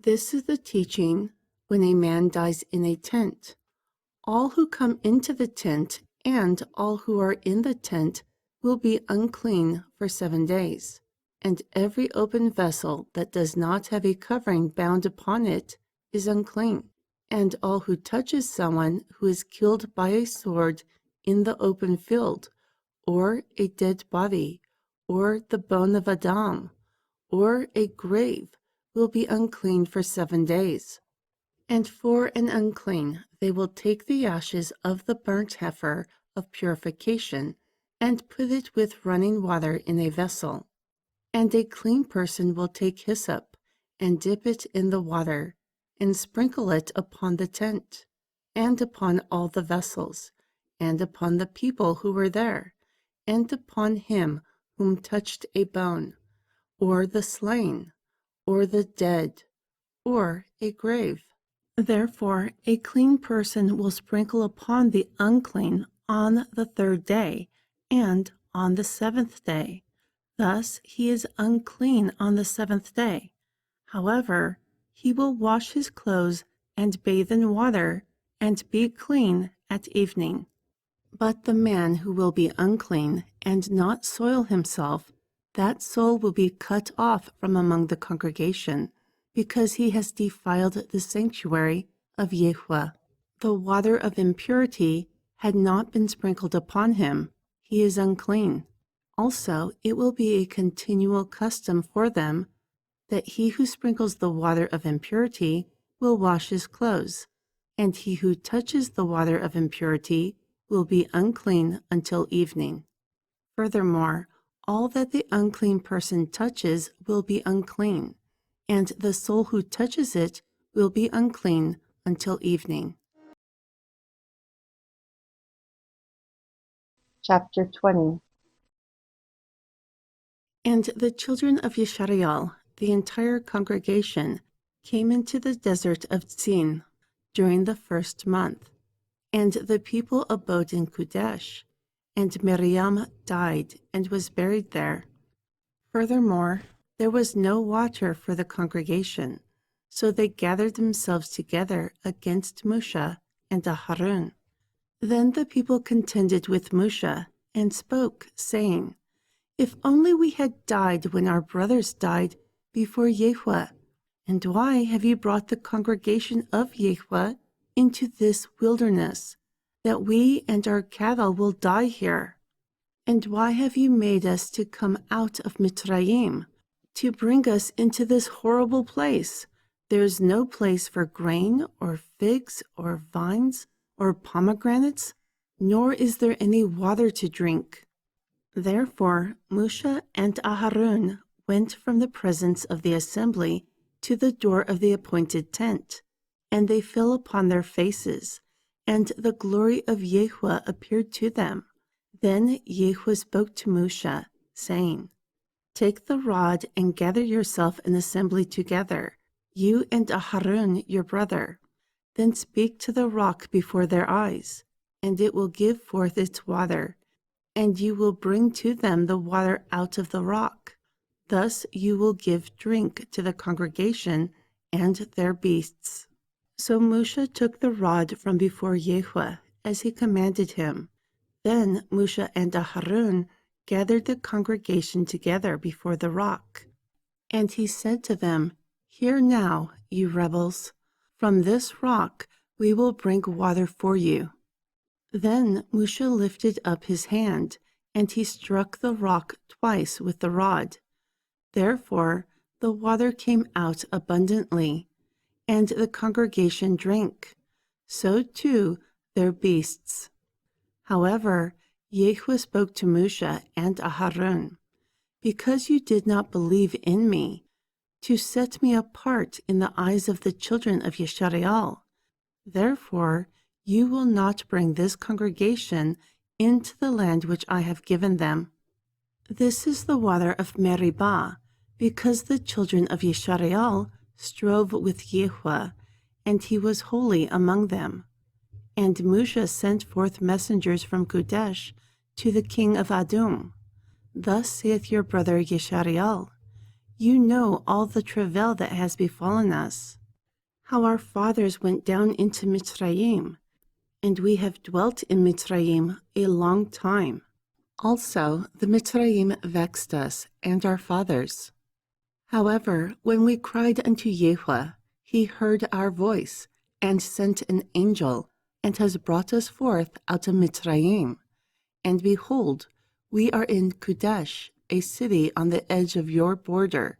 This is the teaching when a man dies in a tent. All who come into the tent and all who are in the tent will be unclean for 7 days. And every open vessel that does not have a covering bound upon it is unclean. And all who touches someone who is killed by a sword in the open field, or a dead body, or the bone of Adam, or a grave, will be unclean for 7 days. And for an unclean they will take the ashes of the burnt heifer of purification, and put it with running water in a vessel. And a clean person will take hyssop, and dip it in the water, and sprinkle it upon the tent, and upon all the vessels, and upon the people who were there, and upon him whom touched a bone, or the slain, or the dead, or a grave. Therefore, a clean person will sprinkle upon the unclean on the 3rd day, and on the 7th day. Thus he is unclean on the 7th day. However, he will wash his clothes and bathe in water, and be clean at evening. But the man who will be unclean and not soil himself, that soul will be cut off from among the congregation, because he has defiled the sanctuary of YHWH. The water of impurity had not been sprinkled upon him. He is unclean. Also, it will be a continual custom for them that he who sprinkles the water of impurity will wash his clothes, and he who touches the water of impurity will be unclean until evening. Furthermore, all that the unclean person touches will be unclean, and the soul who touches it will be unclean until evening. Chapter 20. And the children of Yisrael, the entire congregation, came into the desert of Zin during the 1st month. And the people abode in Kadesh, and Miriam died and was buried there. Furthermore, there was no water for the congregation, so they gathered themselves together against Moshe and Aharon. Then the people contended with Moshe and spoke, saying, "If only we had died when our brothers died before YHWH. And why have you brought the congregation of YHWH into this wilderness, that we and our cattle will die here? And why have you made us to come out of Mitzrayim, to bring us into this horrible place? There is no place for grain, or figs, or vines, or pomegranates, nor is there any water to drink." Therefore Moshe and Aharon went from the presence of the assembly to the door of the appointed tent, and they fell upon their faces, and the glory of YHWH appeared to them. Then YHWH spoke to Moshe, saying, "Take the rod and gather yourself an assembly together, you and Aharon your brother. Then speak to the rock before their eyes, and it will give forth its water, and you will bring to them the water out of the rock. Thus you will give drink to the congregation and their beasts." So Moshe took the rod from before YHWH, as he commanded him. Then Moshe and Aharon gathered the congregation together before the rock. And he said to them, Hear now, you rebels. From this rock we will bring water for you." Then Moshe lifted up his hand, and he struck the rock twice with the rod. Therefore the water came out abundantly, and the congregation drank. So too their beasts. However, YHWH spoke to Moshe and Aharon, "Because you did not believe in me, to set me apart in the eyes of the children of Yisrael, therefore you will not bring this congregation into the land which I have given them. This is the water of Meribah, because the children of Yisrael strove with YHWH, and he was holy among them. And Moshe sent forth messengers from Kadesh to the king of Edom. Thus saith your brother Yisrael, you know all the travail that has befallen us, how our fathers went down into Mitzrayim, and we have dwelt in Mitzrayim a long time. Also the Mitzrayim vexed us and our fathers. However, when we cried unto YHWH, he heard our voice, and sent an angel, and has brought us forth out of Mitzrayim. And behold, we are in Kadesh, a city on the edge of your border.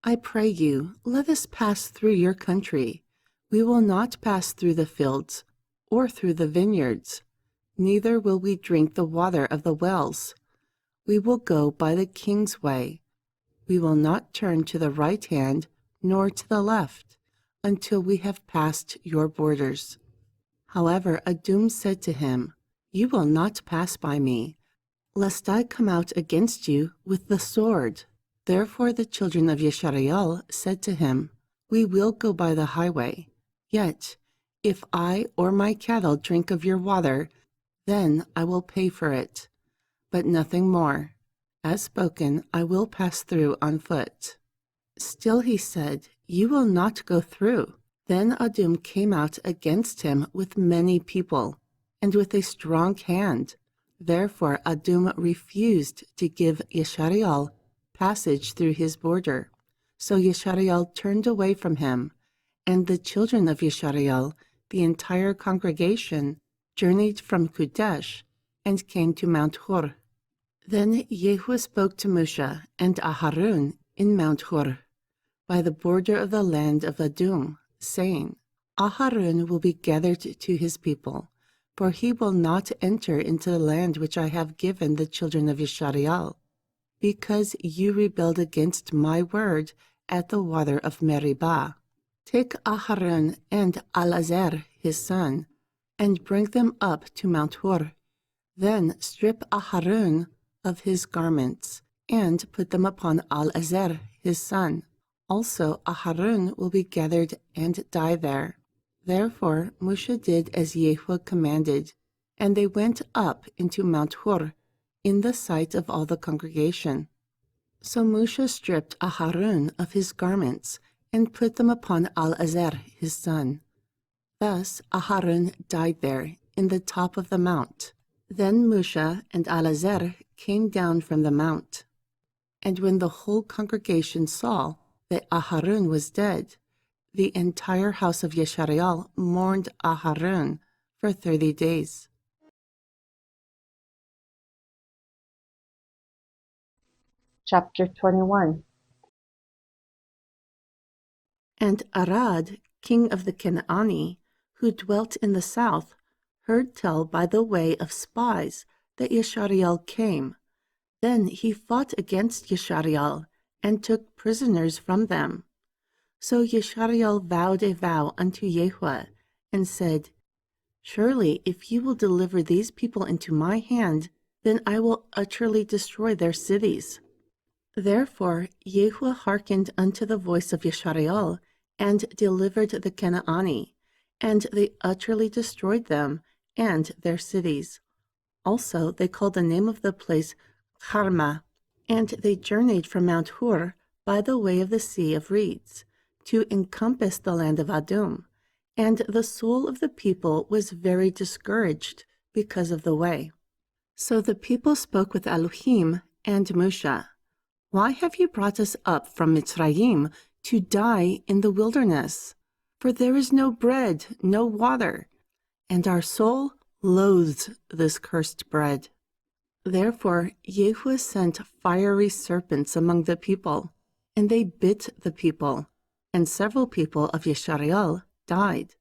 I pray you, let us pass through your country. We will not pass through the fields, or through the vineyards, neither will we drink the water of the wells. We will go by the king's way. We will not turn to the right hand, nor to the left, until we have passed your borders." However, Edom said to him, "You will not pass by me, lest I come out against you with the sword." Therefore the children of Yisrael said to him, "We will go by the highway. Yet, if I or my cattle drink of your water, then I will pay for it, but nothing more. As spoken, I will pass through on foot." Still he said, "You will not go through." Then Edom came out against him with many people, and with a strong hand. Therefore Edom refused to give Yisrael passage through his border. So Yisrael turned away from him, and the children of Yisrael, the entire congregation, journeyed from Kadesh and came to Mount Hor. Then YHWH spoke to Moshe and Aharon in Mount Hor, by the border of the land of Edom, saying, "Aharon will be gathered to his people, for he will not enter into the land which I have given the children of Yisrael, because you rebelled against my word at the water of Meribah. Take Aharon and Eleazar his son, and bring them up to Mount Hor. Then strip Aharon of his garments, and put them upon Eleazar his son. Also Aharon will be gathered and die there." Therefore Moshe did as YHWH commanded, and they went up into Mount Hor in the sight of all the congregation. So Moshe stripped Aharon of his garments, and put them upon Eleazar his son. Thus Aharon died there in the top of the mount. Then Moshe and Eleazar came down from the mount. And when the whole congregation saw that Aharon was dead, the entire house of Yisrael mourned Aharon for 30 days. Chapter 21. And Arad, king of the Canaani, who dwelt in the south, heard tell by the way of spies that Yisrael came. Then he fought against Yisrael, and took prisoners from them. So Yisrael vowed a vow unto YHWH, and said, "Surely if you will deliver these people into my hand, then I will utterly destroy their cities." Therefore YHWH hearkened unto the voice of Yisrael, and delivered the Canaani, and they utterly destroyed them and their cities. Also they called the name of the place Carmah. And they journeyed from Mount Hor by the way of the Sea of Reeds, to encompass the land of Edom, and the soul of the people was very discouraged because of the way. So the people spoke with Elohim and Moshe, "Why have you brought us up from Mitzrayim to die in the wilderness, for there is no bread, no water, and our soul loathes this cursed bread. Therefore YHWH sent fiery serpents among the people, and they bit the people, and several people of Yeshareal died.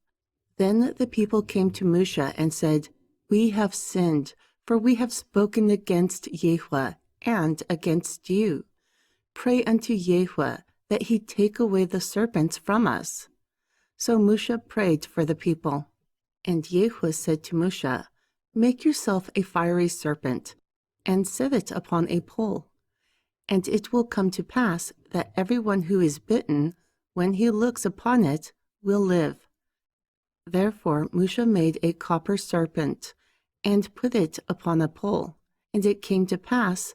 Then the people came to Moshe and said, "We have sinned, for we have spoken against YHWH and against you. Pray unto YHWH that he take away the serpents from us." So Moshe prayed for the people. And YHWH said to Moshe, "Make yourself a fiery serpent, and set it upon a pole. And it will come to pass that everyone who is bitten, when he looks upon it, will live." Therefore Moshe made a copper serpent, and put it upon a pole. And it came to pass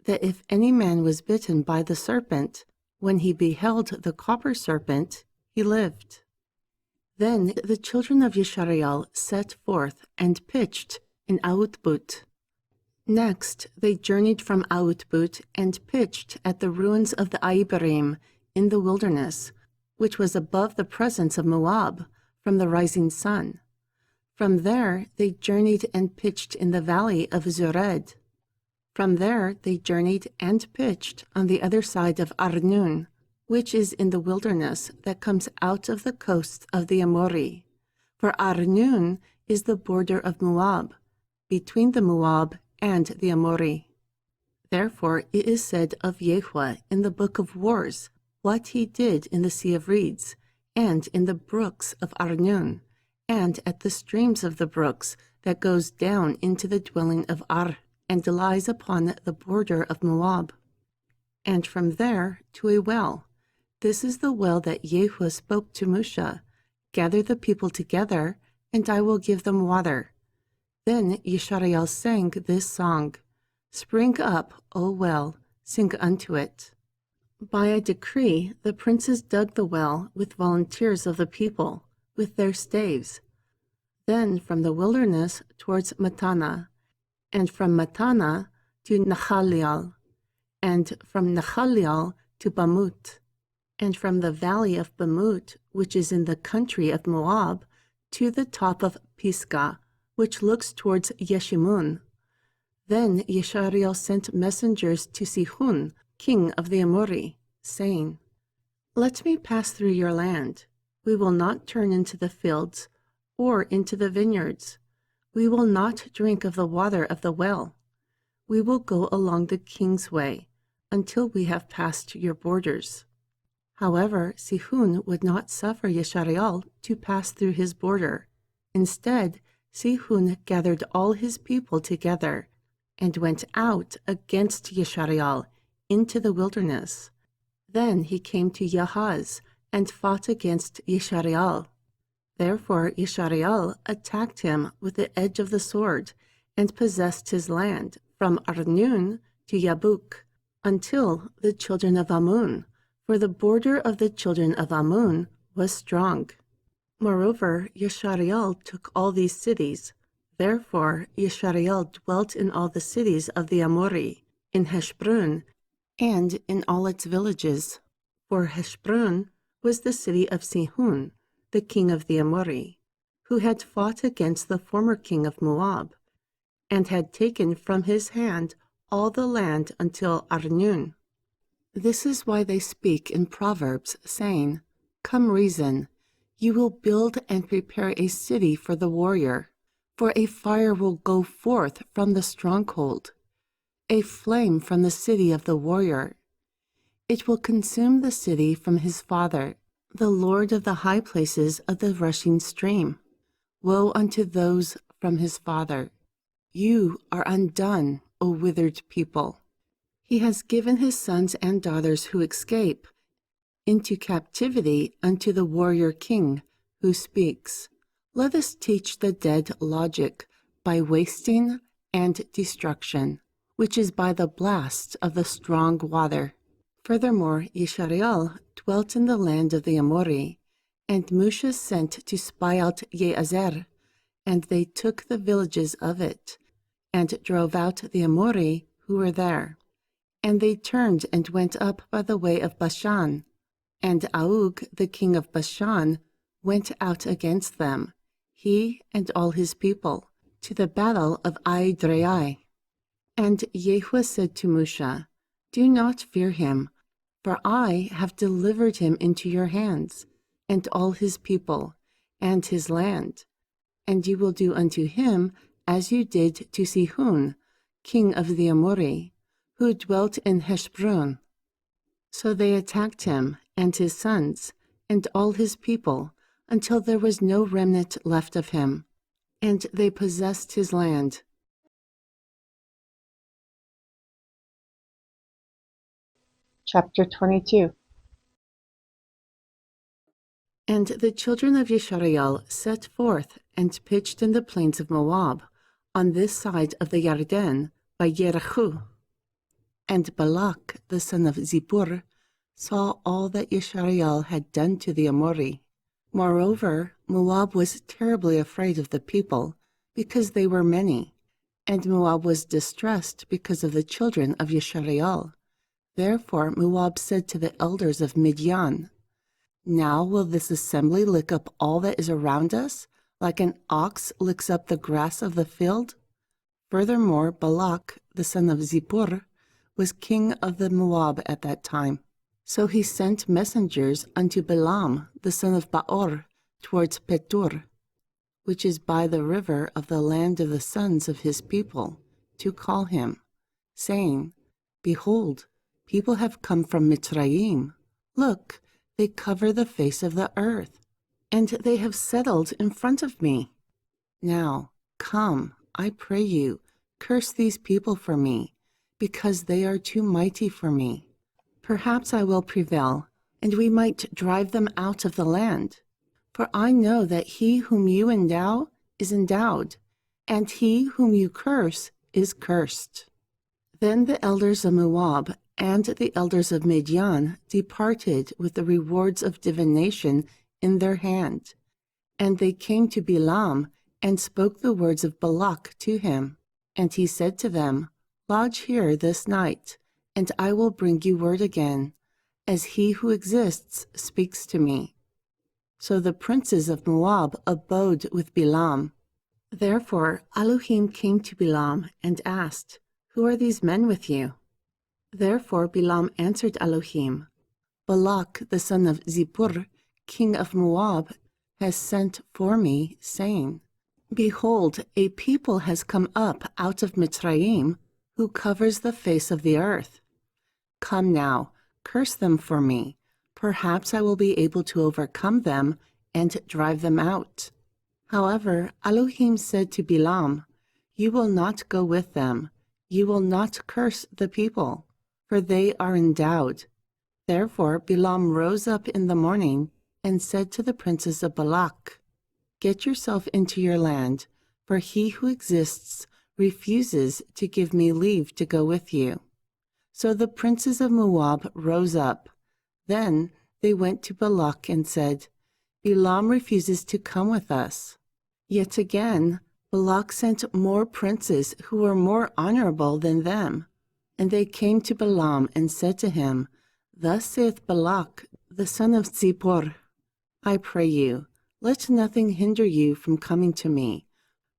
that if any man was bitten by the serpent, when he beheld the copper serpent, he lived. Then the children of Yeshareal set forth and pitched in Outbut. Next they journeyed from Outbut and pitched at the ruins of the Aibarim in the wilderness, which was above the presence of Moab, from the rising sun. From there they journeyed and pitched in the valley of Zered. From there they journeyed and pitched on the other side of Arnun, which is in the wilderness that comes out of the coast of the Amori. For Arnun is the border of Moab, between the Moab and the Amori. Therefore it is said of YHWH in the Book of Wars, what he did in the Sea of Reeds, and in the brooks of Arnun, and at the streams of the brooks that goes down into the dwelling of Ar, and lies upon the border of Moab. And from there to a well. This is the well that YHWH spoke to Moshe, "Gather the people together, and I will give them water." Then Yeshareal sang this song, "Spring up, O well, sing unto it." By a decree, the princes dug the well with volunteers of the people, with their staves. Then from the wilderness towards Matana, and from Matana to Nachaliel, and from Nachaliel to Bamut, and from the valley of Bamut, which is in the country of Moab, to the top of Pisgah, which looks towards Yeshimun. Then Yeshareal sent messengers to Sihon, king of the Amori, saying, "Let me pass through your land. We will not turn into the fields or into the vineyards. We will not drink of the water of the well. We will go along the king's way until we have passed your borders." However, Sihon would not suffer Yeshareal to pass through his border. Instead, Sihon gathered all his people together and went out against Yeshareal into the wilderness. Then he came to Yahaz and fought against Yeshareal. Therefore Yeshareal attacked him with the edge of the sword and possessed his land from Arnun to Yabuk until the children of Ammon, for the border of the children of Ammon was strong. Moreover, Yeshareal took all these cities. Therefore Yeshareal dwelt in all the cities of the Amori, in Heshbon, and in all its villages. For Heshbon was the city of Sihon, the king of the Amori, who had fought against the former king of Moab, and had taken from his hand all the land until Arnun. This is why they speak in Proverbs, saying, "Come reason, you will build and prepare a city for the warrior, for a fire will go forth from the stronghold, a flame from the city of the warrior. It will consume the city from his father, the Lord of the high places of the rushing stream. Woe unto those from his father. You are undone, O withered people. He has given his sons and daughters who escape into captivity unto the warrior king, who speaks, 'Let us teach the dead logic by wasting and destruction, which is by the blast of the strong water.'" Furthermore, Yeshareal dwelt in the land of the Amori, and Moshe sent to spy out Yeazer, and they took the villages of it, and drove out the Amori who were there. And they turned and went up by the way of Bashan, And Og, the king of Bashan, went out against them, he and all his people, to the battle of YHWH. And YHWH said to Moshe, "Do not fear him, for I have delivered him into your hands, and all his people, and his land. And you will do unto him as you did to Sihon, king of the Amori, who dwelt in Heshbon." So they attacked him and his sons and all his people until there was no remnant left of him, and they possessed his land. Chapter 22. And the children of Yisrael set forth and pitched in the plains of Moab, on this side of the Yarden, by Jericho. And Balak, the son of Zippor, saw all that Yisrael had done to the Amori. Moreover, Moab was terribly afraid of the people, because they were many, and Moab was distressed because of the children of Yisrael. Therefore Moab said to the elders of Midian, "Now will this assembly lick up all that is around us, like an ox licks up the grass of the field?" Furthermore, Balak, the son of Zippor, was king of the Moab at that time. So he sent messengers unto Balaam, the son of Beor, towards Petor, which is by the river of the land of the sons of his people, to call him, saying, "Behold, people have come from Mitzrayim. Look, they cover the face of the earth, and they have settled in front of me. Now, come, I pray you, curse these people for me, because they are too mighty for me. Perhaps I will prevail, and we might drive them out of the land. For I know that he whom you endow is endowed, and he whom you curse is cursed." Then the elders of Moab and the elders of Midian departed with the rewards of divination in their hand. And they came to Balaam and spoke the words of Balak to him. And he said to them, "Lodge here this night, and I will bring you word again, as he who exists speaks to me." So the princes of Moab abode with Balaam. Therefore Elohim came to Balaam and asked, "Who are these men with you?" Therefore Balaam answered Elohim, "Balak the son of Zippor, king of Moab, has sent for me, saying, Behold, a people has come up out of Mitzrayim, who covers the face of the earth. Come now, curse them for me. Perhaps I will be able to overcome them and drive them out." However, Elohim said to Balaam, "You will not go with them. You will not curse the people, for they are endowed." Therefore Balaam rose up in the morning and said to the princes of Balak, "Get yourself into your land, for he who exists refuses to give me leave to go with you." So the princes of Moab rose up. Then they went to Balak and said, "Balaam refuses to come with us." Yet again Balak sent more princes who were more honorable than them. And they came to Balaam and said to him, "Thus saith Balak, the son of Zippor, I pray you, let nothing hinder you from coming to me,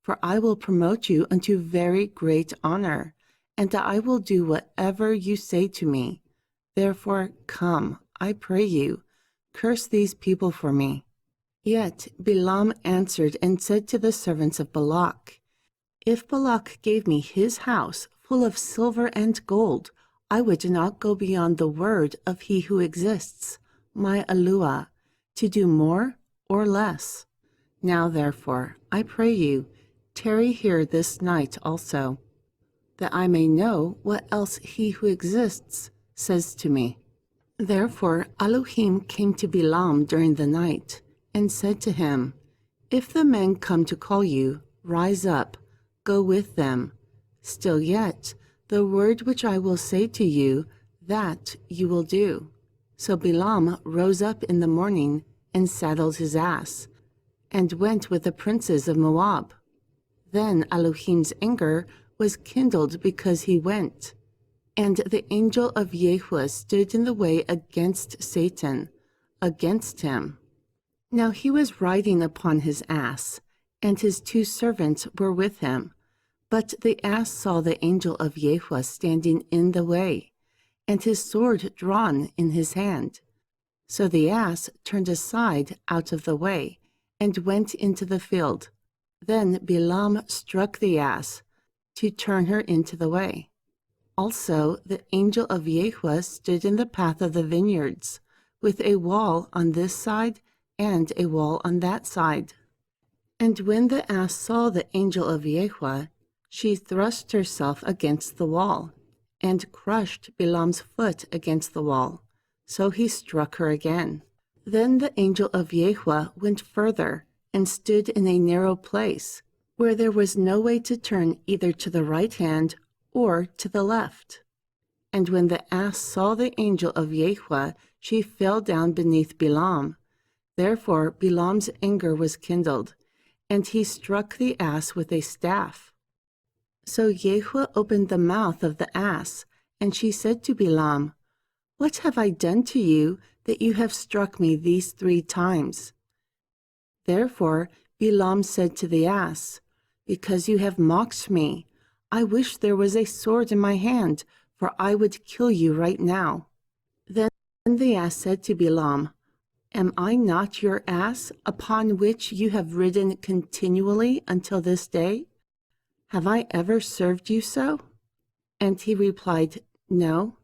for I will promote you unto very great honor, and I will do whatever you say to me. Therefore come, I pray you, curse these people for me." Yet Balaam answered and said to the servants of Balak, "If Balak gave me his house full of silver and gold, I would not go beyond the word of he who exists, my Eluah, to do more or less. Now therefore, I pray you, tarry here this night also, that I may know what else he who exists says to me." Therefore Elohim came to Balaam during the night, and said to him, "If the men come to call you, rise up, go with them. Still yet, the word which I will say to you, that you will do." So Balaam rose up in the morning and saddled his ass, and went with the princes of Moab. Then Elohim's anger was kindled because he went. And the angel of YHWH stood in the way against Satan, against him. Now he was riding upon his ass, and his 2 servants were with him. But the ass saw the angel of YHWH standing in the way, and his sword drawn in his hand. So the ass turned aside out of the way, and went into the field. Then Balaam struck the ass, to turn her into the way. Also the angel of YHWH stood in the path of the vineyards, with a wall on this side and a wall on that side. And when the ass saw the angel of YHWH, she thrust herself against the wall, and crushed Balaam's foot against the wall. So he struck her again. Then the angel of YHWH went further, and stood in a narrow place, where there was no way to turn either to the right hand or to the left. And when the ass saw the angel of YHWH, she fell down beneath Balaam. Therefore Balaam's anger was kindled, and he struck the ass with a staff. So YHWH opened the mouth of the ass, and she said to Balaam, "What have I done to you, that you have struck me these 3 times?" Therefore Balaam said to the ass, "Because you have mocked me, I wish there was a sword in my hand, for I would kill you right now." Then the ass said to Balaam, "Am I not your ass, upon which you have ridden continually until this day? Have I ever served you so?" And he replied, "No."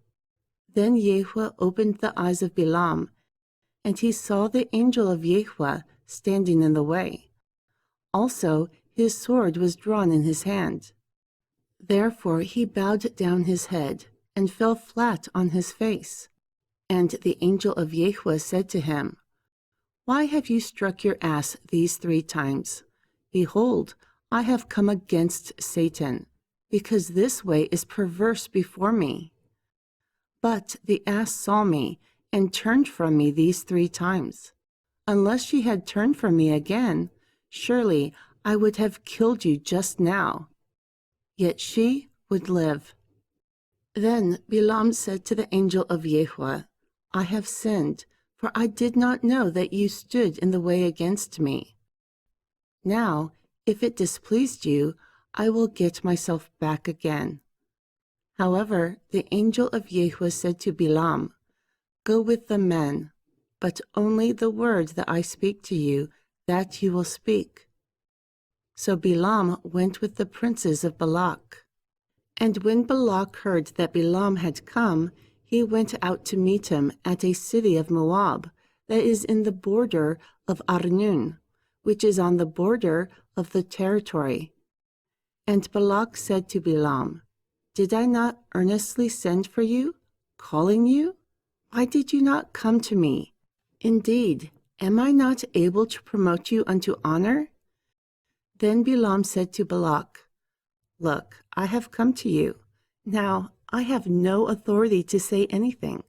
Then YHWH opened the eyes of Balaam, and he saw the angel of YHWH standing in the way. Also his sword was drawn in his hand. Therefore he bowed down his head, and fell flat on his face. And the angel of YHWH said to him, "Why have you struck your ass these 3 times? Behold, I have come against Satan, because this way is perverse before me." But the ass saw me, and turned from me these 3 times. Unless she had turned from me again, surely I would have killed you just now. Yet she would live. Then Balaam said to the angel of YHWH, "I have sinned, for I did not know that you stood in the way against me. Now, if it displeased you, I will get myself back again." However, the angel of YHWH said to Balaam, "Go with the men, but only the word that I speak to you, that you will speak." So Balaam went with the princes of Balak. And when Balak heard that Balaam had come, he went out to meet him at a city of Moab, that is in the border of Arnon, which is on the border of the territory. And Balak said to Balaam, "Did I not earnestly send for you, calling you? Why did you not come to me? Indeed, am I not able to promote you unto honor?" Then Balaam said to Balak, "Look, I have come to you. Now I have no authority to say anything.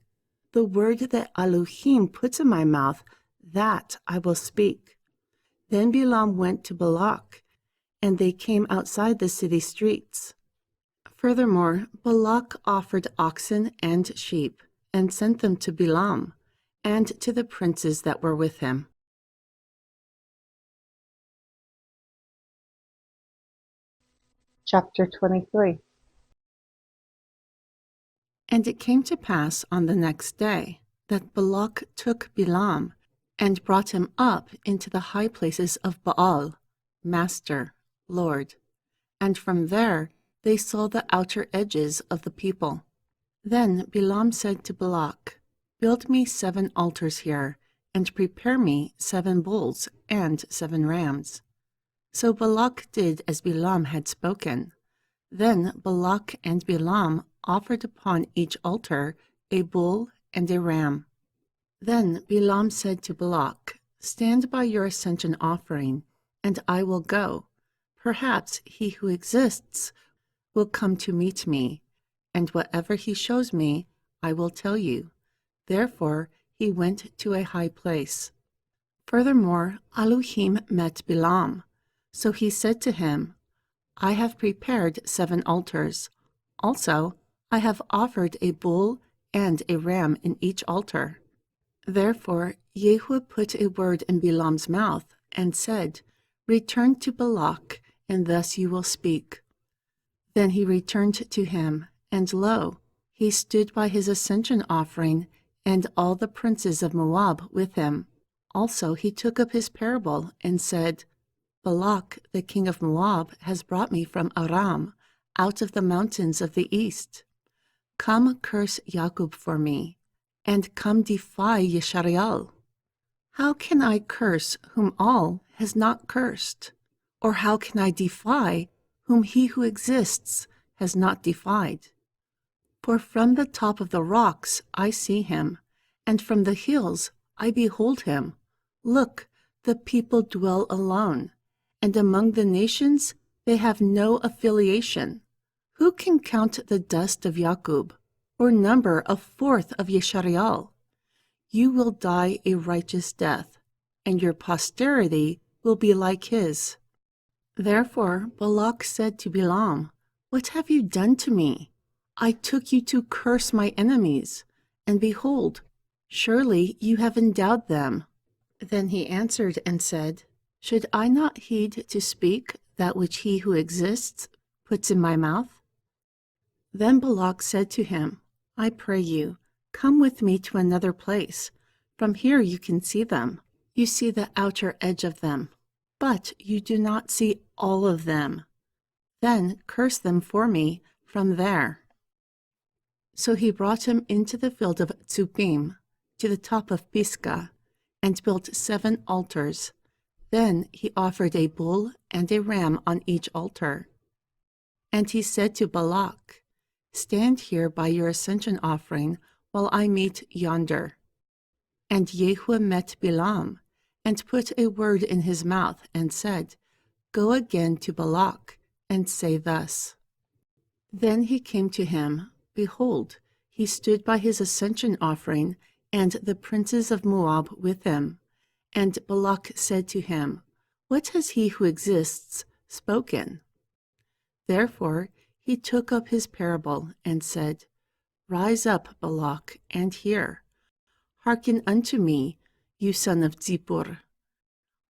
The word that Elohim puts in my mouth, that I will speak." Then Balaam went to Balak, and they came outside the city streets. Furthermore, Balak offered oxen and sheep, and sent them to Balaam, and to the princes that were with him. Chapter 23. And it came to pass on the next day, that Balak took Balaam, and brought him up into the high places of Baal, Master, Lord. And from there they saw the outer edges of the people. Then Balaam said to Balak, "Build me 7 altars here, and prepare me 7 bulls and 7 rams." So Balak did as Balaam had spoken. Then Balak and Balaam offered upon each altar a bull and a ram. Then Balaam said to Balak, "Stand by your ascension offering, and I will go. Perhaps he who exists will come to meet me, and whatever he shows me, I will tell you." Therefore he went to a high place. Furthermore, Elohim met Balaam. So he said to him, "I have prepared 7 altars. Also, I have offered a bull and a ram in each altar." Therefore Yahweh put a word in Balaam's mouth, and said, Return to Balak, and thus you will speak. Then he returned to him, and lo, he stood by his ascension offering, and all the princes of Moab with him. Also he took up his parable, and said, Balak, the king of Moab, has brought me from Aram, out of the mountains of the east. Come curse Jacob for me, and come defy Yeshariel. How can I curse whom all has not cursed? Or how can I defy whom he who exists has not defied? For from the top of the rocks I see him, and from the hills I behold him. Look, the people dwell alone, and among the nations they have no affiliation. Who can count the dust of Jacob, or number a fourth of Yeshariel? You will die a righteous death, and your posterity will be like his. Therefore Balak said to Balaam, What have you done to me? I took you to curse my enemies, and behold, surely you have endowed them. Then he answered and said, Should I not heed to speak that which he who exists puts in my mouth? Then Balak said to him, I pray you, come with me to another place. From here you can see them. You see the outer edge of them, but you do not see all of them. Then curse them for me from there. So he brought him into the field of Tzupim, to the top of Pisgah, and built 7 altars. Then he offered a bull and a ram on each altar. And he said to Balak, Stand here by your ascension offering while I meet yonder. And Yahweh met Balaam, and put a word in his mouth, and said, Go again to Balak, and say thus. Then he came to him. Behold, he stood by his ascension offering, and the princes of Moab with him. And Balak said to him, What has he who exists spoken? Therefore he took up his parable, and said, Rise up, Balak, and hear. Hearken unto me, you son of Zippor.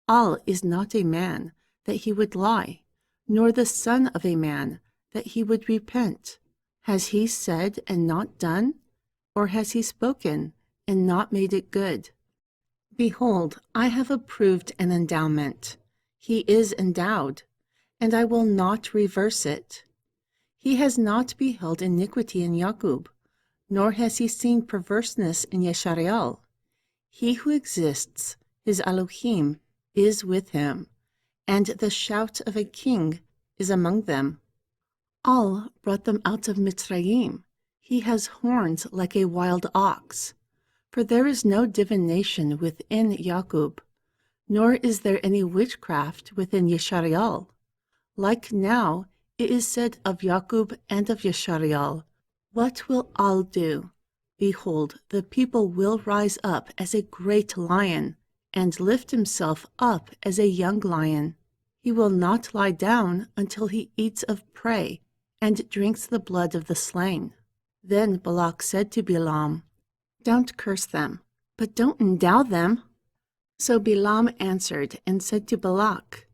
Al is not a man, that he would lie, nor the son of a man, that he would repent. Has he said and not done? Or has he spoken and not made it good? Behold, I have approved an endowment. He is endowed, and I will not reverse it. He has not beheld iniquity in Jacob, nor has he seen perverseness in Yeshariel. He who exists, his Elohim, is with him, and the shout of a king is among them. Al brought them out of Mitzrayim. He has horns like a wild ox. For there is no divination within Jacob, nor is there any witchcraft within Yeshariel. Like now it is said of Jacob and of Yeshariel, What will Al do? Behold, the people will rise up as a great lion, and lift himself up as a young lion. He will not lie down until he eats of prey, and drinks the blood of the slain. Then Balak said to Balaam, Don't curse them, but don't endow them. So Balaam answered and said to Balak,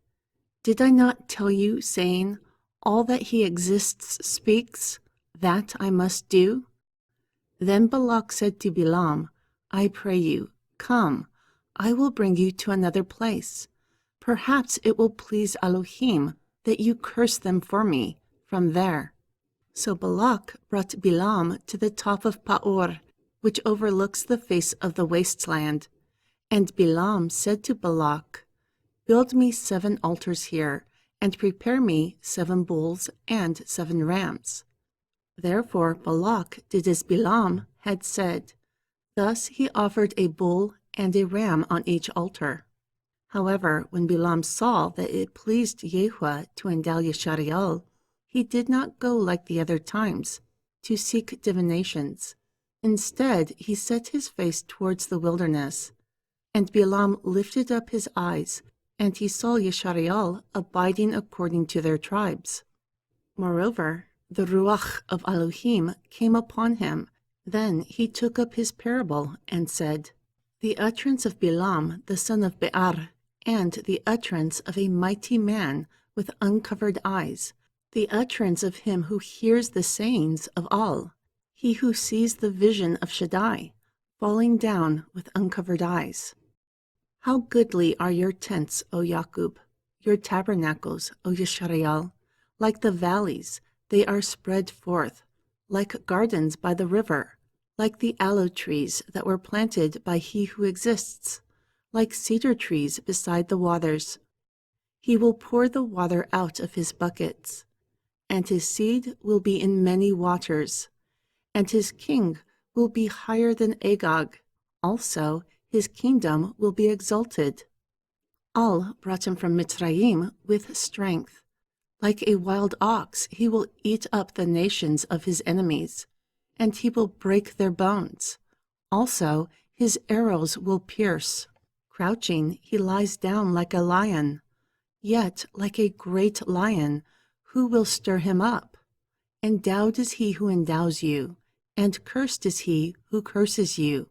Did I not tell you, saying, All that he exists speaks, that I must do? Then Balak said to Balaam, I pray you, come, I will bring you to another place. Perhaps it will please Elohim that you curse them for me from there. So Balak brought Balaam to the top of Peor, which overlooks the face of the wasteland. And Balaam said to Balak, Build me 7 altars here, and prepare me 7 bulls and 7 rams. Therefore Balak did as Balaam had said. Thus he offered a bull and a ram on each altar. However, when Balaam saw that it pleased Yahweh to endow Yeshariel, he did not go like the other times, to seek divinations. Instead, he set his face towards the wilderness. And Balaam lifted up his eyes, and he saw Yeshariel abiding according to their tribes. Moreover, the Ruach of Elohim came upon him. Then he took up his parable and said, The utterance of Bilam, the son of Be'ar, and the utterance of a mighty man with uncovered eyes, the utterance of him who hears the sayings of all, he who sees the vision of Shaddai, falling down with uncovered eyes. How goodly are your tents, O Yaqub, your tabernacles, O Yeshariel. Like the valleys, they are spread forth, like gardens by the river, like the aloe trees that were planted by he who exists, like cedar trees beside the waters. He will pour the water out of his buckets, and his seed will be in many waters, and his king will be higher than Agag. Also, his kingdom will be exalted. Al brought him from Mitzrayim with strength. Like a wild ox, he will eat up the nations of his enemies, and he will break their bones. Also, his arrows will pierce. Crouching, he lies down like a lion. Yet, like a great lion, who will stir him up? Endowed is he who endows you, and cursed is he who curses you.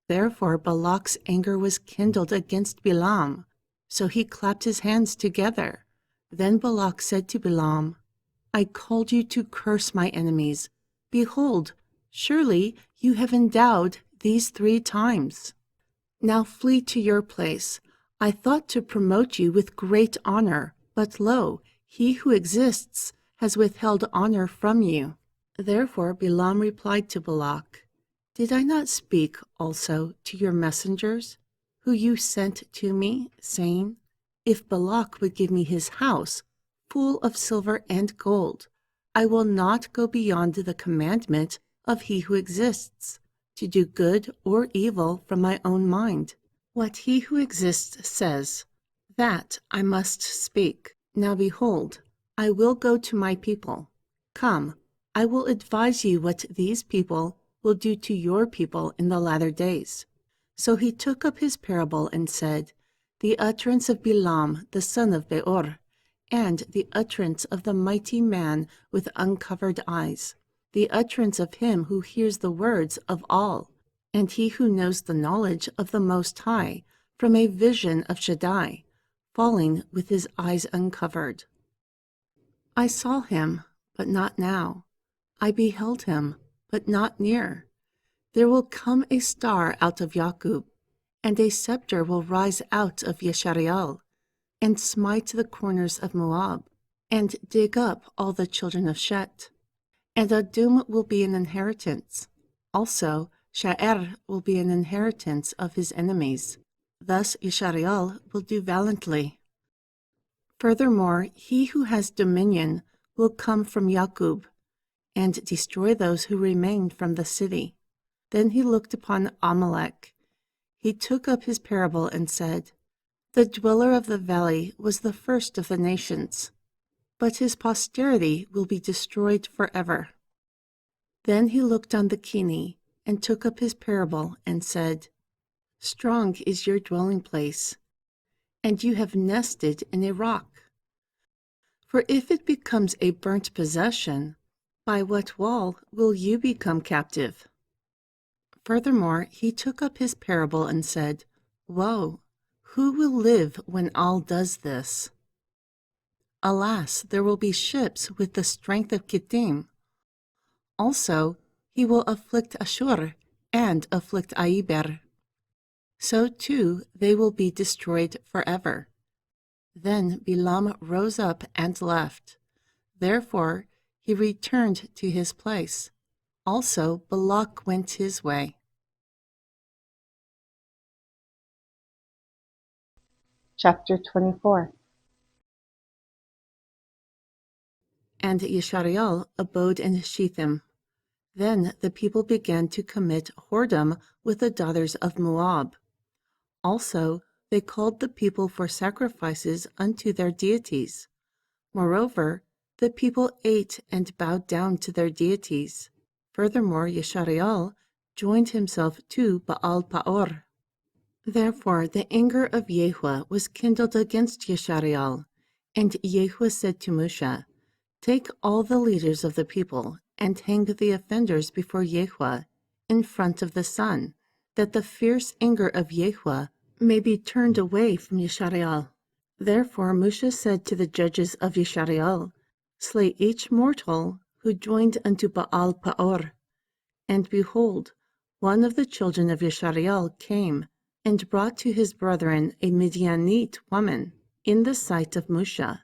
Therefore Balak's anger was kindled against Bilam, so he clapped his hands together. Then Balak said to Bilam, I called you to curse my enemies. Behold, surely you have endowed these 3 times. Now flee to your place. I thought to promote you with great honor, but lo, he who exists has withheld honor from you. Therefore Bilam replied to Balak, Did I not speak also to your messengers, who you sent to me, saying, If Balak would give me his house, full of silver and gold, I will not go beyond the commandment of he who exists, to do good or evil from my own mind. What he who exists says, that I must speak. Now behold, I will go to my people. Come, I will advise you what these people will do to your people in the latter days. So he took up his parable and said, The utterance of Bilam, the son of Beor, and the utterance of the mighty man with uncovered eyes, the utterance of him who hears the words of all, and he who knows the knowledge of the Most High, from a vision of Shaddai, falling with his eyes uncovered. I saw him, but not now. I beheld him, but not near. There will come a star out of Yaqub, and a scepter will rise out of Yeshariel, and smite the corners of Moab, and dig up all the children of Shet. And Adum will be an inheritance. Also, Sha'er will be an inheritance of his enemies. Thus Yeshariel will do valiantly. Furthermore, he who has dominion will come from Yaqub, and destroy those who remain from the city. Then he looked upon Amalek. He took up his parable and said, The dweller of the valley was the first of the nations, but his posterity will be destroyed forever. Then he looked on the Keni, and took up his parable and said, Strong is your dwelling place, and you have nested in a rock. For if it becomes a burnt possession, by what wall will you become captive? Furthermore, he took up his parable and said, Woe! Who will live when all does this? Alas, there will be ships with the strength of Kittim. Also, he will afflict Ashur and afflict Aiber. So too they will be destroyed forever. Then Bilam rose up and left. Therefore he returned to his place. Also Balak went his way. Chapter 24. And Yeshariel abode in Shithim. Then the people began to commit whoredom with the daughters of Moab. Also they called the people for sacrifices unto their deities. Moreover, the people ate and bowed down to their deities. Furthermore, Yeshariel joined himself to Baal Paor. Therefore the anger of YHWH was kindled against Yeshariel, and YHWH said to Moshe, Take all the leaders of the people, and hang the offenders before YHWH in front of the sun, that the fierce anger of YHWH may be turned away from Yisrael. Therefore Moshe said to the judges of Yisrael, Slay each mortal who joined unto Baal Peor. And behold, one of the children of Yisrael came and brought to his brethren a Midianite woman in the sight of Moshe,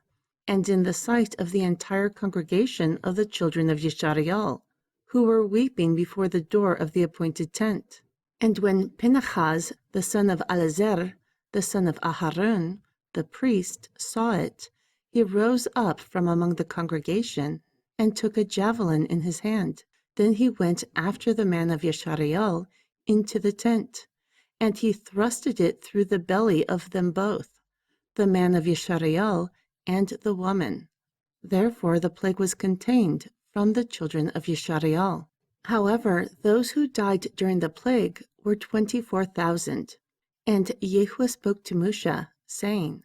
and in the sight of the entire congregation of the children of Yisrael, who were weeping before the door of the appointed tent. And when Phinehas, the son of Eleazar, the son of Aharon, the priest, saw it, he rose up from among the congregation and took a javelin in his hand. Then he went after the man of Yisrael into the tent, and he thrusted it through the belly of them both, the man of Yisrael and the woman. Therefore the plague was contained from the children of Yisrael. However, those who died during the plague were 24,000. And YHWH spoke to Moshe, saying,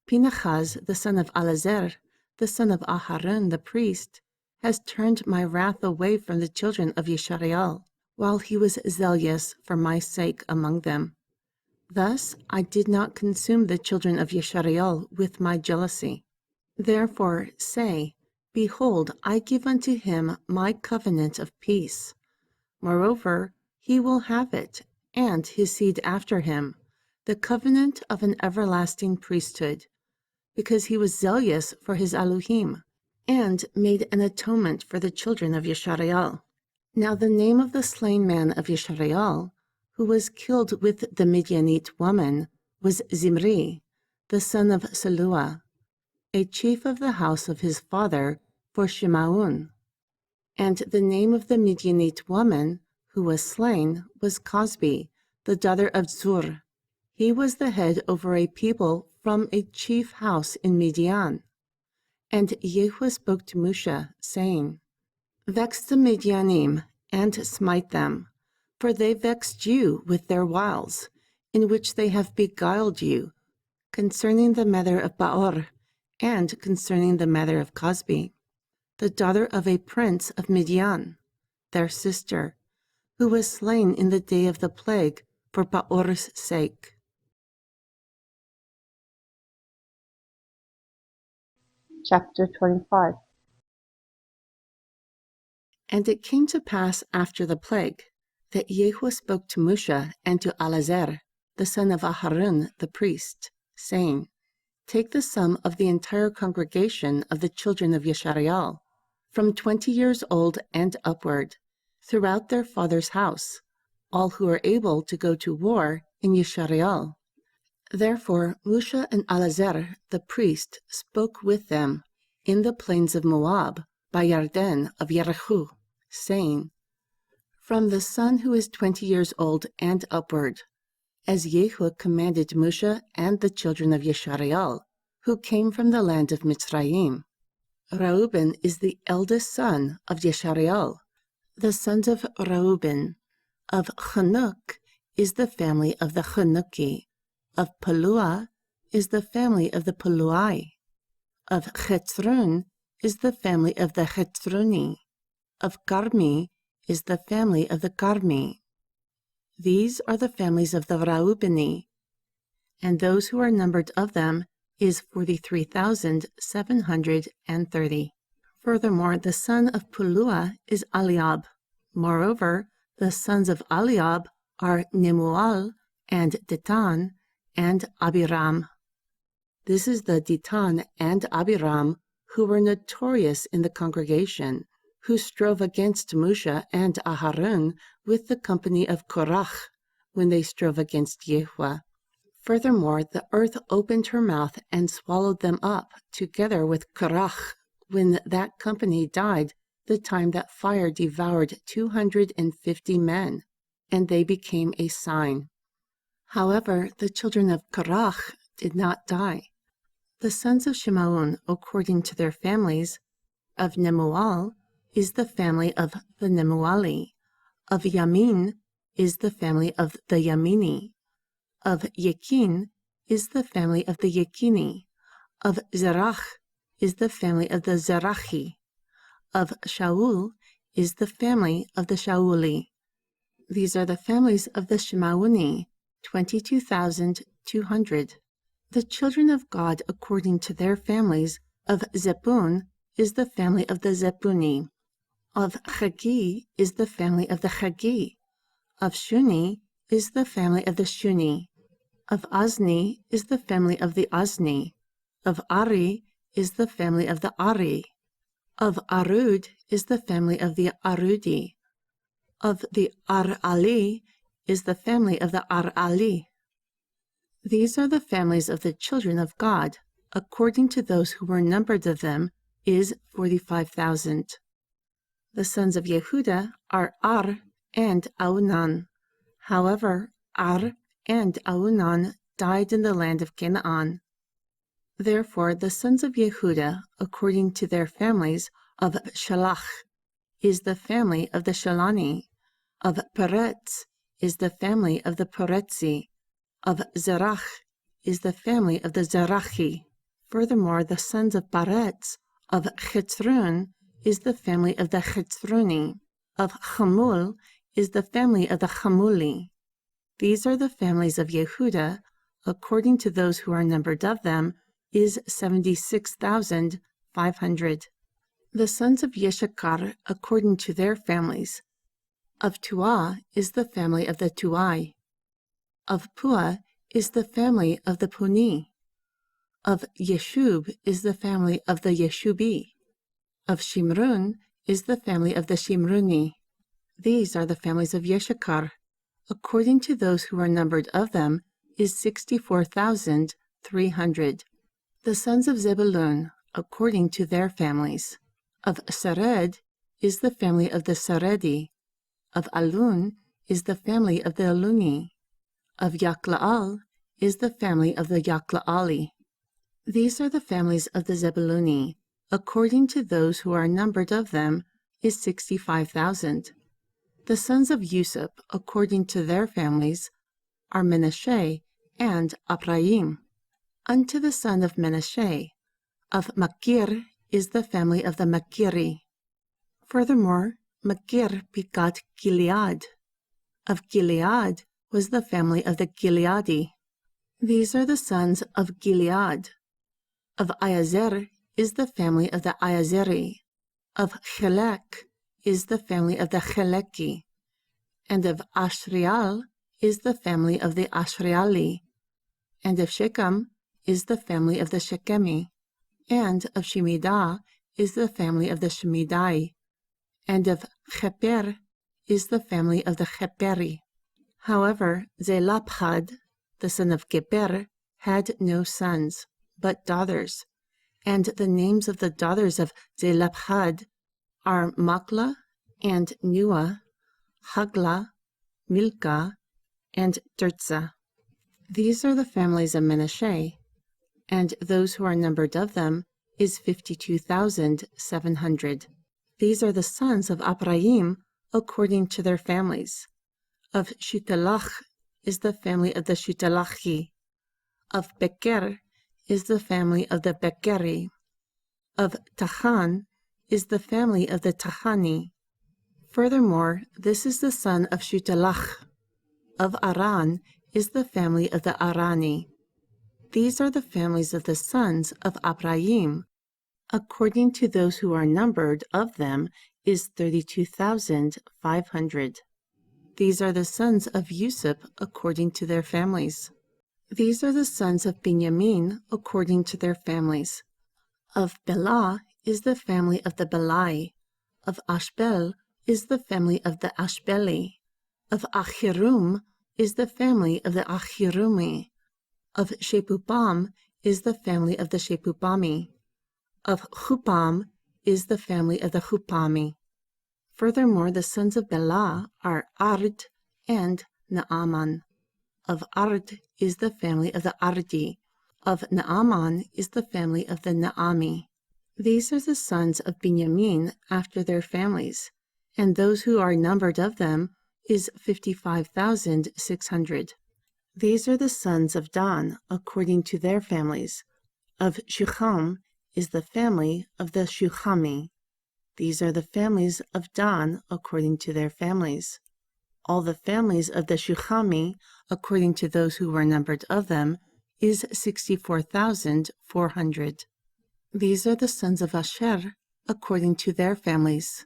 Phinehas, the son of Eleazar, the son of Aharon, the priest, has turned my wrath away from the children of Yisrael, while he was zealous for my sake among them. Thus I did not consume the children of Yisrael with my jealousy. Therefore say, Behold, I give unto him my covenant of peace. Moreover, he will have it, and his seed after him, the covenant of an everlasting priesthood, because he was zealous for his Elohim, and made an atonement for the children of Yisrael. Now the name of the slain man of Yisrael, who was killed with the Midianite woman, was Zimri, the son of Selua, a chief of the house of his father for Shemaun. And the name of the Midianite woman who was slain was Cosbi, the daughter of Zur. He was the head over a people from a chief house in Midian. And YHWH spoke to Moshe, saying, Vex the Midianim, and smite them, for they vexed you with their wiles, in which they have beguiled you, concerning the matter of Baor, and concerning the matter of Cosbi, the daughter of a prince of Midian, their sister, who was slain in the day of the plague for Baor's sake. Chapter 25. And it came to pass after the plague that YHWH spoke to Moshe and to Eleazar, the son of Aharon the priest, saying, Take the sum of the entire congregation of the children of Yisrael, from 20 years old and upward, throughout their father's house, all who are able to go to war in Yisrael. Therefore Moshe and Eleazar the priest spoke with them in the plains of Moab, by Yarden of Yericho, saying, From the son who is 20 years old and upward, as YHWH commanded Moshe and the children of Yisrael, who came from the land of Mitzrayim. Reuben is the eldest son of Yisrael. The sons of Reuben, of Chanuk, is the family of the Chanuki. Of Peluah is the family of the Peluai. Of Chetzron is the family of the Chetzroni. Of Carmi is the family of the Carmi. These are the families of the Reubeni, and those who are numbered of them is 43,730. Furthermore, the son of Peluah is Eliab. Moreover, the sons of Eliab are Nemuel and Detan and Abiram. This is the Detan and Abiram who were notorious in the congregation, who strove against Moshe and Aharon with the company of Korach when they strove against YHWH. Furthermore, the earth opened her mouth and swallowed them up, together with Korach, when that company died, the time that fire devoured 250 men, and they became a sign. However, the children of Korach did not die. The sons of Shemaun, according to their families, of Nemuel is the family of the Nemueli. Of Yamin is the family of the Yamini. Of Yakin is the family of the Yakini. Of Zerach is the family of the Zerachi. Of Shaul is the family of the Shauli. These are the families of the Shemauni, 22,200. The children of God according to their families. Of Zebun is the family of the Zebuni. Of Chagi is the family of the Chagi. Of Shuni is the family of the Shuni. Of Azni is the family of the Azni. Of Ari is the family of the Ari. Of Arud is the family of the Arudi. Of the Ar-Ali is the family of the Ar-Ali. These are the families of the children of God, according to those who were numbered of them, is 45,000. The sons of Yehuda are Ar and Aunan. However, Ar and Aunan died in the land of Canaan. Therefore, the sons of Yehuda, according to their families, of Shalach is the family of the Shalani. Of Peretz is the family of the Peretzi. Of Zerach is the family of the Zerachi. Furthermore, the sons of Peretz of Chetzron is the family of the Chetzroni. Of Chamul is the family of the Chamuli. These are the families of Yehuda, according to those who are numbered of them, is 76,500. The sons of Yeshachar, according to their families. Of Tuah is the family of the Tuai. Of Puah is the family of the Puni. Of Yeshub is the family of the Yeshubi. Of Shimrun is the family of the Shimruni. These are the families of Yeshachar. According to those who are numbered of them, is 64,300. The sons of Zebulun, according to their families. Of Sered is the family of the Seredi. Of Alun is the family of the Aluni. Of Yaklaal is the family of the Yaklaali. These are the families of the Zebuluni. According to those who are numbered of them, is 65,000. The sons of Yusuf, according to their families, are Menashe and Ephraim. Unto the son of Menashe, of Makir is the family of the Makiri. Furthermore, Makir begot Gilead. Of Gilead was the family of the Gileadi. These are the sons of Gilead. Of Iazer is the family of the Iazeri. Of Chelek is the family of the Cheleki. And of Ashrial is the family of the Ashriali. And of Shechem is the family of the Shechemi. And of Shemidah is the family of the Shemidai. And of Cheper is the family of the Cheperi. However, Zelapchad, the son of Geber, had no sons, but daughters. And the names of the daughters of Zelapchad are Makla and Nua, Hagla, Milcah, and Tirzah. These are the families of Menashe, and those who are numbered of them is 52,700. These are the sons of Ephraim according to their families. Of Shutelach is the family of the Shutelachi. Of Beker is the family of the Bekeri. Of Tachan is the family of the Tahani. Furthermore, this is the son of Shutelach. Of Aran is the family of the Arani. These are the families of the sons of Ephraim. According to those who are numbered of them is 32,500. These are the sons of Yusuf according to their families. These are the sons of Benjamin according to their families. Of Bela is the family of the Belai. Of Ashbel is the family of the Ashbeli. Of Achirum is the family of the Achirumi. Of Shepupam is the family of the Shepupami. Of Chupam is the family of the Chupami. Furthermore, the sons of Bela are Ard and Naaman. Of Ard is the family of the Ardi. Of Naaman is the family of the Naami. These are the sons of Benjamin after their families, and those who are numbered of them is 55,600. These are the sons of Dan according to their families. Of Shucham is the family of the Shuchami. These are the families of Dan according to their families. All the families of the Shuchami, according to those who were numbered of them, is 64,400. These are the sons of Asher, according to their families.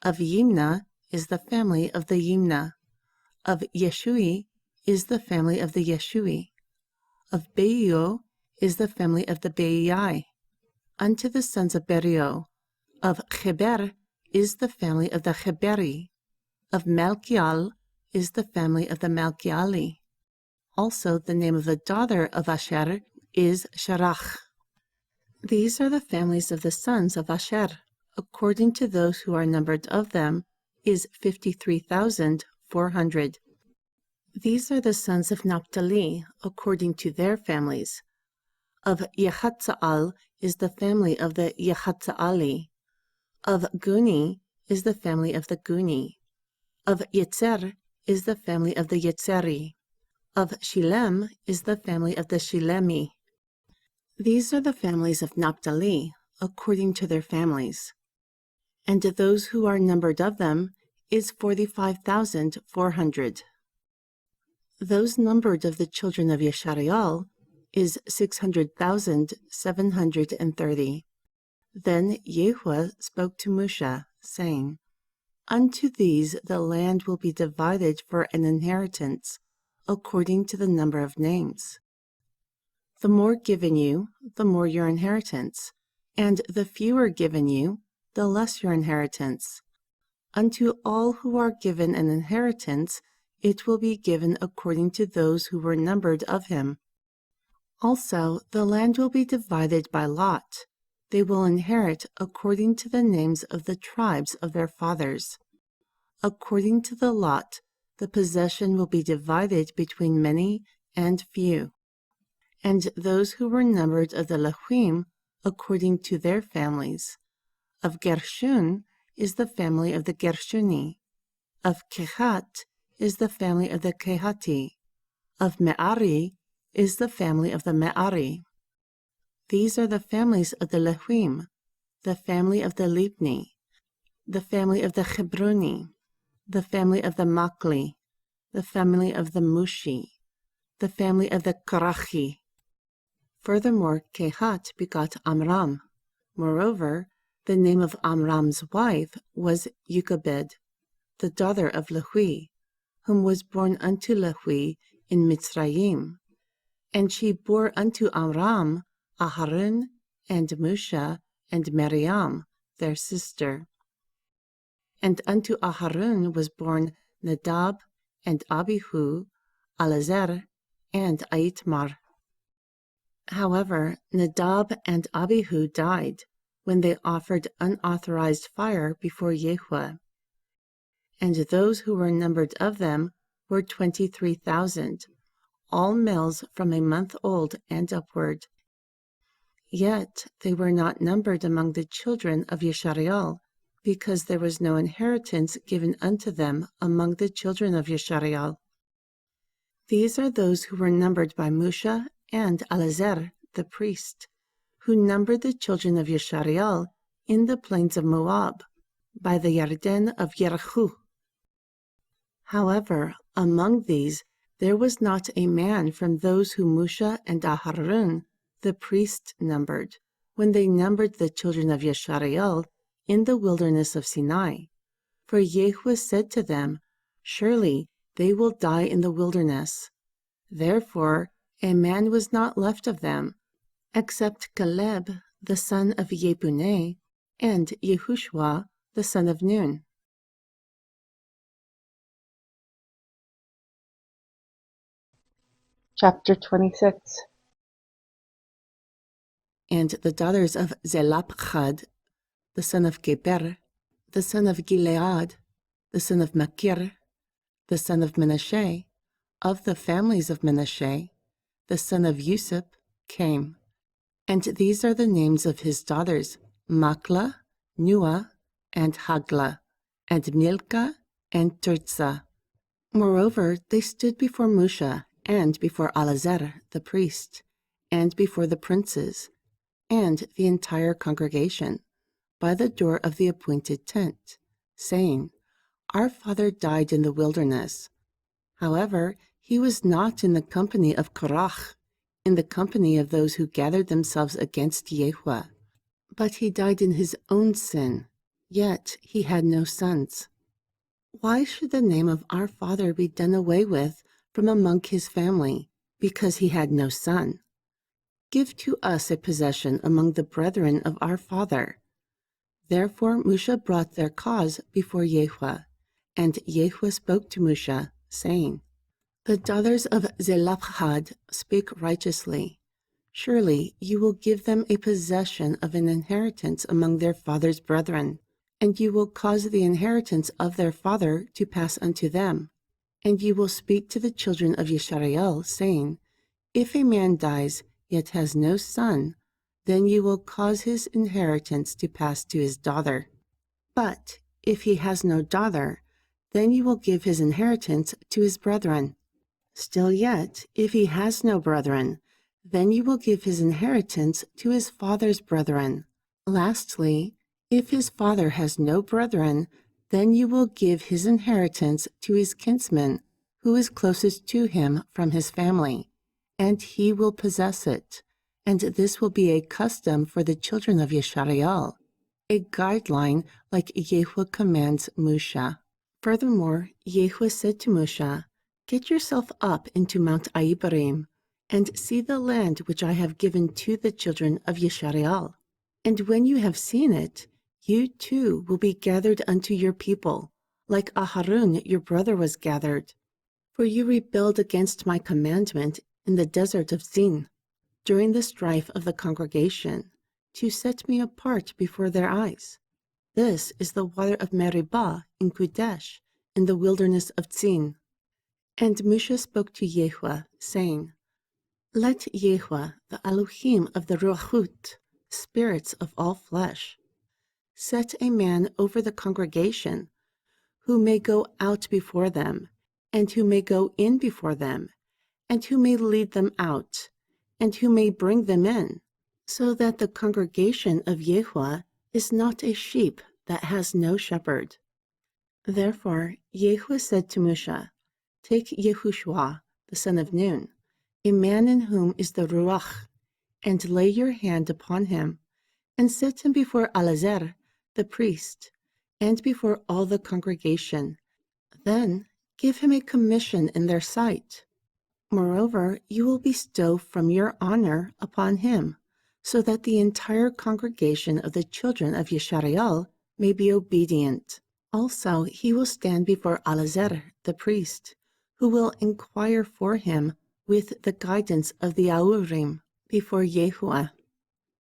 Of Yimna is the family of the Yimna. Of Yeshui is the family of the Yeshui. Of Beio is the family of the Beiyai. Unto the sons of Berio. Of Cheber is the family of the Cheberi. Of Malkiel is the family of the Malkiali. Also the name of the daughter of Asher is Sharach. These are the families of the sons of Asher, according to those who are numbered of them, is 53,400. These are the sons of Naphtali, according to their families. Of Yehatzaal is the family of the Yehatzaali. Of Guni is the family of the Guni. Of Yetzer is the family of the Yetzeri. Of Shilem is the family of the Shilemi. These are the families of Naphtali, according to their families. And to those who are numbered of them is 45,400. Those numbered of the children of Yeshariel is 600,730. Then Yahuwah spoke to Moshe, saying, Unto these the land will be divided for an inheritance, according to the number of names. The more given you, the more your inheritance, and the fewer given you, the less your inheritance. Unto all who are given an inheritance, it will be given according to those who were numbered of him. Also, the land will be divided by lot. They will inherit according to the names of the tribes of their fathers. According to the lot, the possession will be divided between many and few. And those who were numbered of the Lehuim, according to their families. Of Gershon is the family of the Gershuni. Of Kehat is the family of the Kehati. Of Me'ari is the family of the Me'ari. These are the families of the Lehuim, the family of the Libni, the family of the Hebroni, the family of the Makli, the family of the Mushi, the family of the Karachi. Furthermore, Kehat begot Amram. Moreover, the name of Amram's wife was Yukabed, the daughter of Lehui, whom was born unto Lehui in Mitzrayim. And she bore unto Amram Aharon and Musha and Miriam, their sister. And unto Aharon was born Nadab and Abihu, Alazer, and Aitmar. However, Nadab and Abihu died when they offered unauthorized fire before Yahuwah. And those who were numbered of them were 23,000, all males from a month old and upward. Yet they were not numbered among the children of Yeshariel, because there was no inheritance given unto them among the children of Yeshariel. These are those who were numbered by Musha and Alazer, the priest, who numbered the children of Yeshariel in the plains of Moab, by the Yarden of Yerachu. However, among these there was not a man from those who Musha and Aharon, the priest, numbered, when they numbered the children of Yeshariel in the wilderness of Sinai. For Yahuwah said to them, Surely they will die in the wilderness. Therefore a man was not left of them, except Caleb, the son of Yepuneh, and Yehushua, the son of Nun. Chapter 26. And the daughters of Zelapchad, the son of Geber, the son of Gilead, the son of Machir, the son of Menashe, of the families of Menashe, the son of Yusuf, came. And these are the names of his daughters, Makla, Nua, and Hagla, and Milcah, and Tirzah. Moreover, they stood before Musha, and before Alazer, the priest, and before the princes, and the entire congregation, by the door of the appointed tent, saying, Our father died in the wilderness. However, he was not in the company of Korach, in the company of those who gathered themselves against YHWH, but he died in his own sin, yet he had no sons. Why should the name of our father be done away with from among his family, because he had no son? Give to us a possession among the brethren of our father. Therefore Musha brought their cause before YHWH, and YHWH spoke to Musha, saying, The daughters of Zelophehad speak righteously. Surely you will give them a possession of an inheritance among their father's brethren, and you will cause the inheritance of their father to pass unto them. And you will speak to the children of Yisrael, saying, If a man dies, yet has no son, then you will cause his inheritance to pass to his daughter. But if he has no daughter, then you will give his inheritance to his brethren. Still yet, if he has no brethren, then you will give his inheritance to his father's brethren. Lastly, if his father has no brethren, then you will give his inheritance to his kinsman, who is closest to him from his family, and he will possess it. And this will be a custom for the children of Yisrael, a guideline like YHWH commands Musha. Furthermore, YHWH said to Musha, Get yourself up into Mount Abarim, and see the land which I have given to the children of Yisrael. And when you have seen it, you too will be gathered unto your people, like Aharun your brother was gathered. For you rebelled against my commandment in the desert of Sin, during the strife of the congregation, to set me apart before their eyes. This is the water of Meribah in Kadesh, in the wilderness of Sin. And Musha spoke to YHWH, saying, Let YHWH, the Elohim of the Ruachut, spirits of all flesh, set a man over the congregation, who may go out before them, and who may go in before them, and who may lead them out, and who may bring them in, so that the congregation of YHWH is not a sheep that has no shepherd. Therefore YHWH said to Musha, Take Yehoshua, the son of Nun, a man in whom is the Ruach, and lay your hand upon him, and set him before Elazar, the priest, and before all the congregation. Then give him a commission in their sight. Moreover, you will bestow from your honor upon him, so that the entire congregation of the children of Yisrael may be obedient. Also, he will stand before Elazar, the priest, who will inquire for him with the guidance of the Aurim before YHWH.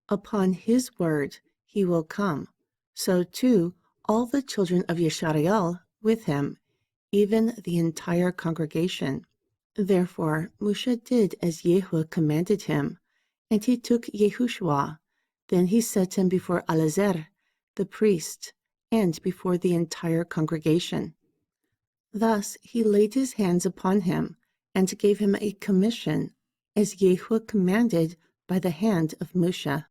Upon his word he will come, so too all the children of Yisrael with him, even the entire congregation. Therefore Musha did as YHWH commanded him, and he took Yehoshua. Then he set him before Elazar, the priest, and before the entire congregation. Thus he laid his hands upon him, and gave him a commission, as YHWH commanded by the hand of Musha.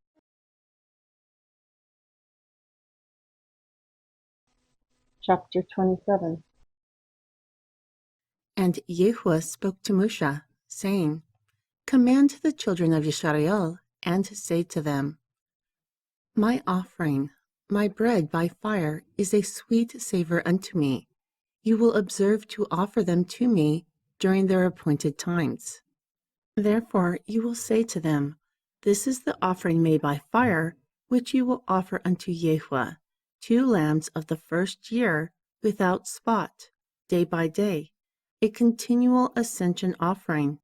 Chapter 27. And YHWH spoke to Musha, saying, Command the children of Yisrael, and say to them, My offering, my bread by fire, is a sweet savor unto me. You will observe to offer them to me during their appointed times. Therefore you will say to them, This is the offering made by fire, which you will offer unto YHWH, 2 lambs of the first year, without spot, day by day, a continual ascension offering.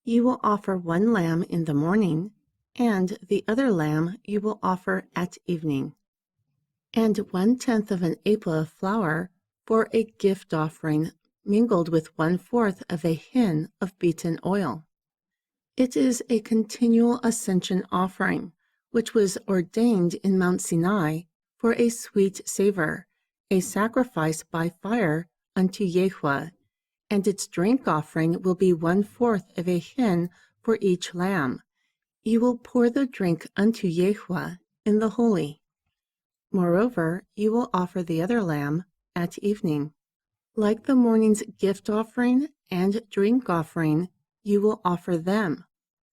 You will offer 1 lamb in the morning, and the other lamb you will offer at evening. And 1/10 of an ephah of flour for a gift offering, mingled with 1/4 of a hin of beaten oil. It is a continual ascension offering, which was ordained in Mount Sinai for a sweet savor, a sacrifice by fire unto YHWH, and its drink offering will be 1/4 of a hin for each lamb. You will pour the drink unto YHWH in the holy. Moreover, you will offer the other lamb at evening. Like the morning's gift offering and drink offering, you will offer them.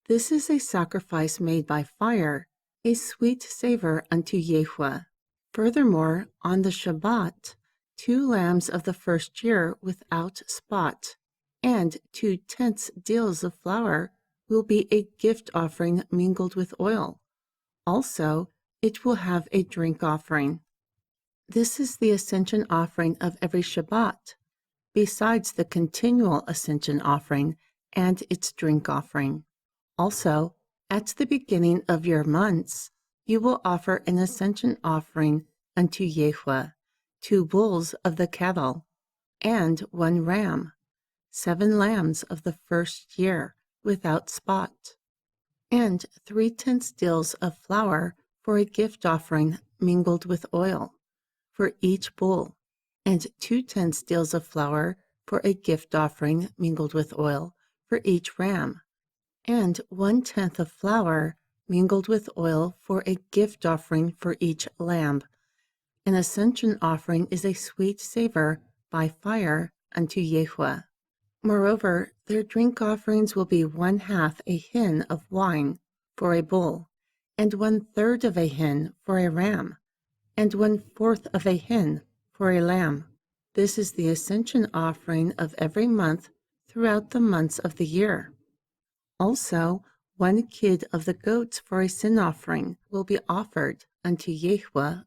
This is a sacrifice made by fire, a sweet savor unto YHWH. Furthermore, on the Shabbat, 2 lambs of the first year without spot, and 2/10 deals of flour will be a gift offering mingled with oil. Also, it will have a drink offering. This is the ascension offering of every Shabbat, besides the continual ascension offering and its drink offering. Also, at the beginning of your months, you will offer an ascension offering unto YHWH, 2 bulls of the cattle, and 1 ram, 7 lambs of the first year without spot, and 3/10 deals of flour for a gift offering mingled with oil for each bull, and 2/10 deals of flour for a gift offering mingled with oil for each ram, and 1/10 of flour mingled with oil for a gift offering for each lamb. An ascension offering is a sweet savor by fire unto YHWH. Moreover, their drink offerings will be 1/2 a hin of wine for a bull, and 1/3 of a hin for a ram, and 1/4 of a hin for a lamb. This is the ascension offering of every month throughout the months of the year. Also, 1 kid of the goats for a sin offering will be offered unto YHWH,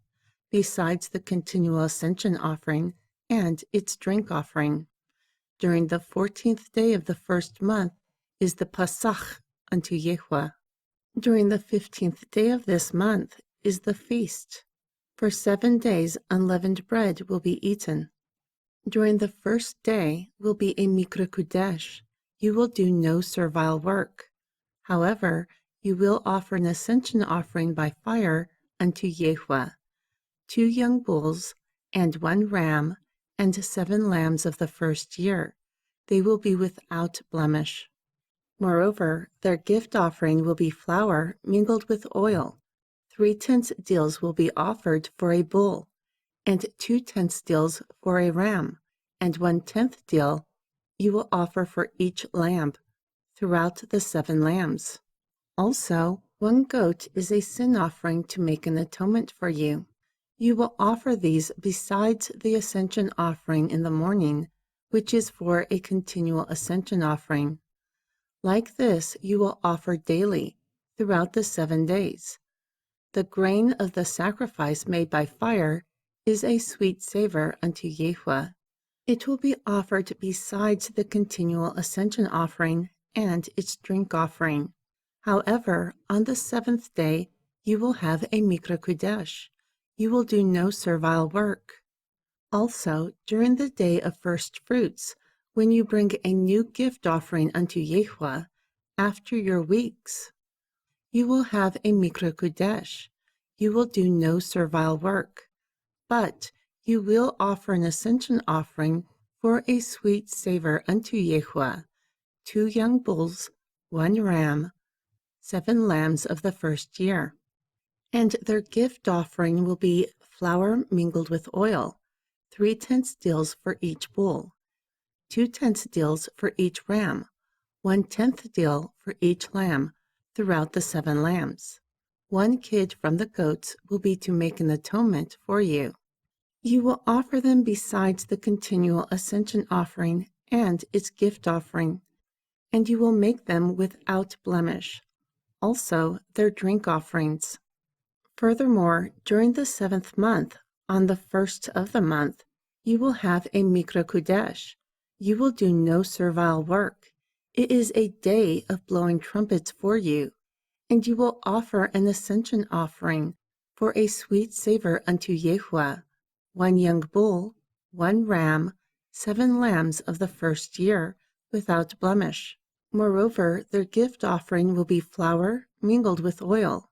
besides the continual ascension offering and its drink offering. During the 14th day of the first month is the Pasach unto YHWH. During the 15th day of this month is the feast. For 7 days unleavened bread will be eaten. During the first day will be a Mikra Kudesh. You will do no servile work. However, you will offer an ascension offering by fire unto YHWH, 2 young bulls, and 1 ram, and 7 lambs of the first year. They will be without blemish. Moreover, their gift offering will be flour mingled with oil. 3/10 deals will be offered for a bull, and 2/10 deals for a ram, and 1/10 deal you will offer for each lamb throughout the 7 lambs. Also, 1 goat is a sin offering to make an atonement for you. You will offer these besides the ascension offering in the morning, which is for a continual ascension offering. Like this, you will offer daily throughout the 7 days. The grain of the sacrifice made by fire is a sweet savor unto YHWH. It will be offered besides the continual ascension offering and its drink offering. However, on the 7th day, you will have a Mikra Kudesh. You will do no servile work. Also, during the day of first fruits, when you bring a new gift offering unto YHWH, after your weeks, you will have a Mikra Kudesh. You will do no servile work, but you will offer an ascension offering for a sweet savor unto YHWH, 2 young bulls, 1 ram, 7 lambs of the first year. And their gift offering will be flour mingled with oil, 3/10 deals for each bull, 2/10 deals for each ram, 1/10 deal for each lamb throughout the 7 lambs. 1 kid from the goats will be to make an atonement for you. You will offer them besides the continual ascension offering and its gift offering, and you will make them without blemish. Also, their drink offerings. Furthermore, during the 7th month, on the 1st of the month, you will have a Mikra Kudesh. You will do no servile work. It is a day of blowing trumpets for you, and you will offer an ascension offering for a sweet savor unto YHWH, 1 young bull, 1 ram, 7 lambs of the first year, without blemish. Moreover, their gift offering will be flour mingled with oil,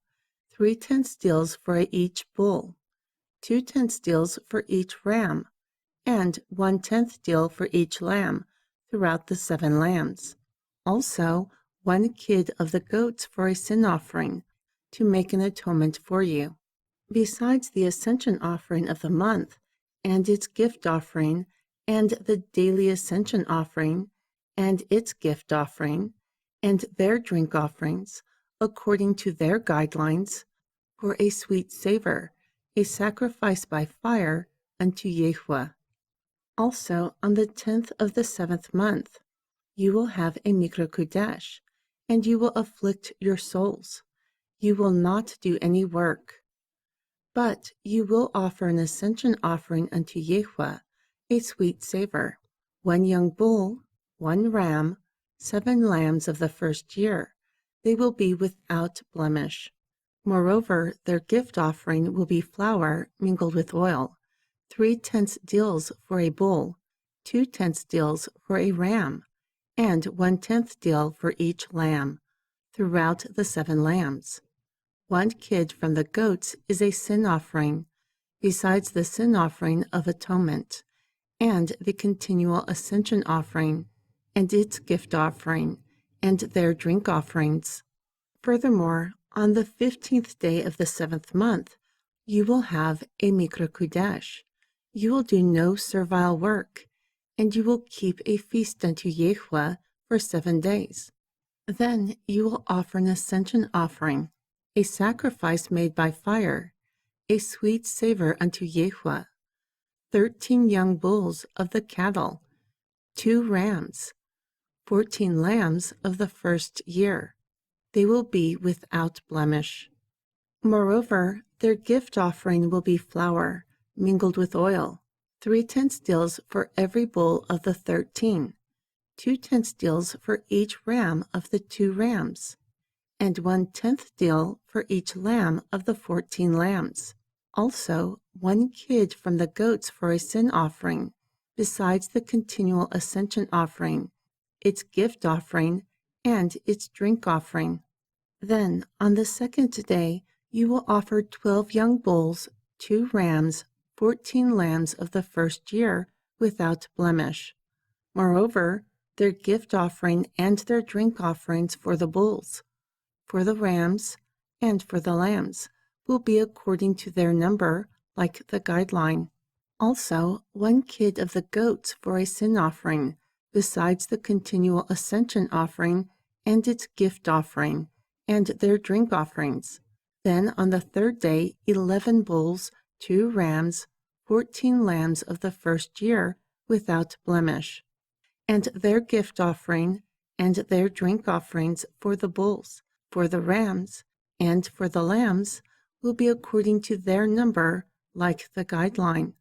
3/10 deals for each bull, 2/10 deals for each ram, and 1/10 deal for each lamb throughout the 7 lambs. Also, 1 kid of the goats for a sin offering, to make an atonement for you. Besides the ascension offering of the month and its gift offering and the daily ascension offering, and its gift offering, and their drink offerings, according to their guidelines, for a sweet savor, a sacrifice by fire unto YHWH. Also, on the 10th of the 7th month, you will have a Mikra Kodesh, and you will afflict your souls. You will not do any work. But you will offer an ascension offering unto YHWH, a sweet savor, 1 young bull, 1 ram, 7 lambs of the first year. They will be without blemish. Moreover, their gift offering will be flour mingled with oil, 3/10 deals for a bull, 2/10 deals for a ram, and 1/10 deal for each lamb, throughout the 7 lambs. 1 kid from the goats is a sin offering, besides the sin offering of atonement, and the continual ascension offering, and its gift offering, and their drink offerings. Furthermore, on the 15th day of the 7th month, you will have a Mikra Kodesh. You will do no servile work, and you will keep a feast unto YHWH for 7 days. Then you will offer an ascension offering, a sacrifice made by fire, a sweet savor unto YHWH, 13 young bulls of the cattle, 2 rams, 14 lambs of the first year. They will be without blemish. Moreover, their gift offering will be flour mingled with oil, 3/10 deals for every bull of the 13, 2/10 deals for each ram of the 2 rams, and 1/10 deal for each lamb of the 14 lambs. Also, 1 kid from the goats for a sin offering, besides the continual ascension offering, its gift offering, and its drink offering. Then, on the 2nd day, you will offer 12 young bulls, 2 rams, 14 lambs of the first year, without blemish. Moreover, their gift offering and their drink offerings for the bulls, for the rams, and for the lambs will be according to their number, like the guideline. Also, 1 kid of the goats for a sin offering, besides the continual ascension offering and its gift offering, and their drink offerings. Then on the 3rd day, 11 bulls, 2 rams, 14 lambs of the first year, without blemish, and their gift offering, and their drink offerings for the bulls, for the rams, and for the lambs will be according to their number, like the guideline.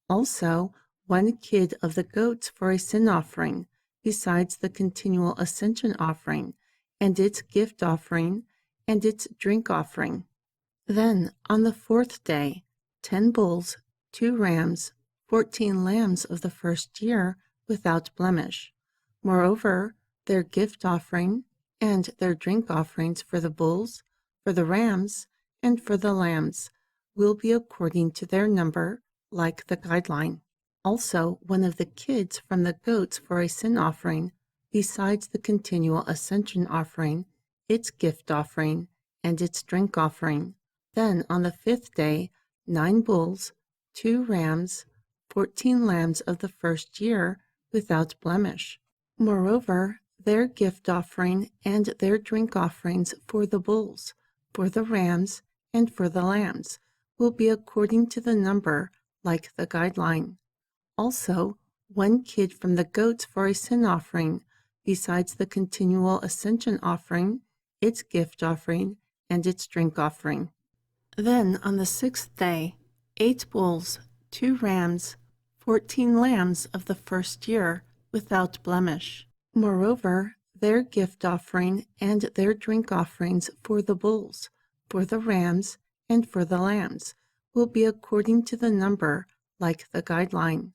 Also, 1 kid of the goats for a sin offering, besides the continual ascension offering, and its gift offering, and its drink offering. Then, on the 4th day, 10 bulls, 2 rams, 14 lambs of the first year, without blemish. Moreover, their gift offering, and their drink offerings for the bulls, for the rams, and for the lambs will be according to their number, like the guideline. Also, 1 of the kids from the goats for a sin offering, besides the continual ascension offering, its gift offering, and its drink offering. Then on the 5th day, 9 bulls, 2 rams, 14 lambs of the first year, without blemish. Moreover, their gift offering and their drink offerings for the bulls, for the rams, and for the lambs will be according to the number, like the guideline. Also, 1 kid from the goats for a sin offering, besides the continual ascension offering, its gift offering, and its drink offering. Then on the 6th day, 8 bulls, 2 rams, 14 lambs of the first year, without blemish. Moreover, their gift offering and their drink offerings for the bulls, for the rams, and for the lambs will be according to the number, like the guideline.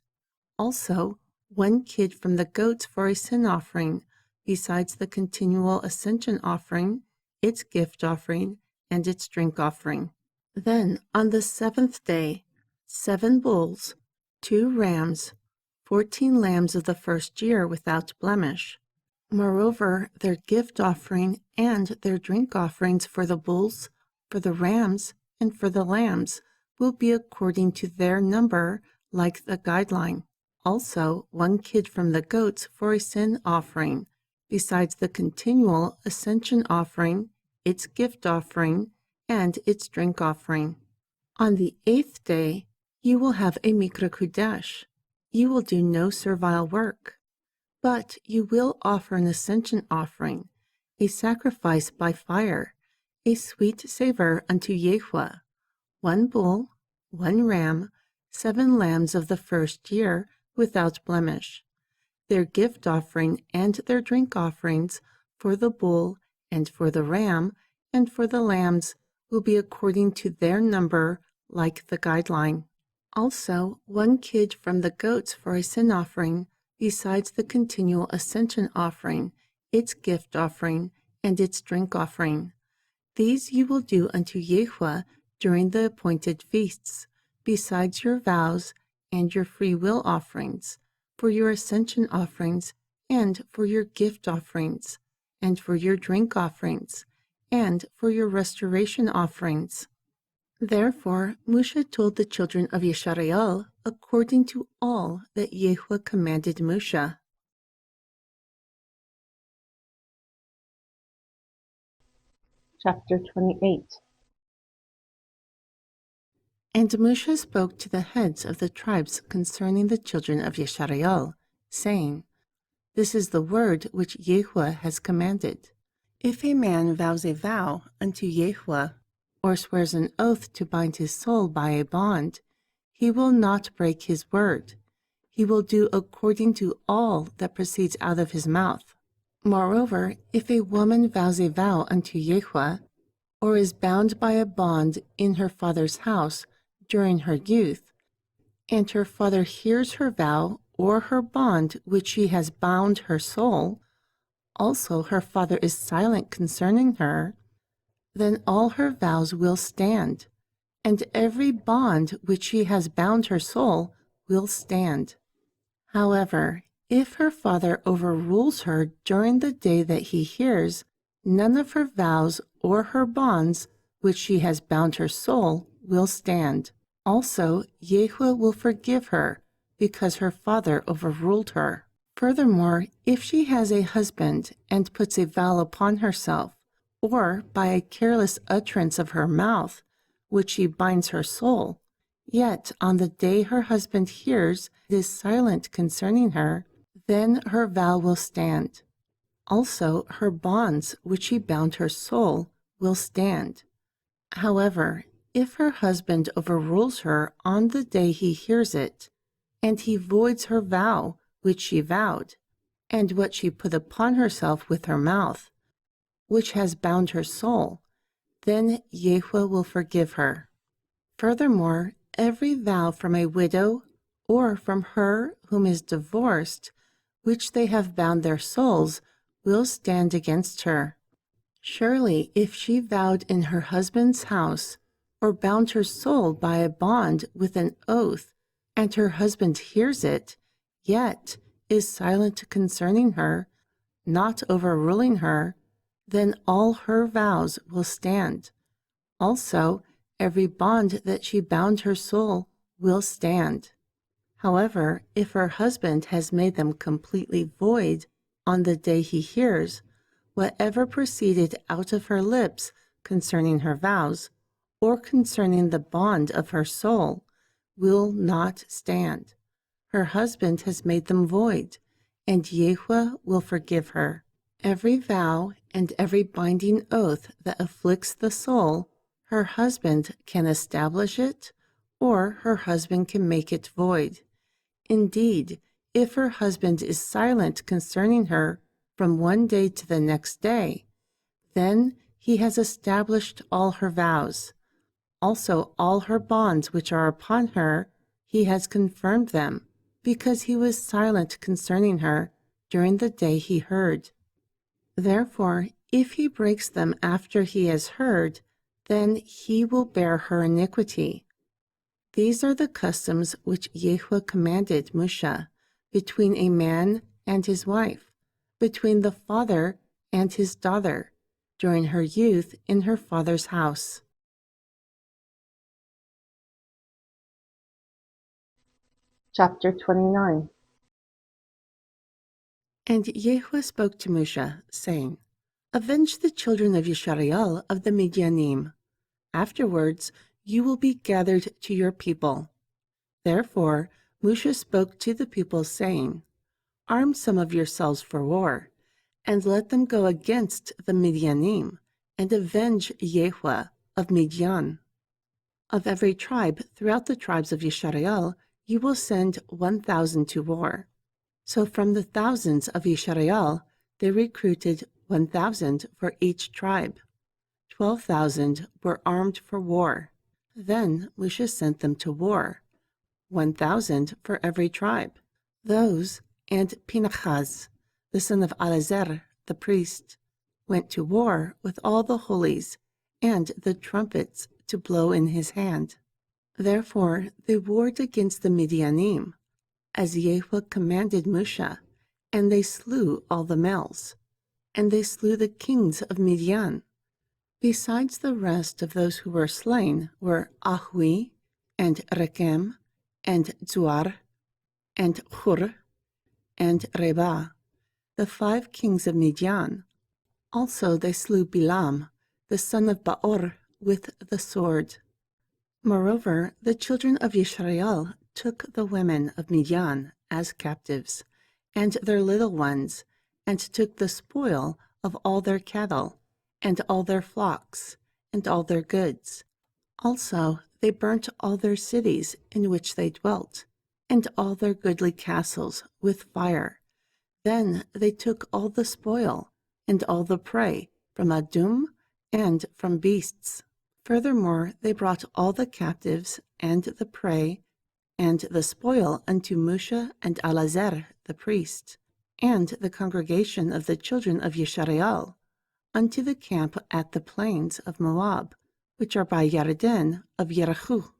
Also, 1 kid from the goats for a sin offering, besides the continual ascension offering, its gift offering, and its drink offering. Then on the 7th day, 7 bulls, 2 rams, 14 lambs of the first year without blemish. Moreover, their gift offering and their drink offerings for the bulls, for the rams, and for the lambs will be according to their number, like the guideline. Also 1 kid from the goats for a sin offering, besides the continual ascension offering, its gift offering, and its drink offering. On the 8th day, you will have a mikra kudesh. You will do no servile work, but you will offer an ascension offering, a sacrifice by fire, a sweet savor unto YHWH, 1 bull, 1 ram, 7 lambs of the first year without blemish. Their gift offering and their drink offerings for the bull and for the ram and for the lambs will be according to their number, like the guideline. Also 1 kid from the goats for a sin offering, besides the continual ascension offering, its gift offering, and its drink offering. These you will do unto YHWH during the appointed feasts, besides your vows and your free will offerings, for your ascension offerings, and for your gift offerings, and for your drink offerings, and for your restoration offerings. Therefore Moshe told the children of Yisrael according to all that YHWH commanded Moshe. Chapter 28. And Moshe spoke to the heads of the tribes concerning the children of Yisrael, saying, This is the word which YHWH has commanded. If a man vows a vow unto YHWH, or swears an oath to bind his soul by a bond, he will not break his word. He will do according to all that proceeds out of his mouth. Moreover, if a woman vows a vow unto YHWH, or is bound by a bond in her father's house during her youth, and her father hears her vow or her bond which she has bound her soul, also her father is silent concerning her, then all her vows will stand, and every bond which she has bound her soul will stand. However, if her father overrules her during the day that he hears, none of her vows or her bonds which she has bound her soul will stand. Also, YHWH will forgive her, because her father overruled her. Furthermore, if she has a husband and puts a vow upon herself, or by a careless utterance of her mouth, which she binds her soul, yet on the day her husband hears is silent concerning her, then her vow will stand. Also her bonds which she bound her soul will stand. However, if her husband overrules her on the day he hears it, and he voids her vow which she vowed, and what she put upon herself with her mouth, which has bound her soul, then YHWH will forgive her. Furthermore, every vow from a widow or from her whom is divorced, which they have bound their souls, will stand against her. Surely, if she vowed in her husband's house, or bound her soul by a bond with an oath, and her husband hears it, yet is silent concerning her, not overruling her, then all her vows will stand. Also, every bond that she bound her soul will stand. However, if her husband has made them completely void on the day he hears, whatever proceeded out of her lips concerning her vows, or concerning the bond of her soul, will not stand. Her husband has made them void, and YHWH will forgive her. Every vow and every binding oath that afflicts the soul, her husband can establish it, or her husband can make it void. Indeed, if her husband is silent concerning her from one day to the next day, then he has established all her vows. Also all her bonds which are upon her, he has confirmed them, because he was silent concerning her during the day he heard. Therefore, if he breaks them after he has heard, then he will bear her iniquity. These are the customs which YHWH commanded Moshe, between a man and his wife, between the father and his daughter, during her youth in her father's house. Chapter 29. And YHWH spoke to Moshe, saying, Avenge the children of Yisrael of the Midianim. Afterwards you will be gathered to your people. Therefore Moshe spoke to the people, saying, Arm some of yourselves for war, and let them go against the Midianim, and avenge YHWH of Midian. Of every tribe throughout the tribes of Yisrael you will send 1,000 to war. So from the thousands of Yisrael they recruited 1,000 for each tribe. 12,000 were armed for war. Then Moshe sent them to war, 1,000 for every tribe. Those and Pinchas, the son of Eleazar, the priest, went to war with all the holies and the trumpets to blow in his hand. Therefore they warred against the Midianim, as YHWH commanded Moshe, and they slew all the males. And they slew the kings of Midian. Besides the rest of those who were slain were Ahui, and Rechem, and Zuar, and Hur, and Reba, the 5 kings of Midian. Also they slew Bilam, the son of Baor, with the sword. Moreover, the children of Yisrael took the women of Midian as captives, and their little ones, and took the spoil of all their cattle, and all their flocks, and all their goods. Also they burnt all their cities in which they dwelt, and all their goodly castles with fire. Then they took all the spoil, and all the prey, from Adum, and from beasts. Furthermore, they brought all the captives, and the prey, and the spoil unto Moshe and Eleazar the priest, and the congregation of the children of Yisrael, unto the camp at the plains of Moab, which are by Yarden of Yericho.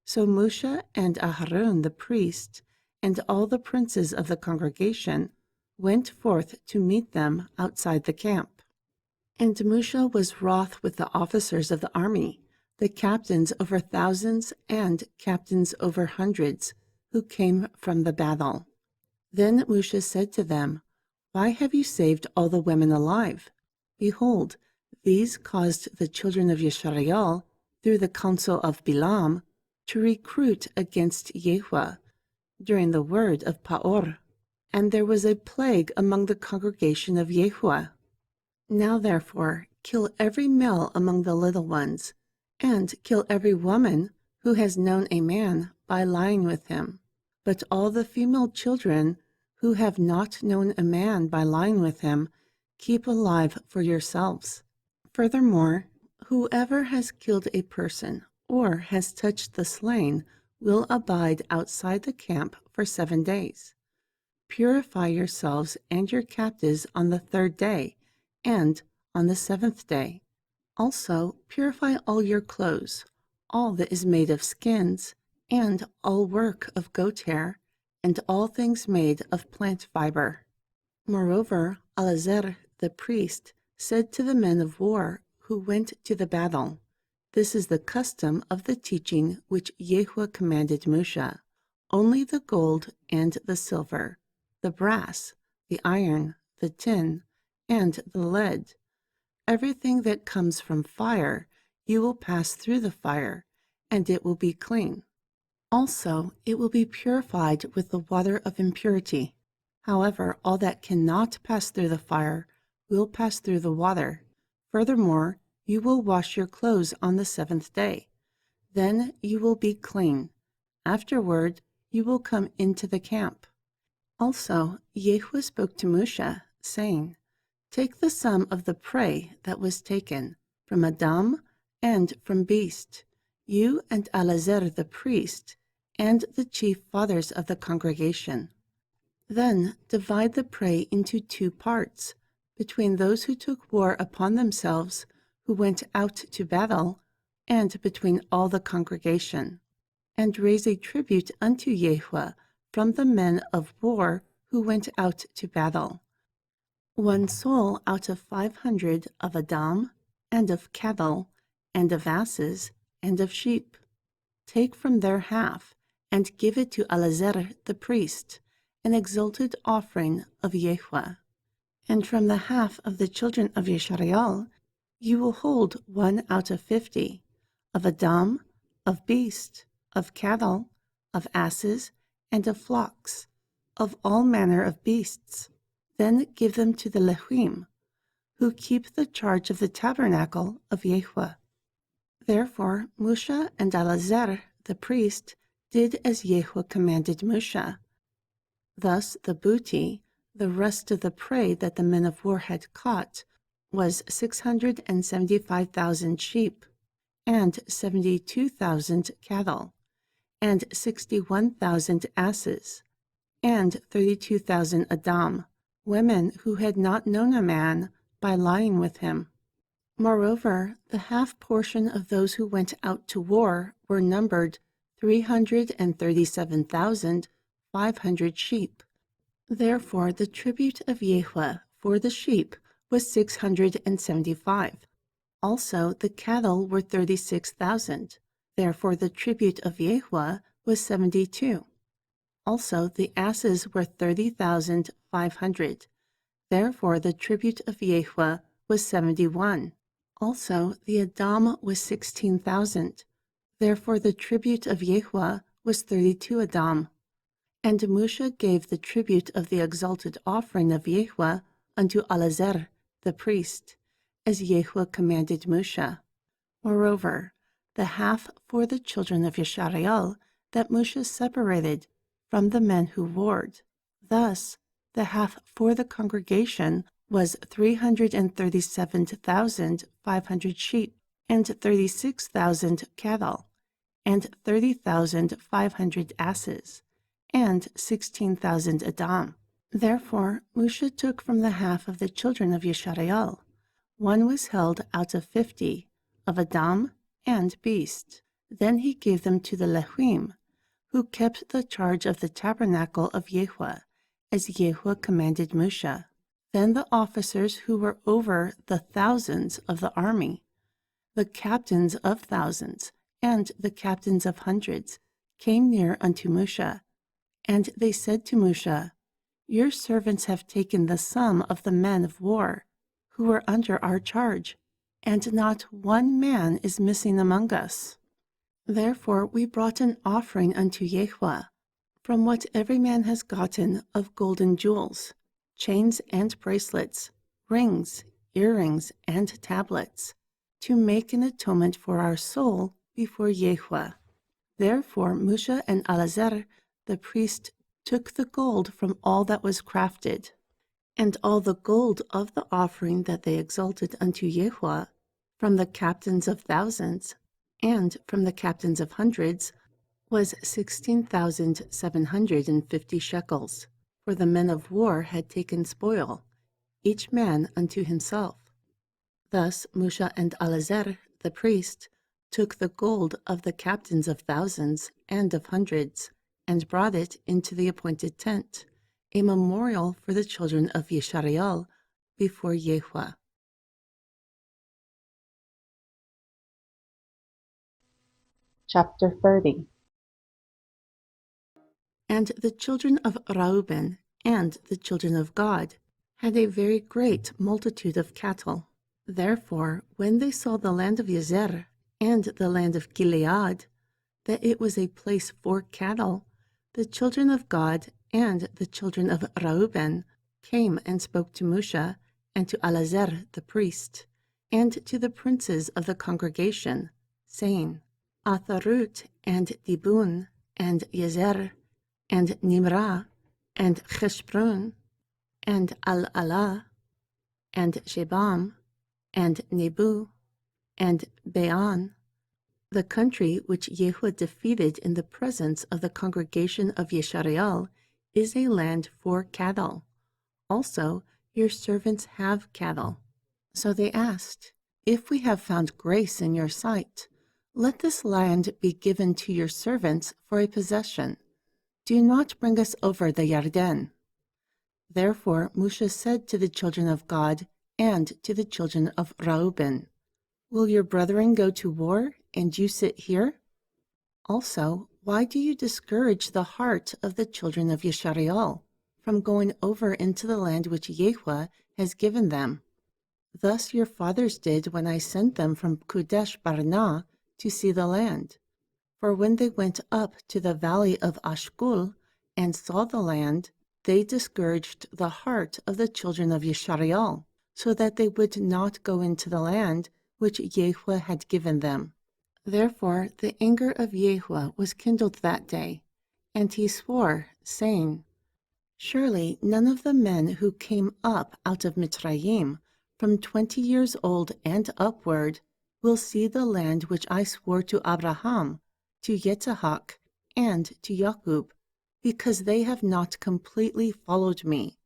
So Moshe and Aharon the priest, and all the princes of the congregation, went forth to meet them outside the camp. And Moshe was wroth with the officers of the army, the captains over thousands and captains over hundreds, who came from the battle. Then Moshe said to them, Why have you saved all the women alive? Behold, these caused the children of Yisrael, through the counsel of Bilam, to recruit against YHWH, during the word of Paor. And there was a plague among the congregation of YHWH. Now therefore kill every male among the little ones, and kill every woman who has known a man by lying with him. But all the female children who have not known a man by lying with him, keep alive for yourselves. Furthermore, whoever has killed a person or has touched the slain will abide outside the camp for 7 days. Purify yourselves and your captives on the 3rd day, and on the 7th day. Also purify all your clothes, all that is made of skins, and all work of goat hair, and all things made of plant fiber. Moreover, Eleazar the priest said to the men of war who went to the battle, This is the custom of the teaching which YHWH commanded Moshe. Only the gold and the silver, the brass, the iron, the tin, and the lead, everything that comes from fire, you will pass through the fire, and it will be clean. Also, it will be purified with the water of impurity. However, all that cannot pass through the fire will pass through the water. Furthermore, you will wash your clothes on the 7th day. Then you will be clean. Afterward, you will come into the camp. Also, YHWH spoke to Moshe, saying, Take the sum of the prey that was taken from Adam and from beast, you and Eleazar the priest, and the chief fathers of the congregation. Then divide the prey into 2 parts, between those who took war upon themselves, who went out to battle, and between all the congregation. And raise a tribute unto YHWH from the men of war who went out to battle. 1 soul out of 500 of Adam, and of cattle, and of asses, and of sheep. Take from their half, and give it to Elazar the priest, an exalted offering of YHWH. And from the half of the children of Yisrael, you will hold 1 out of 50, of Adam, of beast, of cattle, of asses, and of flocks, of all manner of beasts. Then give them to the Levim, who keep the charge of the tabernacle of YHWH. Therefore Moshe and Elazar the priest did as YHWH commanded Moshe. Thus the booty, the rest of the prey that the men of war had caught, was 675,000 sheep, and 72,000 cattle, and 61,000 asses, and 32,000 Adam, women who had not known a man by lying with him. Moreover, the half portion of those who went out to war were numbered 337,500 sheep. Therefore the tribute of YHWH for the sheep was 675. Also the cattle were 36,000. Therefore the tribute of YHWH was 72. Also the asses were 30,500. Therefore the tribute of YHWH was 71. Also the Adam was 16,000. Therefore the tribute of YHWH was 32 Adam. And Moshe gave the tribute of the exalted offering of YHWH unto Elazar the priest, as YHWH commanded Moshe. Moreover, the half for the children of Yisrael that Moshe separated from the men who warred. Thus the half for the congregation was 337,500 sheep, and 36,000 cattle, and 30,500 asses, and 16,000 Adam. Therefore Moshe took from the half of the children of Yisrael, 1 was held out of 50, of Adam and beast. Then he gave them to the Levim, who kept the charge of the tabernacle of YHWH, as YHWH commanded Moshe. Then the officers who were over the thousands of the army, the captains of thousands, and the captains of hundreds, came near unto Moshe. And they said to Moshe, Your servants have taken the sum of the men of war, who are under our charge, and not one man is missing among us. Therefore we brought an offering unto YHWH, from what every man has gotten of golden jewels, chains and bracelets, rings, earrings, and tablets, to make an atonement for our soul before YHWH. Therefore Moshe and Elazar the priest took the gold from all that was crafted, and all the gold of the offering that they exalted unto YHWH, from the captains of thousands, and from the captains of hundreds, was 16,750 shekels. For the men of war had taken spoil, each man unto himself. Thus Moshe and Elazar the priest took the gold of the captains of thousands and of hundreds, and brought it into the appointed tent, a memorial for the children of Yisrael before YHWH. Chapter 30. And the children of Reuben and the children of Gad had a very great multitude of cattle. Therefore, when they saw the land of Yazer and the land of Gilead, that it was a place for cattle, the children of Gad and the children of Reuben came and spoke to Moshe and to Elazar the priest, and to the princes of the congregation, saying, Atharut and Dibun and Yazer and Nimrah and Cheshbron and Al-Alah and Shebam and Nebu and Bean, the country which YHWH defeated in the presence of the congregation of Yisrael, is a land for cattle. Also your servants have cattle. So they asked, If we have found grace in your sight, let this land be given to your servants for a possession. Do not bring us over the Yarden. Therefore Moshe said to the children of Gad and to the children of Reuben, Will your brethren go to war, and you sit here? Also, Why do you discourage the heart of the children of Yisrael from going over into the land which YHWH has given them? Thus your fathers did when I sent them from Kadesh Barnea to see the land. For when they went up to the valley of Ashkul and saw the land, they discouraged the heart of the children of Yisrael, so that they would not go into the land which YHWH had given them. Therefore the anger of YHWH was kindled that day, and he swore, saying, Surely none of the men who came up out of Mitzrayim, from 20 years old and upward, will see the land which I swore to Abraham, to Yitzhak, and to Jacob, because they have not completely followed me,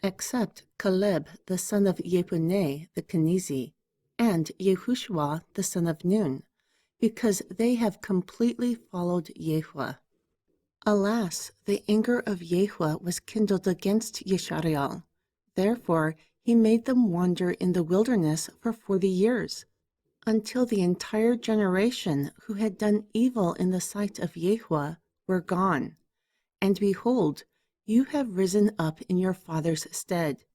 except Caleb the son of Jephunneh the Kenizi, and Yehoshua the son of Nun, because they have completely followed YHWH. Alas, the anger of YHWH was kindled against Yisrael. Therefore he made them wander in the wilderness for 40 years, until the entire generation who had done evil in the sight of YHWH were gone. And behold, you have risen up in your father's stead,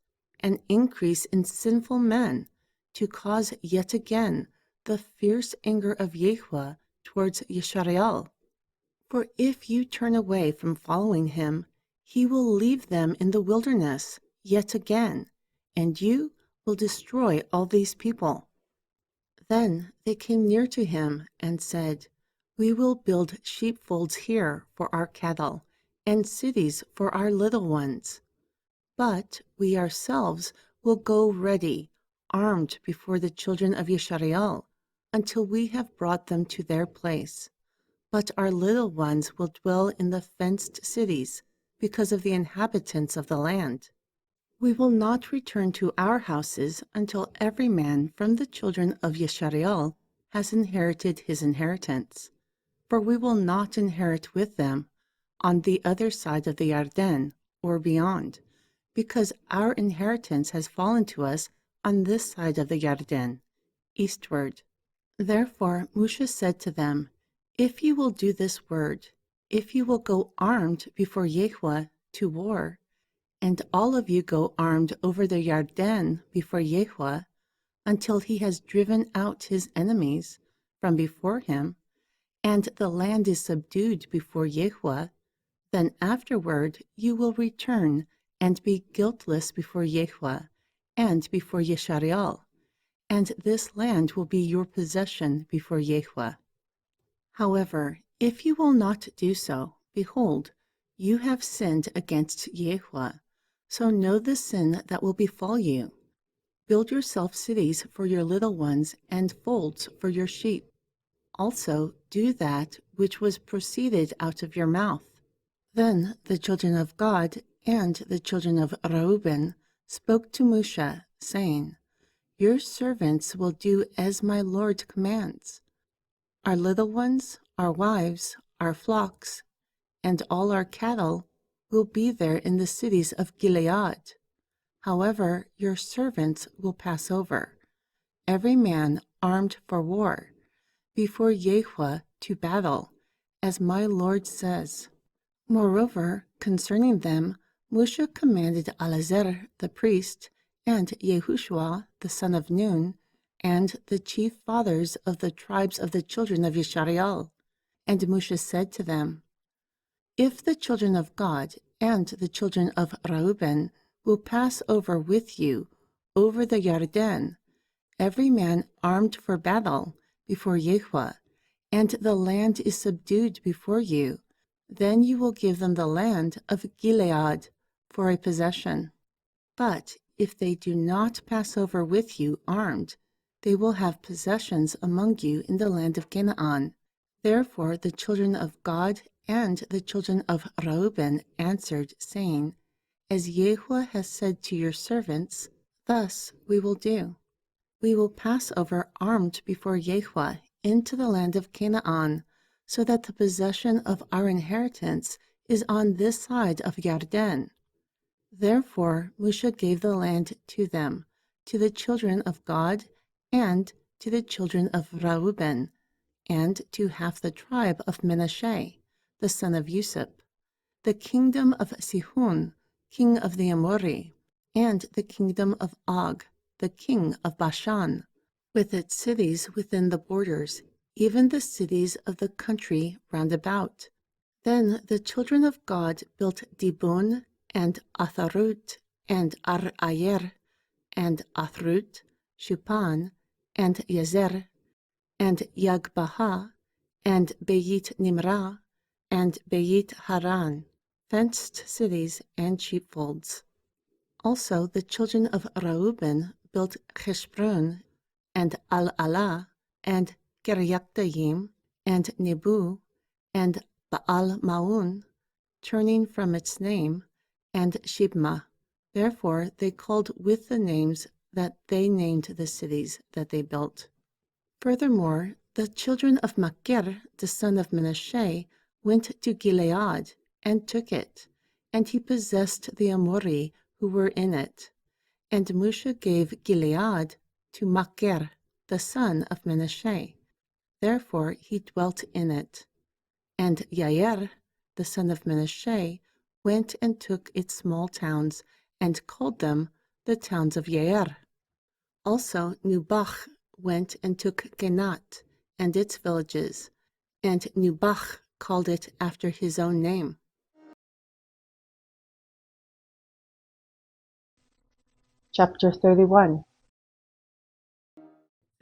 an increase in sinful men, to cause yet again the fierce anger of YHWH towards Yisrael. For if you turn away from following him, he will leave them in the wilderness yet again, and you will destroy all these people. Then they came near to him and said, We will build sheepfolds here for our cattle, and cities for our little ones. But we ourselves will go ready, armed before the children of Yisrael, until we have brought them to their place. But our little ones will dwell in the fenced cities, because of the inhabitants of the land. We will not return to our houses until every man from the children of Yisrael has inherited his inheritance. For we will not inherit with them on the other side of the Yarden, or beyond, because our inheritance has fallen to us on this side of the Yarden, eastward. Therefore Moshe said to them, If you will do this word, if you will go armed before YHWH to war, and all of you go armed over the Yarden before YHWH, until he has driven out his enemies from before him, and the land is subdued before YHWH, then afterward you will return and be guiltless before YHWH and before Yisrael, and this land will be your possession before YHWH. However, if you will not do so, behold, you have sinned against YHWH, so know the sin that will befall you. Build yourself cities for your little ones and folds for your sheep. Also do that which was proceeded out of your mouth. Then the children of Gad and the children of Reuben spoke to Moshe, saying, Your servants will do as my Lord commands. Our little ones, our wives, our flocks, and all our cattle will be there in the cities of Gilead. However, your servants will pass over, every man armed for war, before YHWH to battle, as my Lord says. Moreover, concerning them, Moshe commanded Eleazar the priest, and Yehoshua the son of Nun, and the chief fathers of the tribes of the children of Yisrael. And Moshe said to them, If the children of Gad and the children of Reuben will pass over with you over the Yarden, every man armed for battle before YHWH, and the land is subdued before you, then you will give them the land of Gilead for a possession. But if they do not pass over with you armed, they will have possessions among you in the land of Canaan. Therefore the children of Gad and the children of Reuben answered, saying, As YHWH has said to your servants, thus we will do. We will pass over armed before YHWH into the land of Canaan, so that the possession of our inheritance is on this side of Yarden. Therefore Moshe gave the land to them, to the children of Gad, and to the children of Reuben, and to half the tribe of Manasseh, the son of Yusuf, the kingdom of Sihon, king of the Amori, and the kingdom of Og, the king of Bashan, with its cities within the borders, even the cities of the country round about. Then the children of God built Dibon, and Atharut, and Ar-Ayer, and Athrut, Shupan, and Yazer, and Yagbaha, and Beit Nimrah, and Beit Haran, fenced cities and sheepfolds. Also the children of Reuben built Heshbron, and Al-Alah, and Kiriathayim, and Nebu, and Baal-Maun, turning from its name, and Shibma. Therefore they called with the names that they named the cities that they built. Furthermore, the children of Machir, the son of Manasseh, went to Gilead and took it, and he possessed the Amori who were in it. And Moshe gave Gilead to Machir, the son of Manasseh. Therefore he dwelt in it. And Yair, the son of Manasseh, went and took its small towns, and called them the towns of Yair. Also Nubach went and took Kenat and its villages, and Nubach called it after his own name. Chapter 31.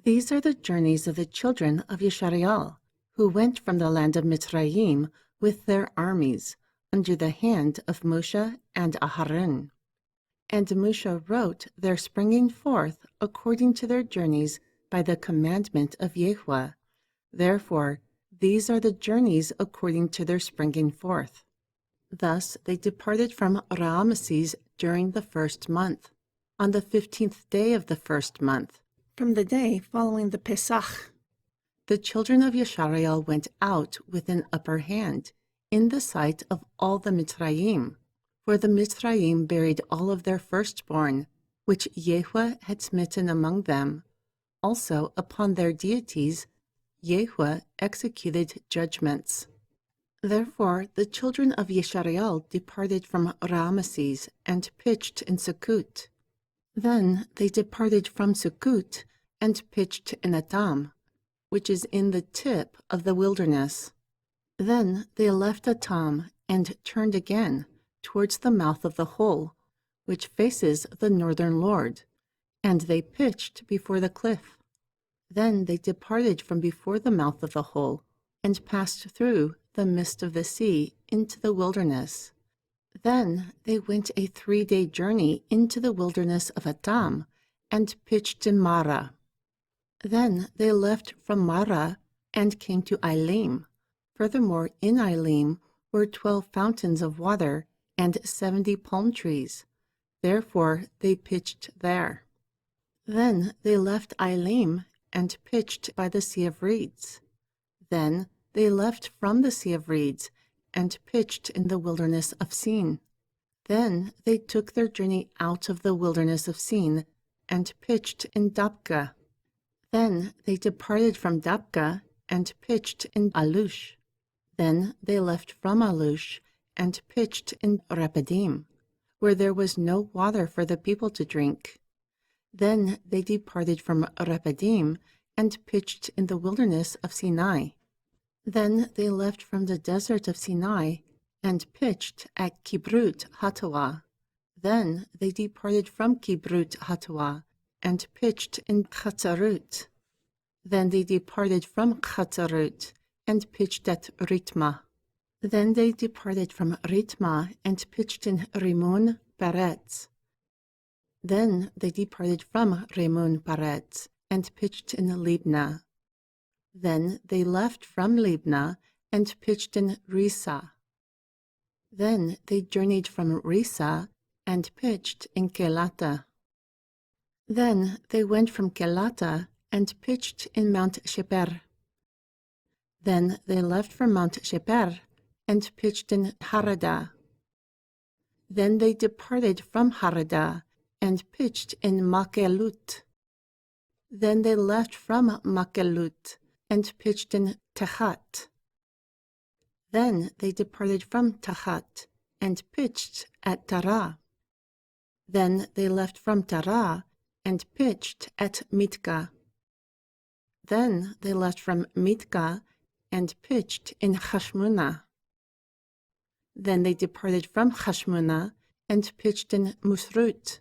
These are the journeys of the children of Yisrael, who went from the land of Mitzrayim with their armies, under the hand of Moshe and Aharon. And Moshe wrote their springing forth according to their journeys by the commandment of YHWH. Therefore, these are the journeys according to their springing forth. Thus they departed from Ramesses during the first month, on the 15th day of the first month, from the day following the Pesach. The children of Yisrael went out with an upper hand, in the sight of all the Mitzrayim, for the Mitzrayim buried all of their firstborn, which YHWH had smitten among them. Also upon their deities YHWH executed judgments. Therefore the children of Yisrael departed from Ramesses and pitched in Sukkot. Then they departed from Sukkot and pitched in Etam, which is in the tip of the wilderness. Then they left Etam and turned again towards the mouth of the hole, which faces the northern Lord, and they pitched before the cliff. Then they departed from before the mouth of the hole, and passed through the midst of the sea into the wilderness. Then they went a 3-day journey into the wilderness of Etam, and pitched in Marah. Then they left from Marah and came to Elim. Furthermore, in Elim were 12 fountains of water and 70 palm trees. Therefore they pitched there. Then they left Elim and pitched by the Sea of Reeds. Then they left from the Sea of Reeds and pitched in the wilderness of Sin. Then they took their journey out of the wilderness of Sin and pitched in Dapka. Then they departed from Dapka and pitched in Alush. Then they left from Alush and pitched in Rephidim, where there was no water for the people to drink. Then they departed from Rephidim and pitched in the wilderness of Sinai. Then they left from the desert of Sinai and pitched at Kibrut Hatawa. Then they departed from Kibrut Hatawa and pitched in Chatzarut. Then they departed from Chatzarut and pitched at Ritma. Then they departed from Ritma and pitched in Rimmon Peretz. Then they departed from Rimmon Peretz and pitched in Libnah. Then they left from Libnah and pitched in Risa. Then they journeyed from Risa and pitched in Kelata. Then they went from Kelata and pitched in Mount Sheper. Then they left from Mount Sheper and pitched in Harada. Then they departed from Harada and pitched in Makelut. Then they left from Makelut and pitched in Tehat. Then they departed from Tahat and pitched at Tarah. Then they left from Tarah and pitched at Mitka. Then they left from Mitka and pitched in Hashmunah. Then they departed from Hashmunah and pitched in Musrut.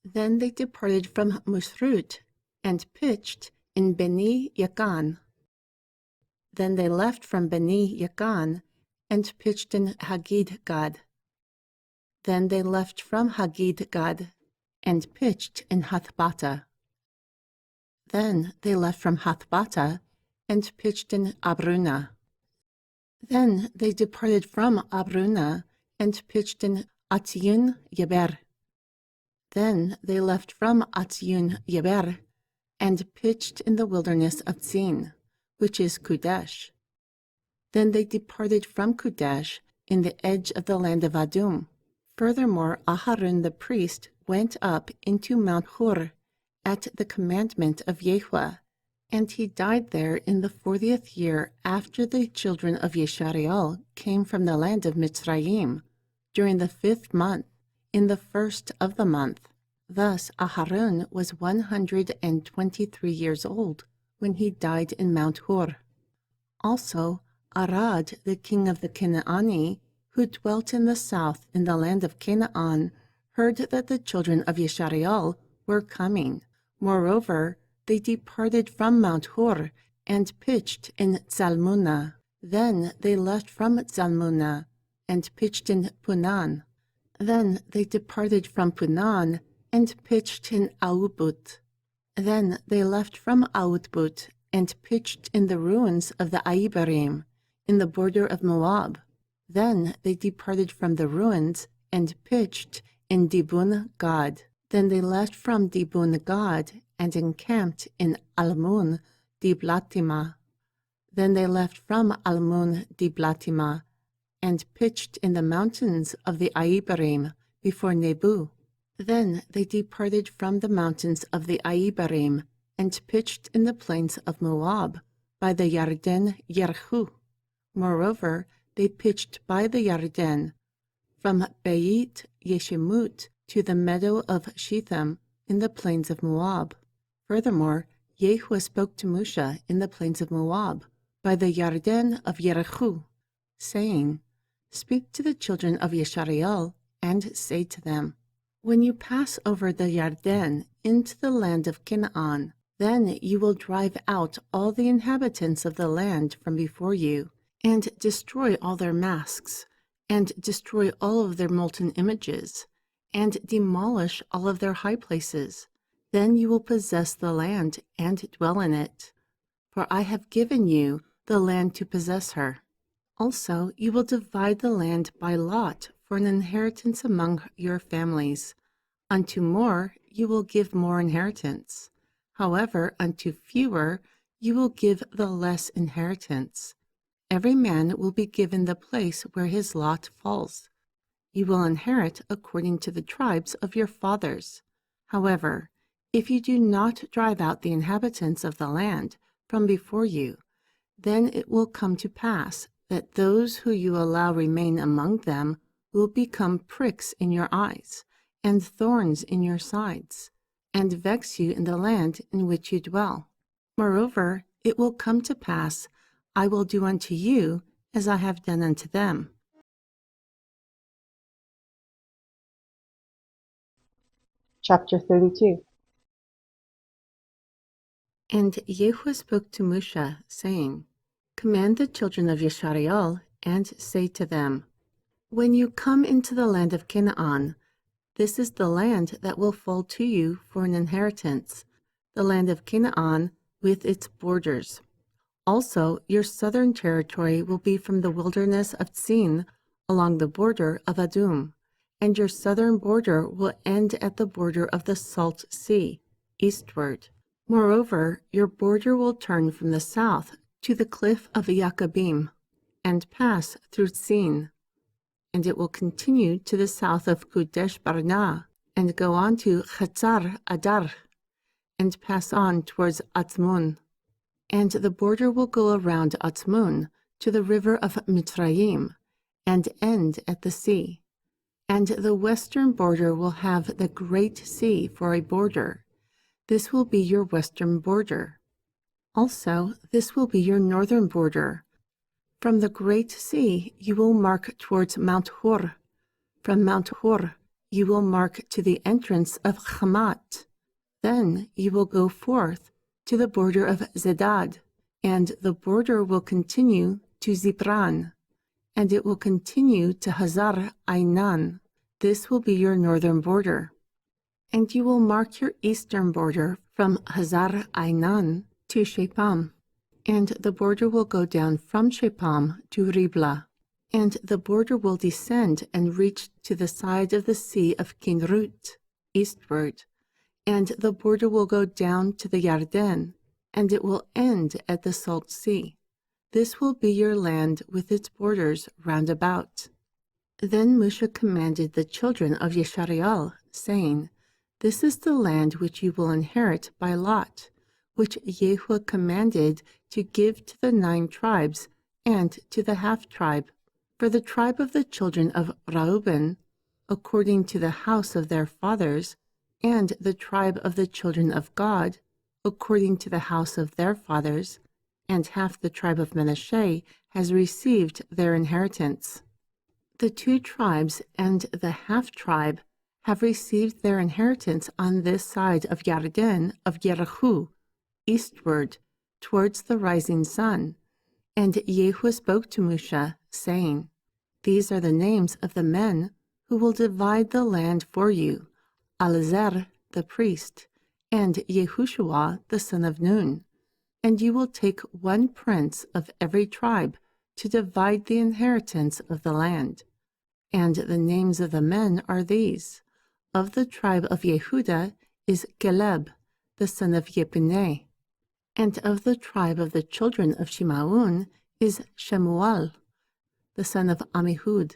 Then they departed from Musrut and pitched in Beni Yakan. Then they left from Beni Yakan and pitched in Hagid Gad. Then they left from Hagid Gad and pitched in Hathbata. Then they left from Hathbata and pitched in Abruna. Then they departed from Abruna and pitched in Atziyun Yeber. Then they left from Atziyun Yeber and pitched in the wilderness of Zin, which is Kadesh. Then they departed from Kadesh in the edge of the land of Adum. Furthermore, Aharon the priest went up into Mount Hor at the commandment of YHWH, and he died there in the 40th year after the children of Yeshareal came from the land of Mitzrayim, during the 5th month, in the 1st of the month. Thus Aharon was 123 years old when he died in Mount Hor. Also, Arad, the king of the Canaani, who dwelt in the south in the land of Canaan, heard that the children of Yeshareal were coming. Moreover, they departed from Mount Hor and pitched in Zalmunna. Then they left from Zalmunna and pitched in Punan. Then they departed from Punan and pitched in Aubut. Then they left from Aubut and pitched in the ruins of the Aibarim, in the border of Moab. Then they departed from the ruins and pitched in Dibun Gad. Then they left from Dibun Gad and encamped in Almun Diblatima. Then they left from Almun Diblatima and pitched in the mountains of the Aibarim before Nebu. Then they departed from the mountains of the Aibarim and pitched in the plains of Moab by the Yarden Yerhu. Moreover, they pitched by the Yarden from Beit Yeshimut to the meadow of Shetham in the plains of Moab. Furthermore, YHWH spoke to Moshe in the plains of Moab by the Yarden of Yerichu, saying, "Speak to the children of Yeshareal and say to them, when you pass over the Yarden into the land of Canaan, then you will drive out all the inhabitants of the land from before you, and destroy all their masks, and destroy all of their molten images, and demolish all of their high places. Then you will possess the land and dwell in it. For I have given you the land to possess her. Also, you will divide the land by lot for an inheritance among your families. Unto more you will give more inheritance. However, unto fewer you will give the less inheritance. Every man will be given the place where his lot falls. You will inherit according to the tribes of your fathers. However, if you do not drive out the inhabitants of the land from before you, then it will come to pass that those who you allow remain among them will become pricks in your eyes and thorns in your sides, and vex you in the land in which you dwell. Moreover, it will come to pass, I will do unto you as I have done unto them." Chapter 32. And YHWH spoke to Moshe, saying, "Command the children of Yeshareal, and say to them, when you come into the land of Canaan, this is the land that will fall to you for an inheritance, the land of Canaan with its borders. Also, your southern territory will be from the wilderness of Zin along the border of Adum, and your southern border will end at the border of the Salt Sea, eastward. Moreover, your border will turn from the south to the cliff of Yaqabim, and pass through Zin, and it will continue to the south of Kadesh Barnea, and go on to Chatzar Adar, and pass on towards Atzmun. And the border will go around Atzmun to the river of Mitzrayim, and end at the sea. And the western border will have the great sea for a border. This will be your western border. Also, this will be your northern border. From the great sea you will mark towards Mount Hor. From Mount Hor you will mark to the entrance of Hamat. Then you will go forth to the border of Zedad, and the border will continue to Zipran, and it will continue to Hazar Ainan. This will be your northern border. And you will mark your eastern border from Hazar Ainan to Shepam, and the border will go down from Shepam to Riblah, and the border will descend and reach to the side of the sea of Kinrut, eastward, and the border will go down to the Yarden, and it will end at the Salt Sea. This will be your land with its borders round about. Then Moshe commanded the children of Yeshariel, saying, This is the land which you will inherit by lot, which Yehuah commanded to give to the 9 tribes and to the half-tribe. For the tribe of the children of Reuben, according to the house of their fathers, and the tribe of the children of Gad, according to the house of their fathers, and half the tribe of Manasseh has received their inheritance. The 2 tribes and the half-tribe have received their inheritance on this side of Yarden of Yerichu, eastward, towards the rising sun. And Yehuah spoke to Moshe, saying, These are the names of the men who will divide the land for you, Eleazar the priest, and Yehoshua the son of Nun. And you will take 1 prince of every tribe to divide the inheritance of the land. And the names of the men are these. Of the tribe of Yehudah is Caleb, the son of Yepuneh. And of the tribe of the children of Shimaun is Shemuel, the son of Amihud.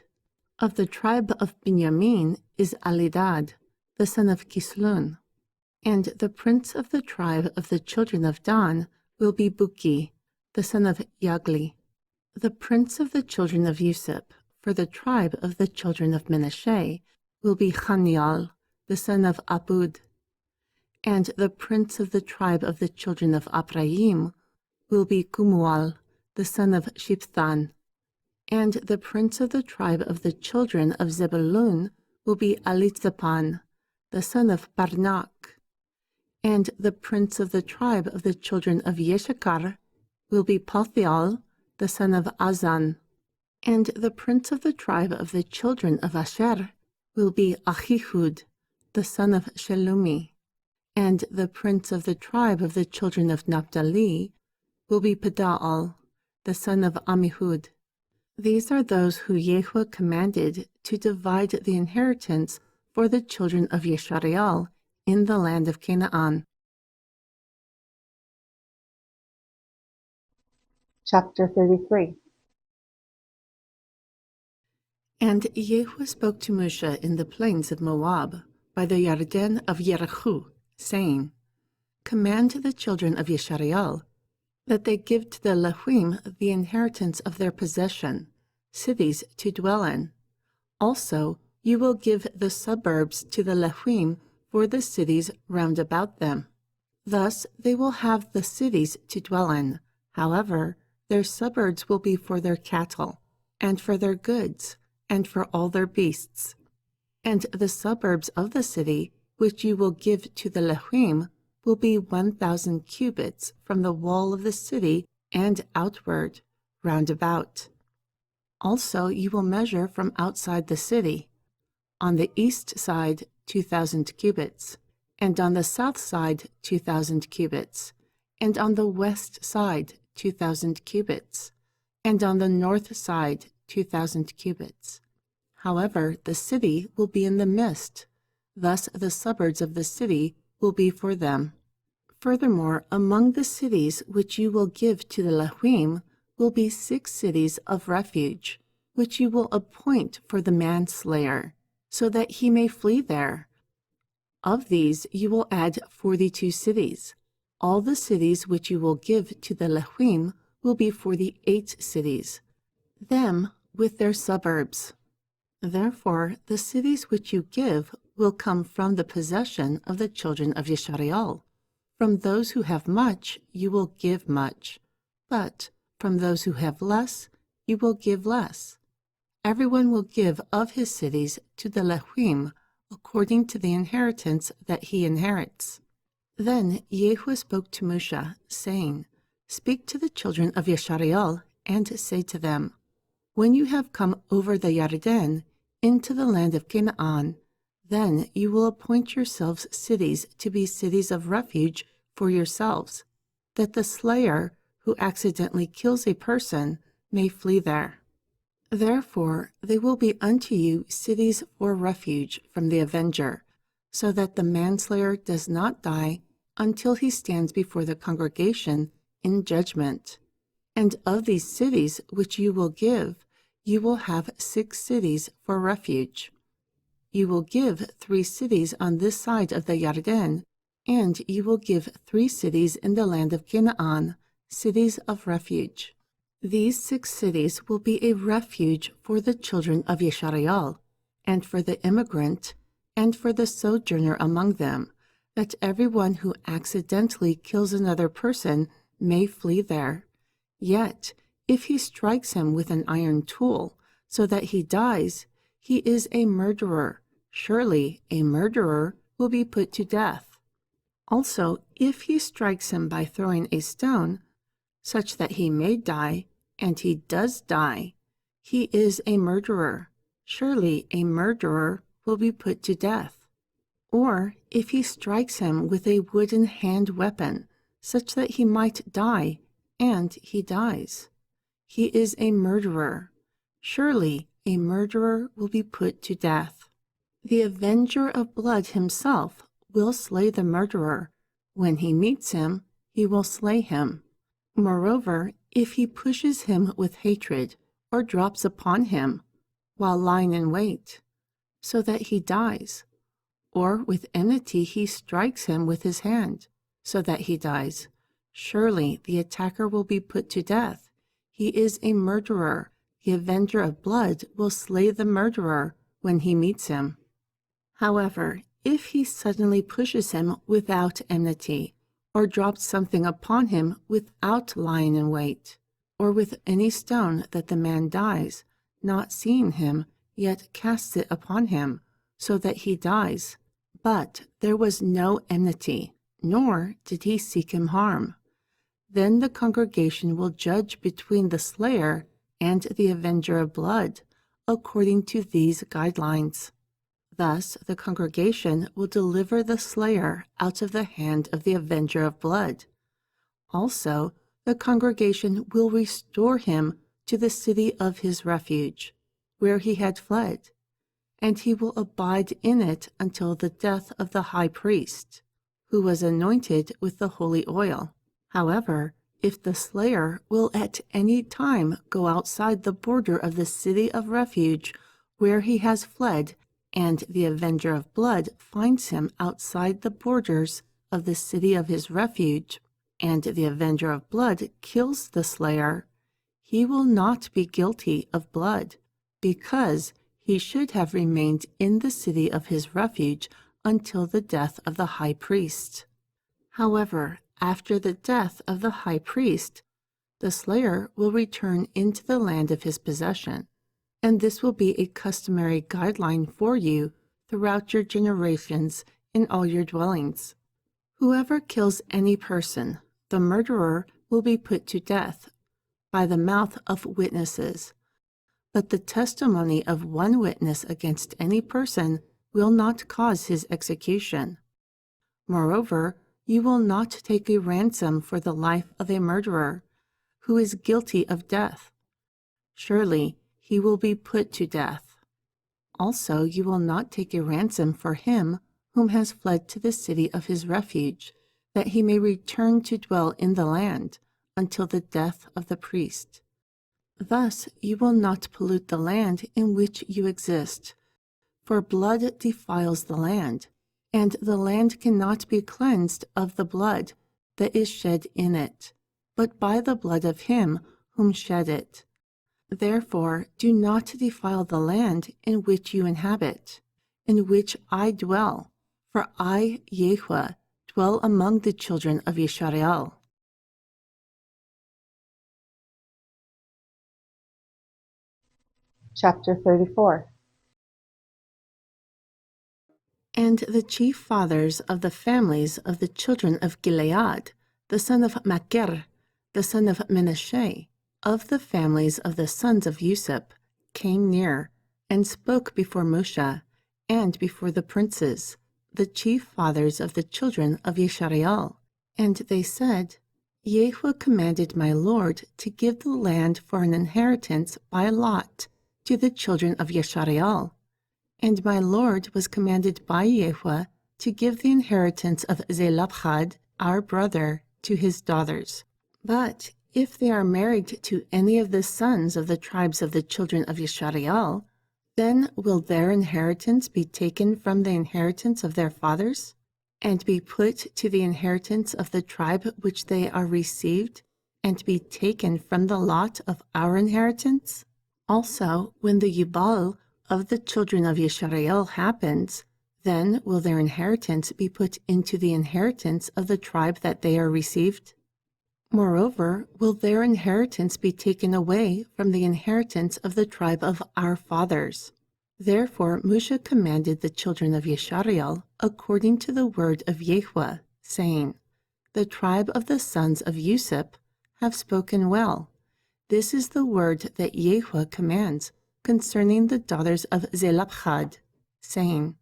Of the tribe of Binyamin is Alidad, the son of Kislun. And the prince of the tribe of the children of Dan will be Buki, the son of Yagli. The prince of the children of Yusuf, for the tribe of the children of Manasseh, will be Haniel, the son of Abud. And the prince of the tribe of the children of Ephraim will be Kumual, the son of Shiphthan. And the prince of the tribe of the children of Zebulun will be Elizaphan, the son of Parnak. And the prince of the tribe of the children of Yeshachar will be Palthiel, the son of Azan. And the prince of the tribe of the children of Asher will be Achihud, the son of Shelumi. And the prince of the tribe of the children of Naphtali will be Pedal, the son of Amihud. These are those who Yehuah commanded to divide the inheritance for the children of Yeshariel in the land of Canaan. Chapter 33. And Yehuah spoke to Moshe in the plains of Moab, by the Yarden of Yerichu, saying, Command the children of Yeshariel that they give to the Lehuim the inheritance of their possession, cities to dwell in. Also, you will give the suburbs to the Lehuim for the cities round about them. Thus they will have the cities to dwell in. However, their suburbs will be for their cattle, and for their goods, and for all their beasts. And the suburbs of the city, which you will give to the Lehuim, will be 1,000 cubits from the wall of the city and outward, round about. Also you will measure from outside the city, on the east side 2,000 cubits, and on the south side 2,000 cubits, and on the west side 2,000 cubits, and on the north side 2,000 cubits. However, the city will be in the midst, thus the suburbs of the city will be for them. Furthermore, among the cities which you will give to the Lehuim will be 6 cities of refuge, which you will appoint for the manslayer, so that he may flee there. Of these you will add 42 cities. All the cities which you will give to the Lehuim will be for the 8 cities, them with their suburbs. Therefore, the cities which you give will come from the possession of the children of Yisrael. From those who have much, you will give much, but from those who have less, you will give less. Everyone will give of his cities to the Levim, according to the inheritance that he inherits. Then Yehu spoke to Moshe, saying, Speak to the children of Yisrael, and say to them, When you have come over the Yarden into the land of Canaan, then you will appoint yourselves cities to be cities of refuge for yourselves, that the slayer who accidentally kills a person may flee there. Therefore they will be unto you cities for refuge from the avenger, so that the manslayer does not die until he stands before the congregation in judgment. And of these cities which you will give, you will have 6 cities for refuge. You will give 3 cities on this side of the Yarden, and you will give 3 cities in the land of Canaan, cities of refuge. These 6 cities will be a refuge for the children of Yisrael, and for the immigrant, and for the sojourner among them, that everyone who accidentally kills another person may flee there. Yet, if he strikes him with an iron tool, so that he dies, he is a murderer. Surely a murderer will be put to death. Also, if he strikes him by throwing a stone, such that he may die, and he does die, he is a murderer. Surely a murderer will be put to death. Or if he strikes him with a wooden hand weapon, such that he might die, and he dies, he is a murderer. Surely a murderer will be put to death. The avenger of blood himself will slay the murderer. When he meets him, he will slay him. Moreover, if he pushes him with hatred, or drops upon him, while lying in wait, so that he dies, or with enmity he strikes him with his hand, so that he dies, surely the attacker will be put to death. He is a murderer. The avenger of blood will slay the murderer when he meets him. However, if he suddenly pushes him without enmity, or drops something upon him without lying in wait, or with any stone that the man dies, not seeing him, yet casts it upon him, so that he dies, but there was no enmity, nor did he seek him harm, then the congregation will judge between the slayer and the avenger of blood, according to these guidelines. Thus, the congregation will deliver the slayer out of the hand of the avenger of blood. Also, the congregation will restore him to the city of his refuge, where he had fled, and he will abide in it until the death of the high priest, who was anointed with the holy oil. However, if the slayer will at any time go outside the border of the city of refuge where he has fled, and the avenger of blood finds him outside the borders of the city of his refuge, and the avenger of blood kills the slayer, he will not be guilty of blood, because he should have remained in the city of his refuge until the death of the high priest. However, after the death of the high priest, the slayer will return into the land of his possession, and this will be a customary guideline for you throughout your generations in all your dwellings. Whoever kills any person, the murderer will be put to death by the mouth of witnesses. But the testimony of one witness against any person will not cause his execution. Moreover, you will not take a ransom for the life of a murderer who is guilty of death. Surely he will be put to death. Also, you will not take a ransom for him whom has fled to the city of his refuge, that he may return to dwell in the land until the death of the priest. Thus you will not pollute the land in which you exist, for blood defiles the land, and the land cannot be cleansed of the blood that is shed in it. but by the blood of him whom shed it. Therefore do not defile the land in which you inhabit, in which I dwell, for I, YHWH, dwell among the children of Yisrael. Chapter 34. And the chief fathers of the families of the children of Gilead, the son of Machir, the son of Menashe, of the families of the sons of Yusuf, came near, and spoke before Moshe, and before the princes, the chief fathers of the children of Yisrael. And they said, YHWH commanded my Lord to give the land for an inheritance by lot to the children of Yisrael. And my Lord was commanded by YHWH to give the inheritance of Zelophehad, our brother, to his daughters. But if they are married to any of the sons of the tribes of the children of Yisrael, then will their inheritance be taken from the inheritance of their fathers, and be put to the inheritance of the tribe which they are received, and be taken from the lot of our inheritance? Also, when the Yibal of the children of Yisrael happens, then will their inheritance be put into the inheritance of the tribe that they are received? Moreover, will their inheritance be taken away from the inheritance of the tribe of our fathers? Therefore Moshe commanded the children of Yisrael according to the word of YHWH, saying, The tribe of the sons of Yusuf have spoken well. This is the word that YHWH commands concerning the daughters of Zelophehad, saying,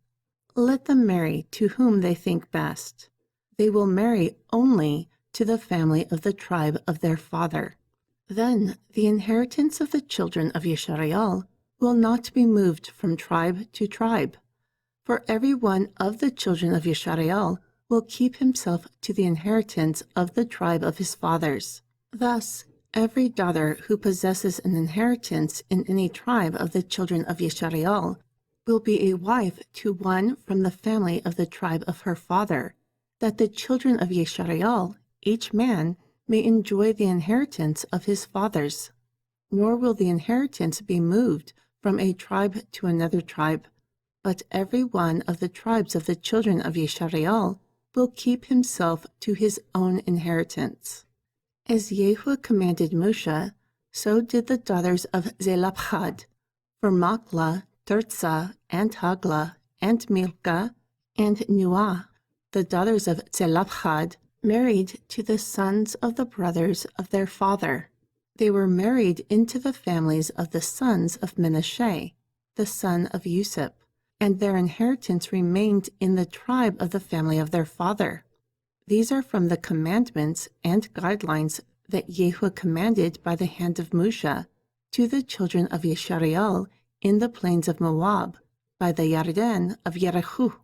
Let them marry to whom they think best. They will marry only to the family of the tribe of their father. Then the inheritance of the children of Yisrael will not be moved from tribe to tribe, for every one of the children of Yisrael will keep himself to the inheritance of the tribe of his fathers. Thus, every daughter who possesses an inheritance in any tribe of the children of Yisrael will be a wife to one from the family of the tribe of her father, that the children of Yisrael, each man, may enjoy the inheritance of his fathers. Nor will the inheritance be moved from a tribe to another tribe, but every one of the tribes of the children of Yisrael will keep himself to his own inheritance. As YHWH commanded Moshe, so did the daughters of Zelophehad, for Machlah, Tirzah, and Haglah, and Milcah, and Nuah, the daughters of Zelophehad, married to the sons of the brothers of their father. They were married into the families of the sons of Menashe, the son of Yusuf, and their inheritance remained in the tribe of the family of their father. These are from the commandments and guidelines that YHWH commanded by the hand of Moshe to the children of Yisrael in the plains of Moab, by the Yarden of Yerichu.